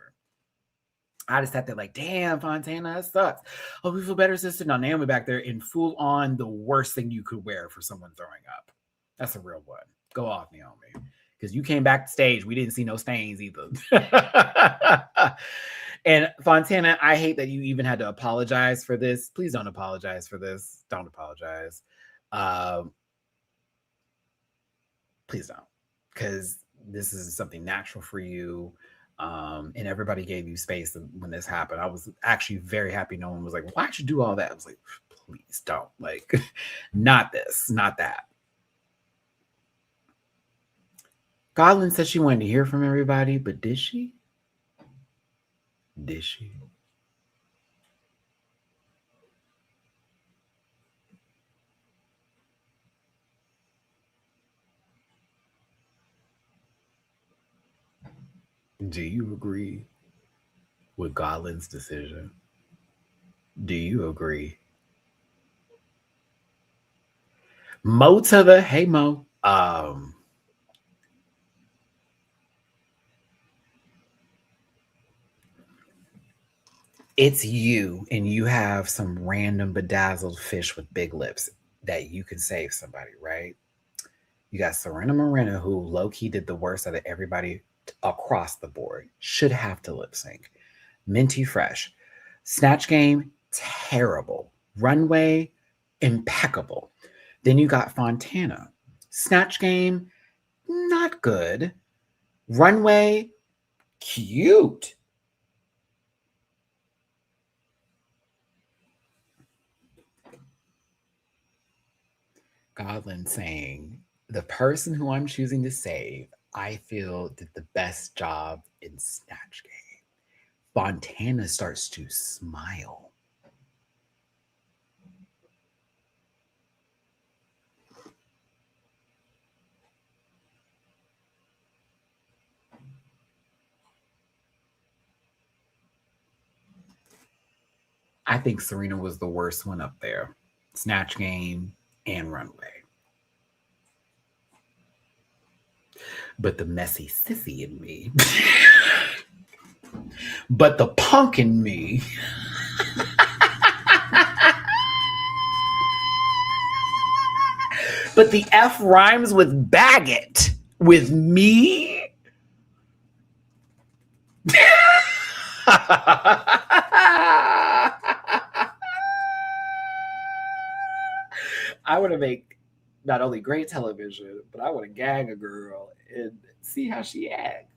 Speaker 3: I just sat there like, damn, Fontana, that sucks. Oh, we feel better, sister. Now, Naomi back there in full on the worst thing you could wear for someone throwing up. That's a real one. Go off, Naomi. Because you came back to stage. We didn't see no stains either. And Fontana, I hate that you even had to apologize for this. Please don't apologize for this. Don't apologize. Please don't. Because this is something natural for you. And everybody gave you space when this happened. I was actually very happy. No one was like, why'd you do all that? I was like, please don't. Like, not this, not that. Godlin said she wanted to hear from everybody, but did she? Did she? Do you agree with Godlin's decision? Do you agree? Mo to the, hey Mo. It's you, and you have some random bedazzled fish with big lips that you can save somebody, right? You got Serena Morena, who low-key did the worst out of everybody across the board. Should have to lip sync. Minty Fresh. Snatch Game, terrible. Runway, impeccable. Then you got Fontana. Snatch Game, not good. Runway, cute. Godlin saying, the person who I'm choosing to save, I feel did the best job in Snatch Game. Fontana starts to smile. I think Serena was the worst one up there. Snatch Game and Runway. But the messy sissy in me. But the punk in me. But the F rhymes with bagged with me. want to make not only great television, but I want to gag a girl and see how she acts.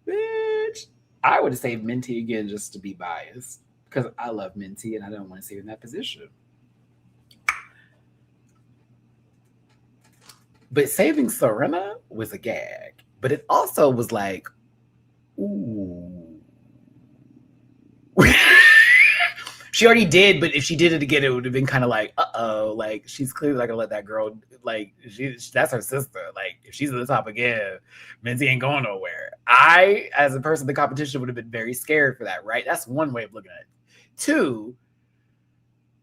Speaker 3: Bitch, I would have saved Minty again just to be biased because I love Minty and I don't want to see her in that position. But saving Serena was a gag, but it also was like, ooh. She already did, but if she did it again, it would have been kind of like, uh-oh, like she's clearly not gonna let that girl, like that's her sister. Like if she's at the top again, Minty ain't going nowhere. I, as a person in the competition, would have been very scared for that, right? That's one way of looking at it. Two,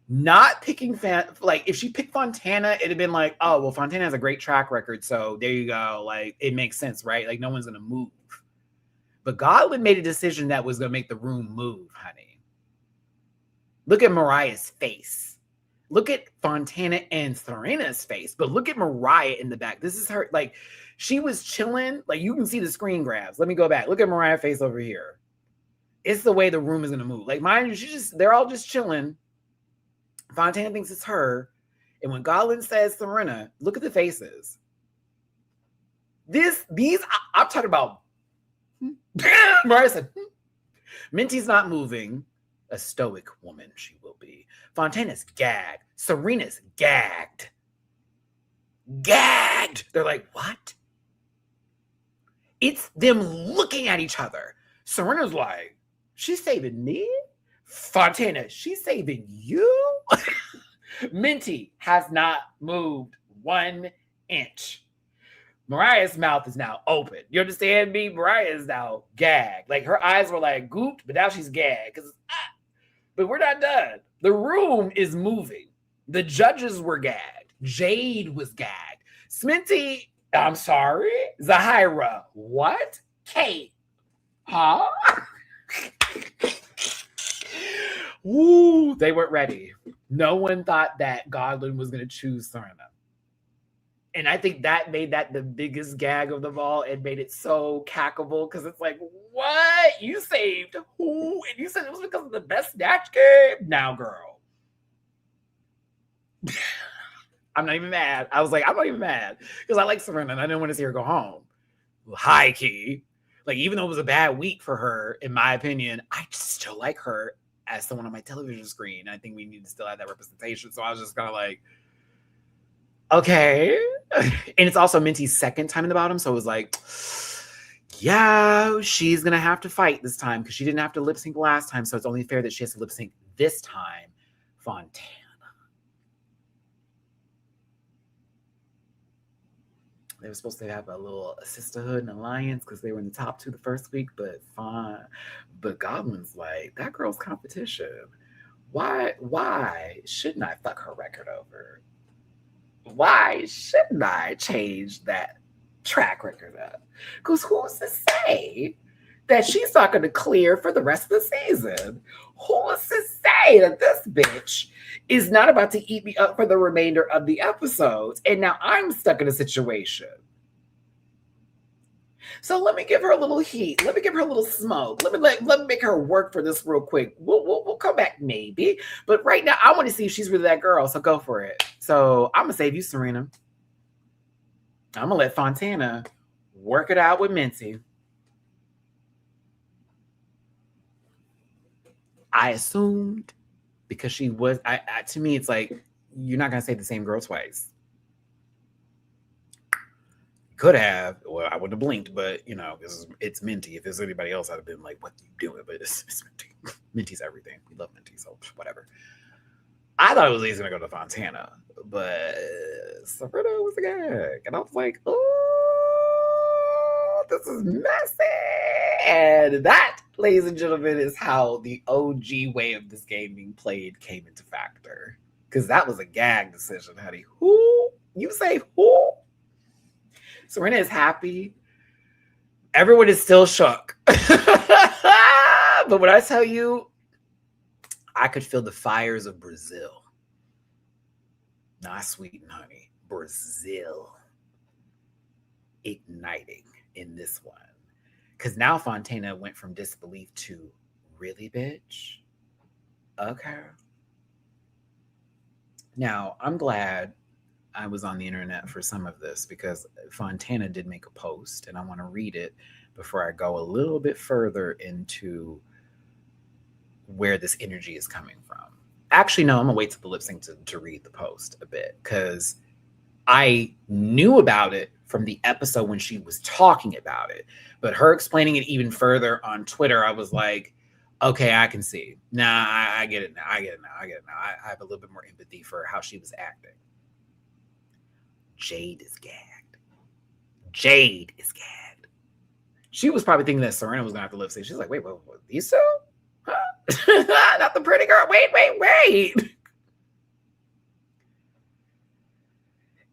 Speaker 3: not picking like if she picked Fontana, it'd have been like, oh well, Fontana has a great track record, so there you go. Like it makes sense, right? Like no one's gonna move. But Godwin made a decision that was gonna make the room move, honey. Look at Mariah's face. Look at Fontana and Serena's face, but look at Mariah in the back. This is her, like, she was chilling. Like, you can see the screen grabs. Let me go back. Look at Mariah's face over here. It's the way the room is going to move. Like, mind you, they're all just chilling. Fontana thinks it's her. And when Godwin says Serena, look at the faces. I'm talking about. Mariah said, Minty's not moving. A stoic woman she will be. Fontana's gagged. Serena's gagged. Gagged. They're like, what? It's them looking at each other. Serena's like, she's saving me? Fontana, she's saving you? Minty has not moved 1 inch. Mariah's mouth is now open. You understand me? Mariah is now gagged. Like her eyes were like gooped, but now she's gagged. But we're not done. The room is moving. The judges were gagged. Jade was gagged. Sminty, I'm sorry. Zahira, what? Kate, huh? Ooh, they weren't ready. No one thought that Godwin was going to choose Serena. And I think that made that the biggest gag of them all and made it so cackable because it's like, what? You saved who? And you said it was because of the best Snatch Game? Now, girl. I'm not even mad. I was like, I'm not even mad because I like Serena and I didn't want to see her go home. High key. Like, even though it was a bad week for her, in my opinion, I just still like her as someone on my television screen. I think we need to still have that representation. So I was just kind of like, okay. And it's also Minty's second time in the bottom. So it was like, yeah, she's going to have to fight this time because she didn't have to lip sync last time. So it's only fair that she has to lip sync this time. Fontana. They were supposed to have a little sisterhood and alliance because they were in the top 2 the first week, but fine. But Godwin's like, that girl's competition. Why shouldn't I fuck her record over? Why shouldn't I change that track record up? Because who's to say that she's not going to clear for the rest of the season? Who's to say that this bitch is not about to eat me up for the remainder of the episodes? And now I'm stuck in a situation. So let me give her a little heat. Let me give her a little smoke. Let me make her work for this real quick. We'll come back maybe. But right now, I want to see if she's really that girl. So go for it. So I'm gonna save you, Serena. I'm gonna let Fontana work it out with Minty. I assumed because she was. To me, it's like you're not gonna say the same girl twice. Could have. Well, I wouldn't have blinked, but you know, it's Minty. If there's anybody else, I'd have been like, "What are you doing?" But it's Minty. Minty's everything. We love Minty, so whatever. I thought it was easy to go to Fontana, but Serena was a gag, and I was like, "Oh, this is messy." And that, ladies and gentlemen, is how the OG way of this game being played came into factor. Because that was a gag decision, honey. Who? You say who? Serena is happy. Everyone is still shook. But when I tell you, I could feel the fires of Brazil. Not sweet and honey. Brazil igniting in this one. Because now Fontana went from disbelief to, really, bitch? Okay. Now, I'm glad I was on the internet for some of this because Fontana did make a post, and I want to read it before I go a little bit further into where this energy is coming from. Actually, no, I'm gonna wait till the lip sync to read the post a bit because I knew about it from the episode when she was talking about it, but her explaining it even further on Twitter, I was like, okay, I can see. Nah, I get it now. I get it now. I have a little bit more empathy for how she was acting. Jade is gagged. Jade is gagged. She was probably thinking that Serena was gonna have to lip sync. She's like, wait, what these two? Huh? Not the pretty girl. Wait.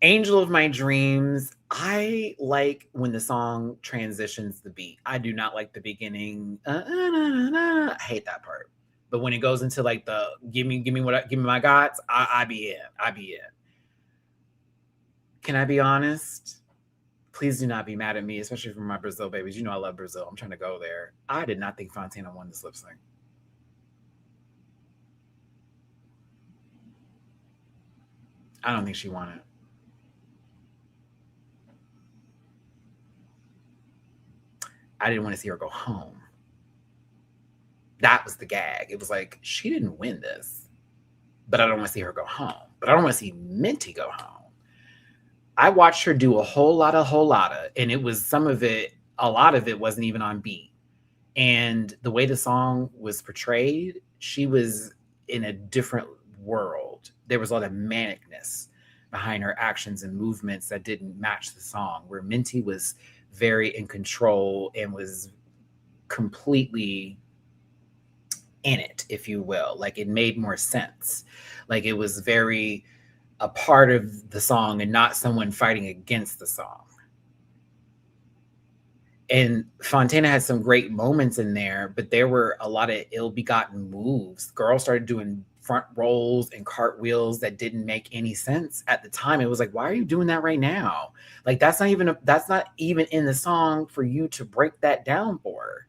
Speaker 3: Angel of My Dreams. I like when the song transitions the beat. I do not like the beginning. I hate that part. But when it goes into like the give me my gods, I be in. Can I be honest? Please do not be mad at me, especially for my Brazil babies. You know I love Brazil. I'm trying to go there. I did not think Fontana won this lip sync. I don't think she won it. I didn't want to see her go home. That was the gag. It was like, she didn't win this, but I don't want to see her go home. But I don't want to see Minty go home. I watched her do a whole lot of, and it was a lot of it wasn't even on beat. And the way the song was portrayed, she was in a different world. There was a lot of manicness behind her actions and movements that didn't match the song, where Minty was very in control and was completely in it, if you will. Like, it made more sense. Like, it was very a part of the song and not someone fighting against the song. And Fontana had some great moments in there, but there were a lot of ill-begotten moves. Girls started doing front rolls and cartwheels that didn't make any sense at the time. It was like, why are you doing that right now? Like, that's not even in the song for you to break that down for.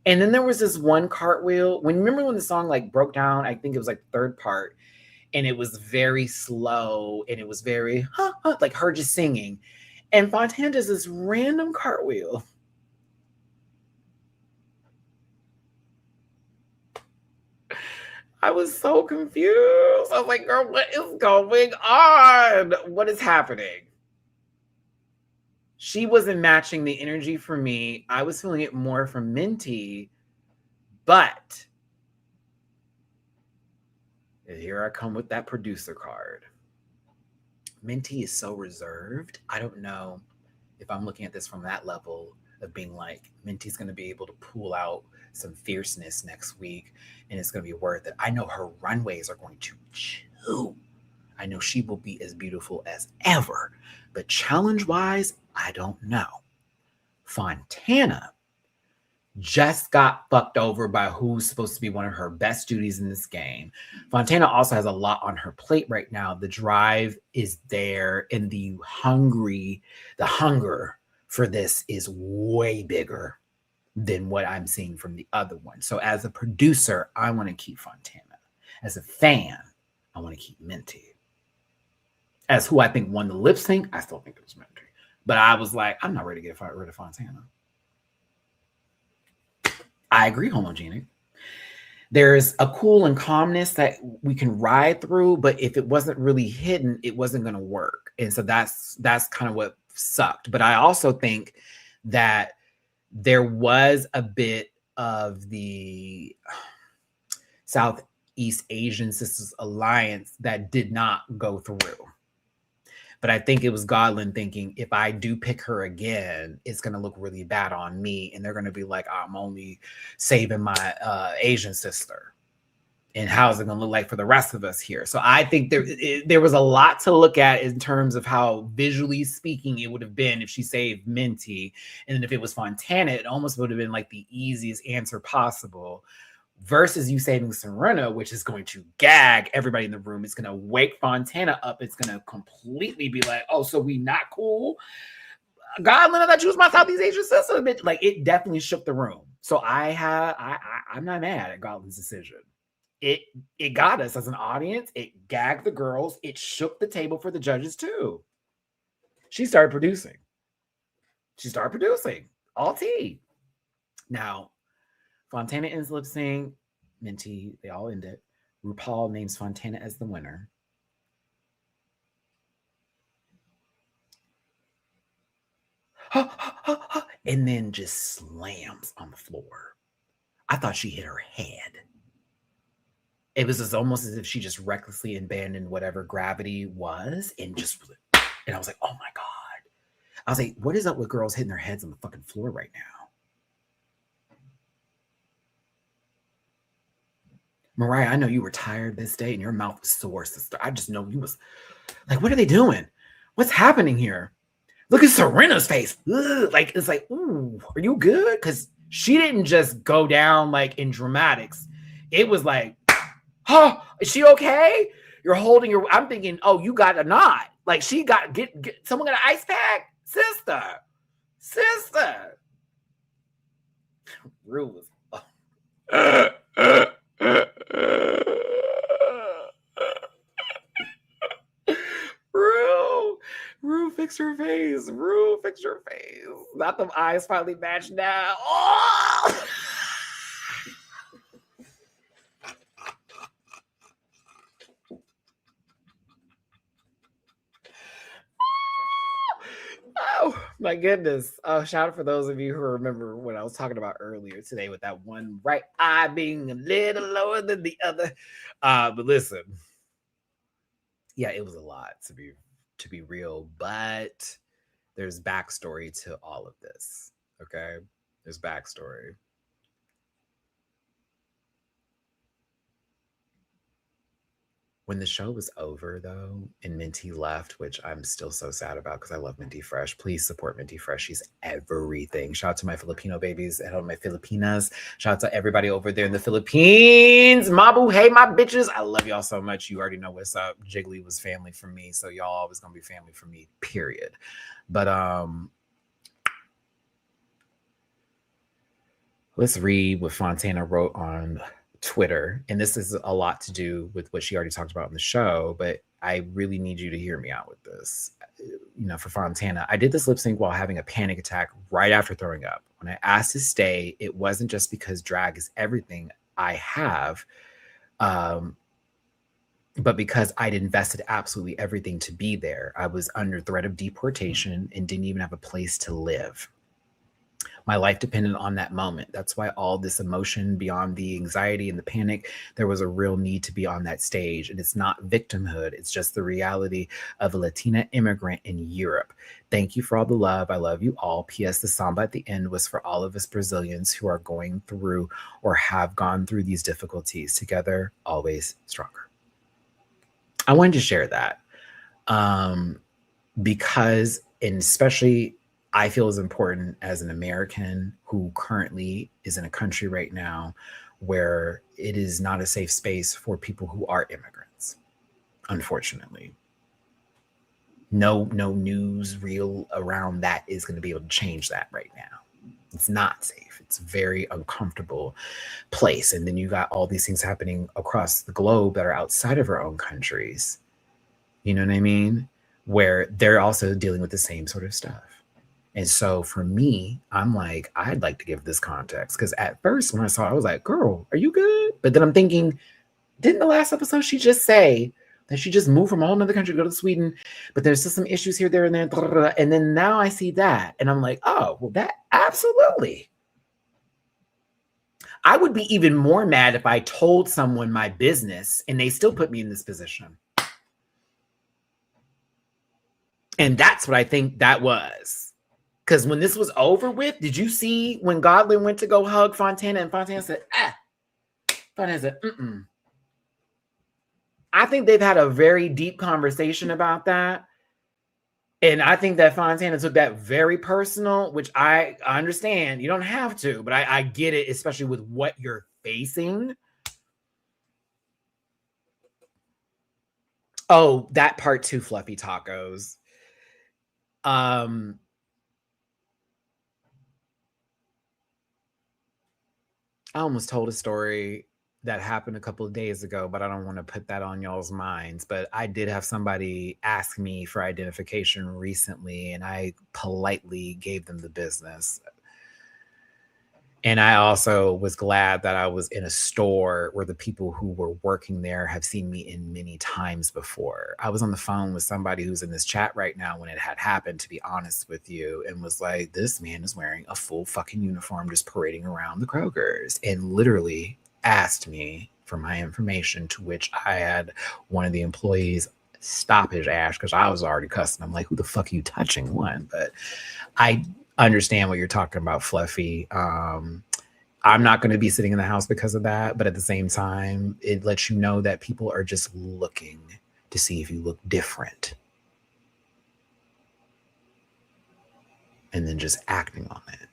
Speaker 3: And then there was this one cartwheel. Remember when the song like broke down? I think it was like the third part, and it was very slow, and it was very like her just singing. And Fontana does this random cartwheel. I was so confused. I was like, girl, what is going on? What is happening? She wasn't matching the energy for me. I was feeling it more from Minty. But here I come with that producer card. Minty is so reserved. I don't know if I'm looking at this from that level of being like, Minty's going to be able to pull out some fierceness next week, and it's going to be worth it. I know her runways are going to chew. I know she will be as beautiful as ever. But challenge-wise, I don't know. Fontana just got fucked over by who's supposed to be one of her best duties in this game. Fontana also has a lot on her plate right now. The drive is there, and the hunger for this is way bigger than what I'm seeing from the other one. So as a producer, I want to keep Fontana. As a fan, I want to keep Minty. As who I think won the lip sync, I still think it was Minty. But I was like, I'm not ready to get rid of Fontana. I agree, homogenic. There's a cool and calmness that we can ride through, but if it wasn't really hidden, it wasn't going to work. And so that's kind of what sucked. But I also think that there was a bit of the Southeast Asian Sisters Alliance that did not go through. But I think it was Godlin thinking, if I do pick her again, it's going to look really bad on me. And they're going to be like, I'm only saving my Asian sister. And how is it going to look like for the rest of us here? So I think there was a lot to look at in terms of how visually speaking it would have been if she saved Minty. And then if it was Fontana, it almost would have been like the easiest answer possible. Versus you saving Serena, which is going to gag everybody in the room. It's going to wake Fontana up. It's going to completely be like, oh, so we not cool? Godlin, I thought you was my Southeast Asian sister. Like, it definitely shook the room. So I'm not mad at Godlin's decision. it got us as an audience. It gagged the girls. It shook the table for the judges too. She started producing. All tea. Now, Fontana ends lip sync. Minty, they all end it. RuPaul names Fontana as the winner. And then just slams on the floor. I thought she hit her head. It was almost as if she just recklessly abandoned whatever gravity was and I was like, oh my God. I was like, what is up with girls hitting their heads on the fucking floor right now? Mariah, I know you were tired this day and your mouth was sore, sister. I just know you was like, what are they doing? What's happening here? Look at Serena's face. Ugh. Like, it's like, ooh, are you good? Because she didn't just go down like in dramatics. It was like, oh, is she okay? You're holding your, I'm thinking, oh, you got a knot. Like she got, get someone got an ice pack? Sister. Rue was, Rue, fix her face. Not the eyes finally matched now. Oh! Oh my goodness. Oh, shout out for those of you who remember what I was talking about earlier today with that one right eye being a little lower than the other. But listen, yeah, it was a lot to be real, but there's backstory to all of this. Okay. There's backstory. When the show was over, though, and Minty left, which I'm still so sad about because I love Minty Fresh. Please support Minty Fresh. She's everything. Shout out to my Filipino babies at home, my Filipinas. Shout out to everybody over there in the Philippines. Mabu, hey, my bitches. I love y'all so much. You already know what's up. Jiggly was family for me, so y'all always gonna be family for me, period. But let's read what Fontana wrote on Twitter, and this is a lot to do with what she already talked about on the show, but I really need you to hear me out with this. You know, for Fontana, I did this lip sync while having a panic attack right after throwing up. When I asked to stay, it wasn't just because drag is everything I have, but because I'd invested absolutely everything to be there. I was under threat of deportation and didn't even have a place to live. My life depended on that moment. That's why all this emotion beyond the anxiety and the panic, there was a real need to be on that stage. And it's not victimhood. It's just the reality of a Latina immigrant in Europe. Thank you for all the love. I love you all. P.S. The samba at the end was for all of us Brazilians who are going through or have gone through these difficulties. Together, always stronger. I wanted to share that because, and especially I feel is important as an American who currently is in a country right now where it is not a safe space for people who are immigrants, unfortunately. No news reel around that is going to be able to change that right now. It's not safe. It's a very uncomfortable place. And then you got all these things happening across the globe that are outside of our own countries. You know what I mean? Where they're also dealing with the same sort of stuff. And so for me, I'm like, I'd like to give this context. Because at first when I saw it, I was like, girl, are you good? But then I'm thinking, didn't the last episode she just say that she just moved from a whole other country to go to Sweden? But there's still some issues here, there, and there. And then now I see that. And I'm like, oh, well, that absolutely. I would be even more mad if I told someone my business and they still put me in this position. And that's what I think that was. Because when this was over with, did you see when Godwin went to go hug Fontana and Fontana said, Fontana said, I think they've had a very deep conversation about that. And I think that Fontana took that very personal, which I understand. You don't have to, but I get it, especially with what you're facing. Oh, that part too, fluffy tacos. I almost told a story that happened a couple of days ago, but I don't want to put that on y'all's minds. But I did have somebody ask me for identification recently, and I politely gave them the business. And I also was glad that I was in a store where the people who were working there have seen me in many times before. I was on the phone with somebody who's in this chat right now when it had happened, to be honest with you, and was like, this man is wearing a full fucking uniform just parading around the Kroger's, and literally asked me for my information, to which I had one of the employees stop his ass because I was already cussing. I'm like, who the fuck are you touching? One, but I understand what you're talking about, Fluffy. I'm not going to be sitting in the house because of that, but at the same time, it lets you know that people are just looking to see if you look different, and then just acting on it.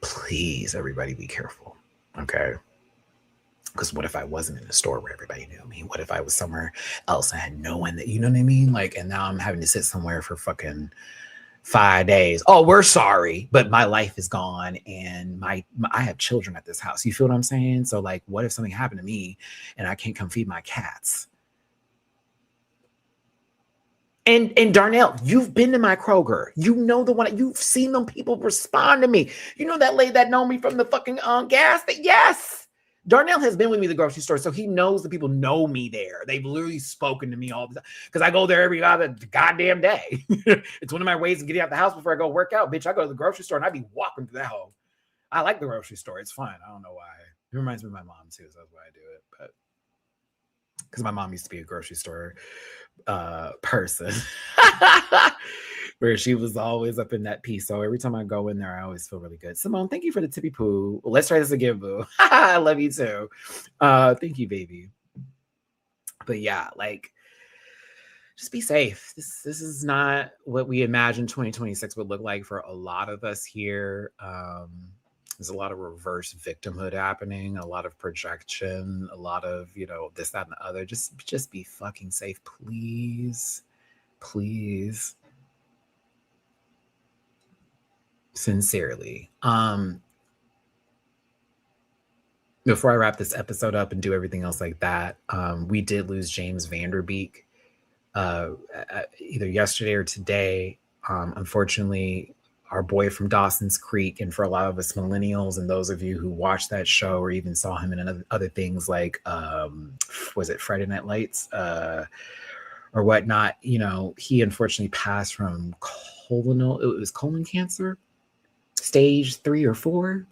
Speaker 3: Please, everybody, be careful, okay? Because what if I wasn't in a store where everybody knew me? What if I was somewhere else and had no one that, you know what I mean? Like, and now I'm having to sit somewhere for fucking 5 days. Oh, we're sorry, but my life is gone, and I have children at this house. You feel what I'm saying? So like, what if something happened to me and I can't come feed my cats? And Darnell, you've been to my Kroger. You know the one. You've seen them people respond to me. You know that lady that know me from the fucking gas. Yes. Darnell has been with me to the grocery store, so he knows the people know me there. They've literally spoken to me all the time because I go there every other goddamn day. It's one of my ways of getting out the house before I go work out. Bitch, I go to the grocery store and I be walking through that hole. I like the grocery store. It's fun. I don't know why. It reminds me of my mom too, so that's why I do it. But because my mom used to be a grocery store person where she was always up in that piece. So every time I go in there, I always feel really good. Simone, thank you for the tippy poo. Let's try this again, boo. I love you too. Thank you, baby. But yeah, like, just be safe. This is not what we imagined 2026 would look like for a lot of us here. There's a lot of reverse victimhood happening, a lot of projection, a lot of, you know, this, that, and the other. Just be fucking safe, please. Please. Sincerely. Before I wrap this episode up and do everything else like that, we did lose James Vanderbeek either yesterday or today. Unfortunately, our boy from Dawson's Creek, and for a lot of us millennials and those of you who watched that show or even saw him in other things like, was it Friday Night Lights or whatnot, you know, he unfortunately passed from colon cancer, stage 3 or 4.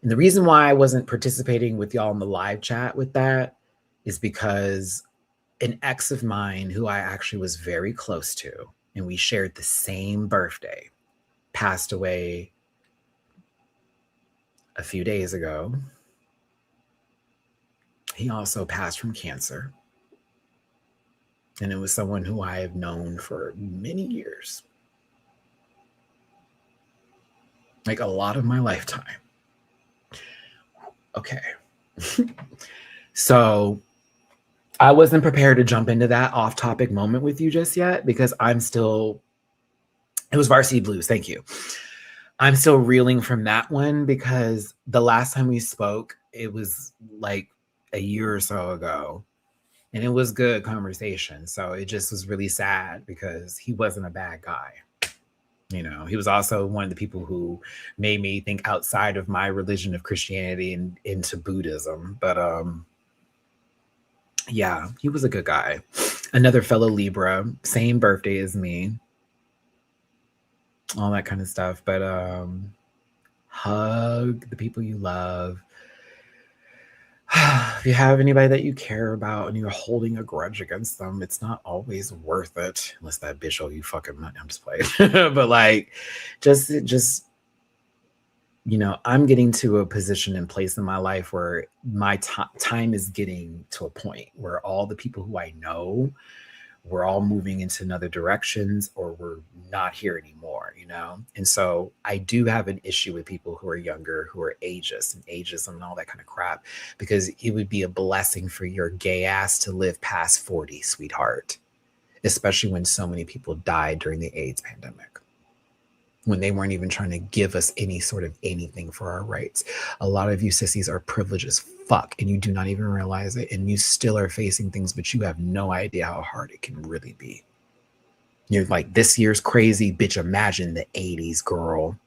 Speaker 3: And the reason why I wasn't participating with y'all in the live chat with that is because an ex of mine who I actually was very close to, and we shared the same birthday, passed away a few days ago. He also passed from cancer. And it was someone who I have known for many years. Like a lot of my lifetime. Okay. So I wasn't prepared to jump into that off-topic moment with you just yet because it was Varsity Blues, thank you. I'm still reeling from that one because the last time we spoke, it was like a year or so ago, and it was good conversation. So it just was really sad because he wasn't a bad guy. You know, he was also one of the people who made me think outside of my religion of Christianity and into Buddhism. But yeah, he was a good guy. Another fellow Libra, same birthday as me. All that kind of stuff. But hug the people you love. If you have anybody that you care about and you're holding a grudge against them, it's not always worth it. Unless that bitch owe you fucking money. I'm just playing. But like, just, you know, I'm getting to a position and place in my life where my time is getting to a point where all the people who I know, we're all moving into another directions or we're not here anymore, you know? And so I do have an issue with people who are younger, who are ageist and all that kind of crap, because it would be a blessing for your gay ass to live past 40, sweetheart, especially when so many people died during the AIDS pandemic. when they weren't even trying to give us any sort of anything for our rights. A lot of you sissies are privileged as fuck, and you do not even realize it, and you still are facing things, but you have no idea how hard it can really be. You're like, this year's crazy, bitch. Imagine the 80s, girl.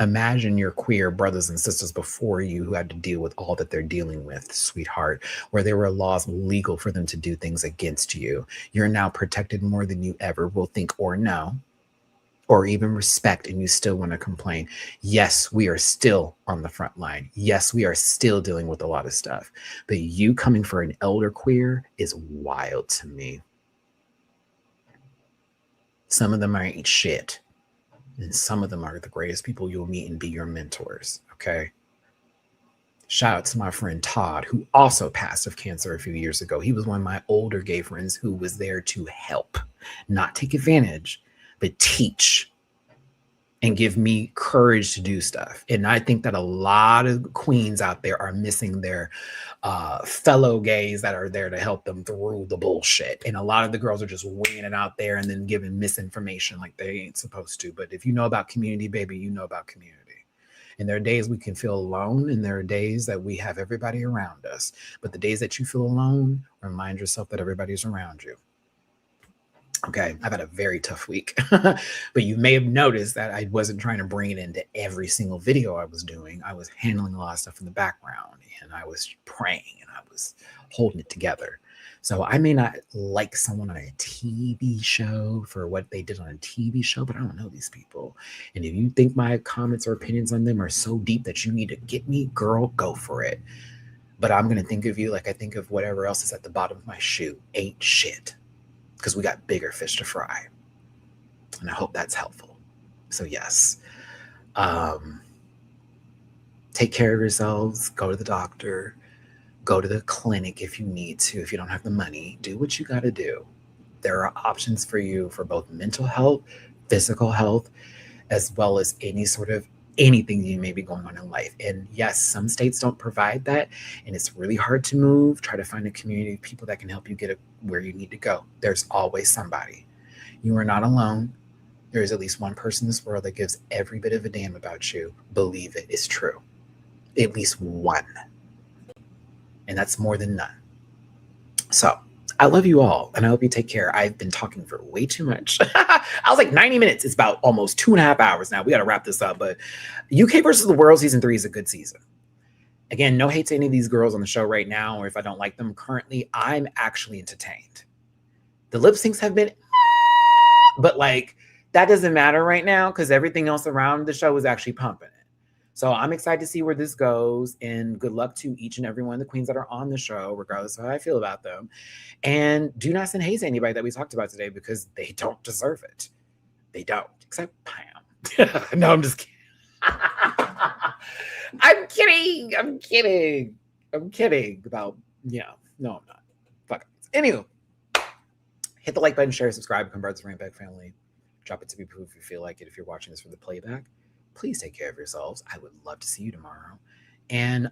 Speaker 3: Imagine your queer brothers and sisters before you who had to deal with all that they're dealing with, sweetheart, where there were laws legal for them to do things against you. You're now protected more than you ever will think or know, or even respect, and you still want to complain. Yes, we are still on the front line. Yes, we are still dealing with a lot of stuff. But you coming for an elder queer is wild to me. Some of them ain't shit. And some of them are the greatest people you'll meet and be your mentors, okay? Shout out to my friend Todd, who also passed of cancer a few years ago. He was one of my older gay friends who was there to help, not take advantage, but teach and give me courage to do stuff. And I think that a lot of queens out there are missing their fellow gays that are there to help them through the bullshit. And a lot of the girls are just winging it out there and then giving misinformation like they ain't supposed to. But if you know about community, baby, you know about community. And there are days we can feel alone, and there are days that we have everybody around us. But the days that you feel alone, remind yourself that everybody's around you. Okay, I've had a very tough week, but you may have noticed that I wasn't trying to bring it into every single video I was doing. I was handling a lot of stuff in the background, and I was praying, and I was holding it together. So I may not like someone on a TV show for what they did on a TV show, but I don't know these people. And if you think my comments or opinions on them are so deep that you need to get me, girl, go for it. But I'm going to think of you like I think of whatever else is at the bottom of my shoe. Ain't shit. Because we got bigger fish to fry. And I hope that's helpful. So yes, take care of yourselves, go to the doctor, go to the clinic if you need to. If you don't have the money, do what you got to do. There are options for you for both mental health, physical health, as well as any sort of anything you may be going on in life. And yes, some states don't provide that, and it's really hard to move. Try to find a community of people that can help you get where you need to go. There's always somebody. You are not alone. There is at least one person in this world that gives every bit of a damn about you. Believe it, it's true. At least one. And that's more than none. So I love you all, and I hope you take care. I've been talking for way too much. I was like 90 minutes. It's about almost 2.5 hours now. We got to wrap this up. But UK versus the World season 3 is a good season. Again, no hate to any of these girls on the show right now, or if I don't like them currently, I'm actually entertained. The lip syncs have been, but like that doesn't matter right now because everything else around the show is actually pumping it. So I'm excited to see where this goes, and good luck to each and every one of the queens that are on the show, regardless of how I feel about them. And do not send hate to anybody that we talked about today because they don't deserve it. They don't, except Pam. No, I'm just kidding. I'm kidding about, no, I'm not. Fuck it. Anywho, hit the like button, share, subscribe, become part of the Rainback family. Drop it to be proof if you feel like it. If you're watching this for the playback, please take care of yourselves. I would love to see you tomorrow. And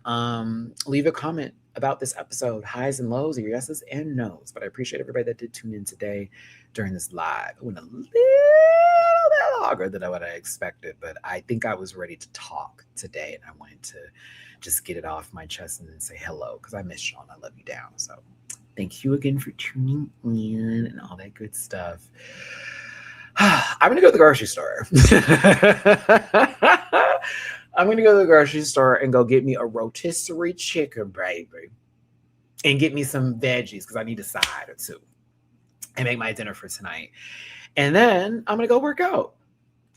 Speaker 3: leave a comment about this episode, highs and lows, or your yeses and nos. But I appreciate everybody that did tune in today during this live. It went a little bit longer than what I expected, but I think I was ready to talk today, and I wanted to just get it off my chest and then say hello because I miss y'all and I love you down. So thank you again for tuning in and all that good stuff. I'm going to go to the grocery store. I'm going to go to the grocery store and go get me a rotisserie chicken, baby. And get me some veggies because I need a side or two. And make my dinner for tonight. And then I'm going to go work out.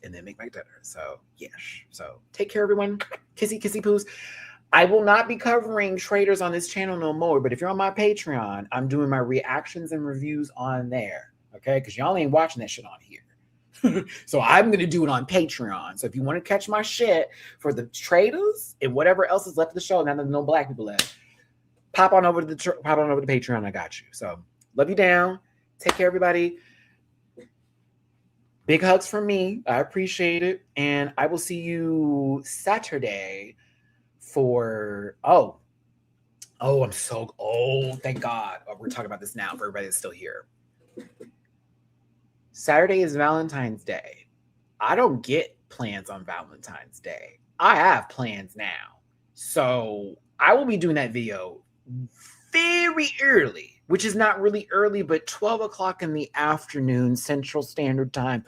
Speaker 3: And then make my dinner. So, yes. So, take care, everyone. Kissy, kissy, poos. I will not be covering traders on this channel no more. But if you're on my Patreon, I'm doing my reactions and reviews on there. Okay? Because y'all ain't watching that shit on here. So I'm going to do it on Patreon. So if you want to catch my shit for the traders and whatever else is left of the show, now there's no black people left, pop on over to Patreon. I got you. So love you down. Take care, everybody. Big hugs from me. I appreciate it. And I will see you Saturday for, thank God. We're talking about this now for everybody that's still here. Saturday is Valentine's Day. I don't get plans on Valentine's Day. I have plans now. So I will be doing that video very early, which is not really early, but 12 o'clock in the afternoon, Central Standard Time,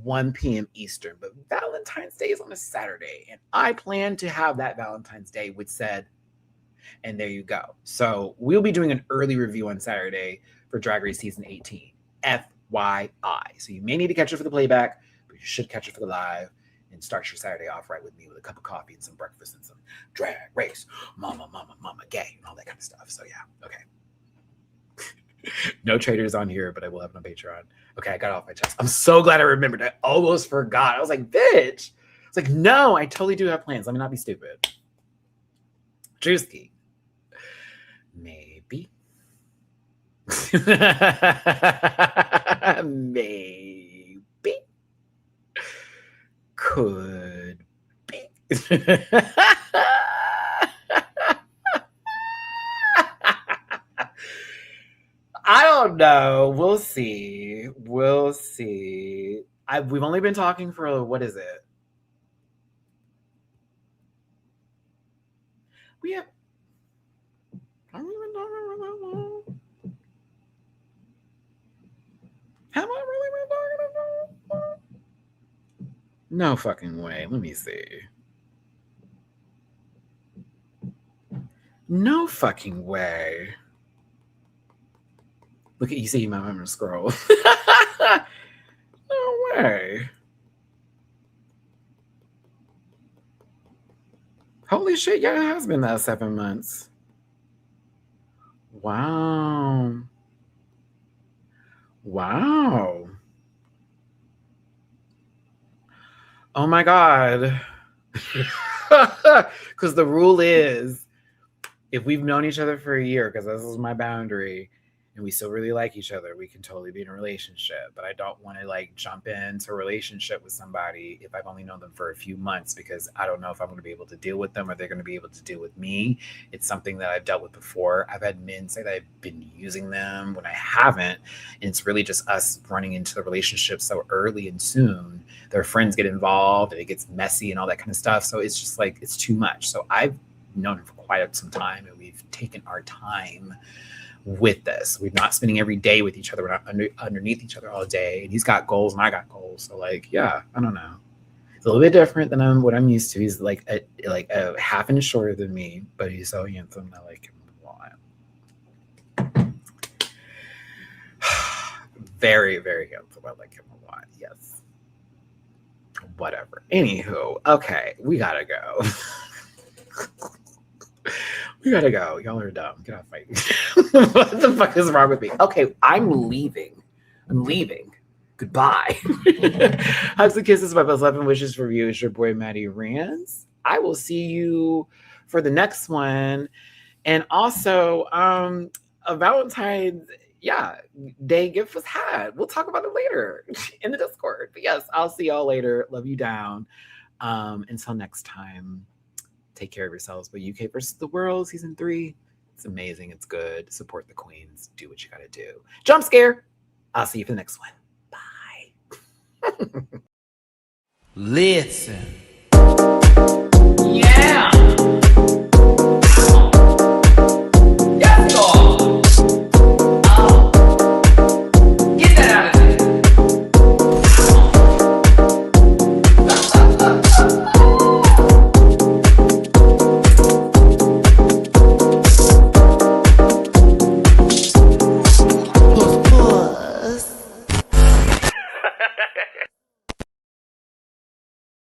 Speaker 3: 1 p.m. Eastern. But Valentine's Day is on a Saturday, and I plan to have that Valentine's Day with said, and there you go. So we'll be doing an early review on Saturday for Drag Race Season 18, FYI. So you may need to catch it for the playback, but you should catch it for the live and start your Saturday off right with me with a cup of coffee and some breakfast and some Drag Race, mama, gay, and all that kind of stuff. So yeah, okay. No traders on here, but I will have it on Patreon. Okay, I got it off my chest. I'm so glad I remembered. I almost forgot. I was like, bitch. It's like, no, I totally do have plans. Let me not be stupid. Drewski. Maybe. Maybe. Could be. I don't know. We'll see. We'll see. We've only been talking for, what is it? We have. Have we been talking for that long? Have I really been talking about that? No fucking way. Let me see. No fucking way. Look at you, see my memory scroll. No way. Holy shit, yeah, it has been that 7 months. Wow. Wow. Oh my God. Because the rule is, if we've known each other for a year, because this is my boundary, and we still really like each other, we can totally be in a relationship. But I don't want to like jump into a relationship with somebody if I've only known them for a few months, because I don't know if I'm going to be able to deal with them or they're going to be able to deal with me. It's something that I've dealt with before. I've had men say that I've been using them when I haven't. And it's really just us running into the relationship so early and soon. Their friends get involved and it gets messy and all that kind of stuff. So it's just like, it's too much. So I've known him for quite some time, and we've taken our time with this. We're not spending every day with each other. We're not underneath each other all day. And he's got goals and I got goals. So like, yeah, I don't know. It's a little bit different than what I'm used to. He's like a half inch shorter than me, but he's so handsome. I like him a lot. Very, very handsome. I like him a lot. Yes. Whatever. Anywho, okay, we gotta go. We gotta go. Y'all are dumb. Get off my. What the fuck is wrong with me? Okay, I'm leaving. Goodbye. Hugs and kisses, my best love and wishes for you. It's your boy Matty-Rants. I will see you for the next one. And also, a Valentine's Day gift was had. We'll talk about it later in the Discord. But yes, I'll see y'all later. Love you down. Until next time. Take care of yourselves. But UK versus the World Season 3. It's amazing. It's good. Support the queens. Do what you got to do. Jump scare. I'll see you for the next one. Bye.
Speaker 2: Listen.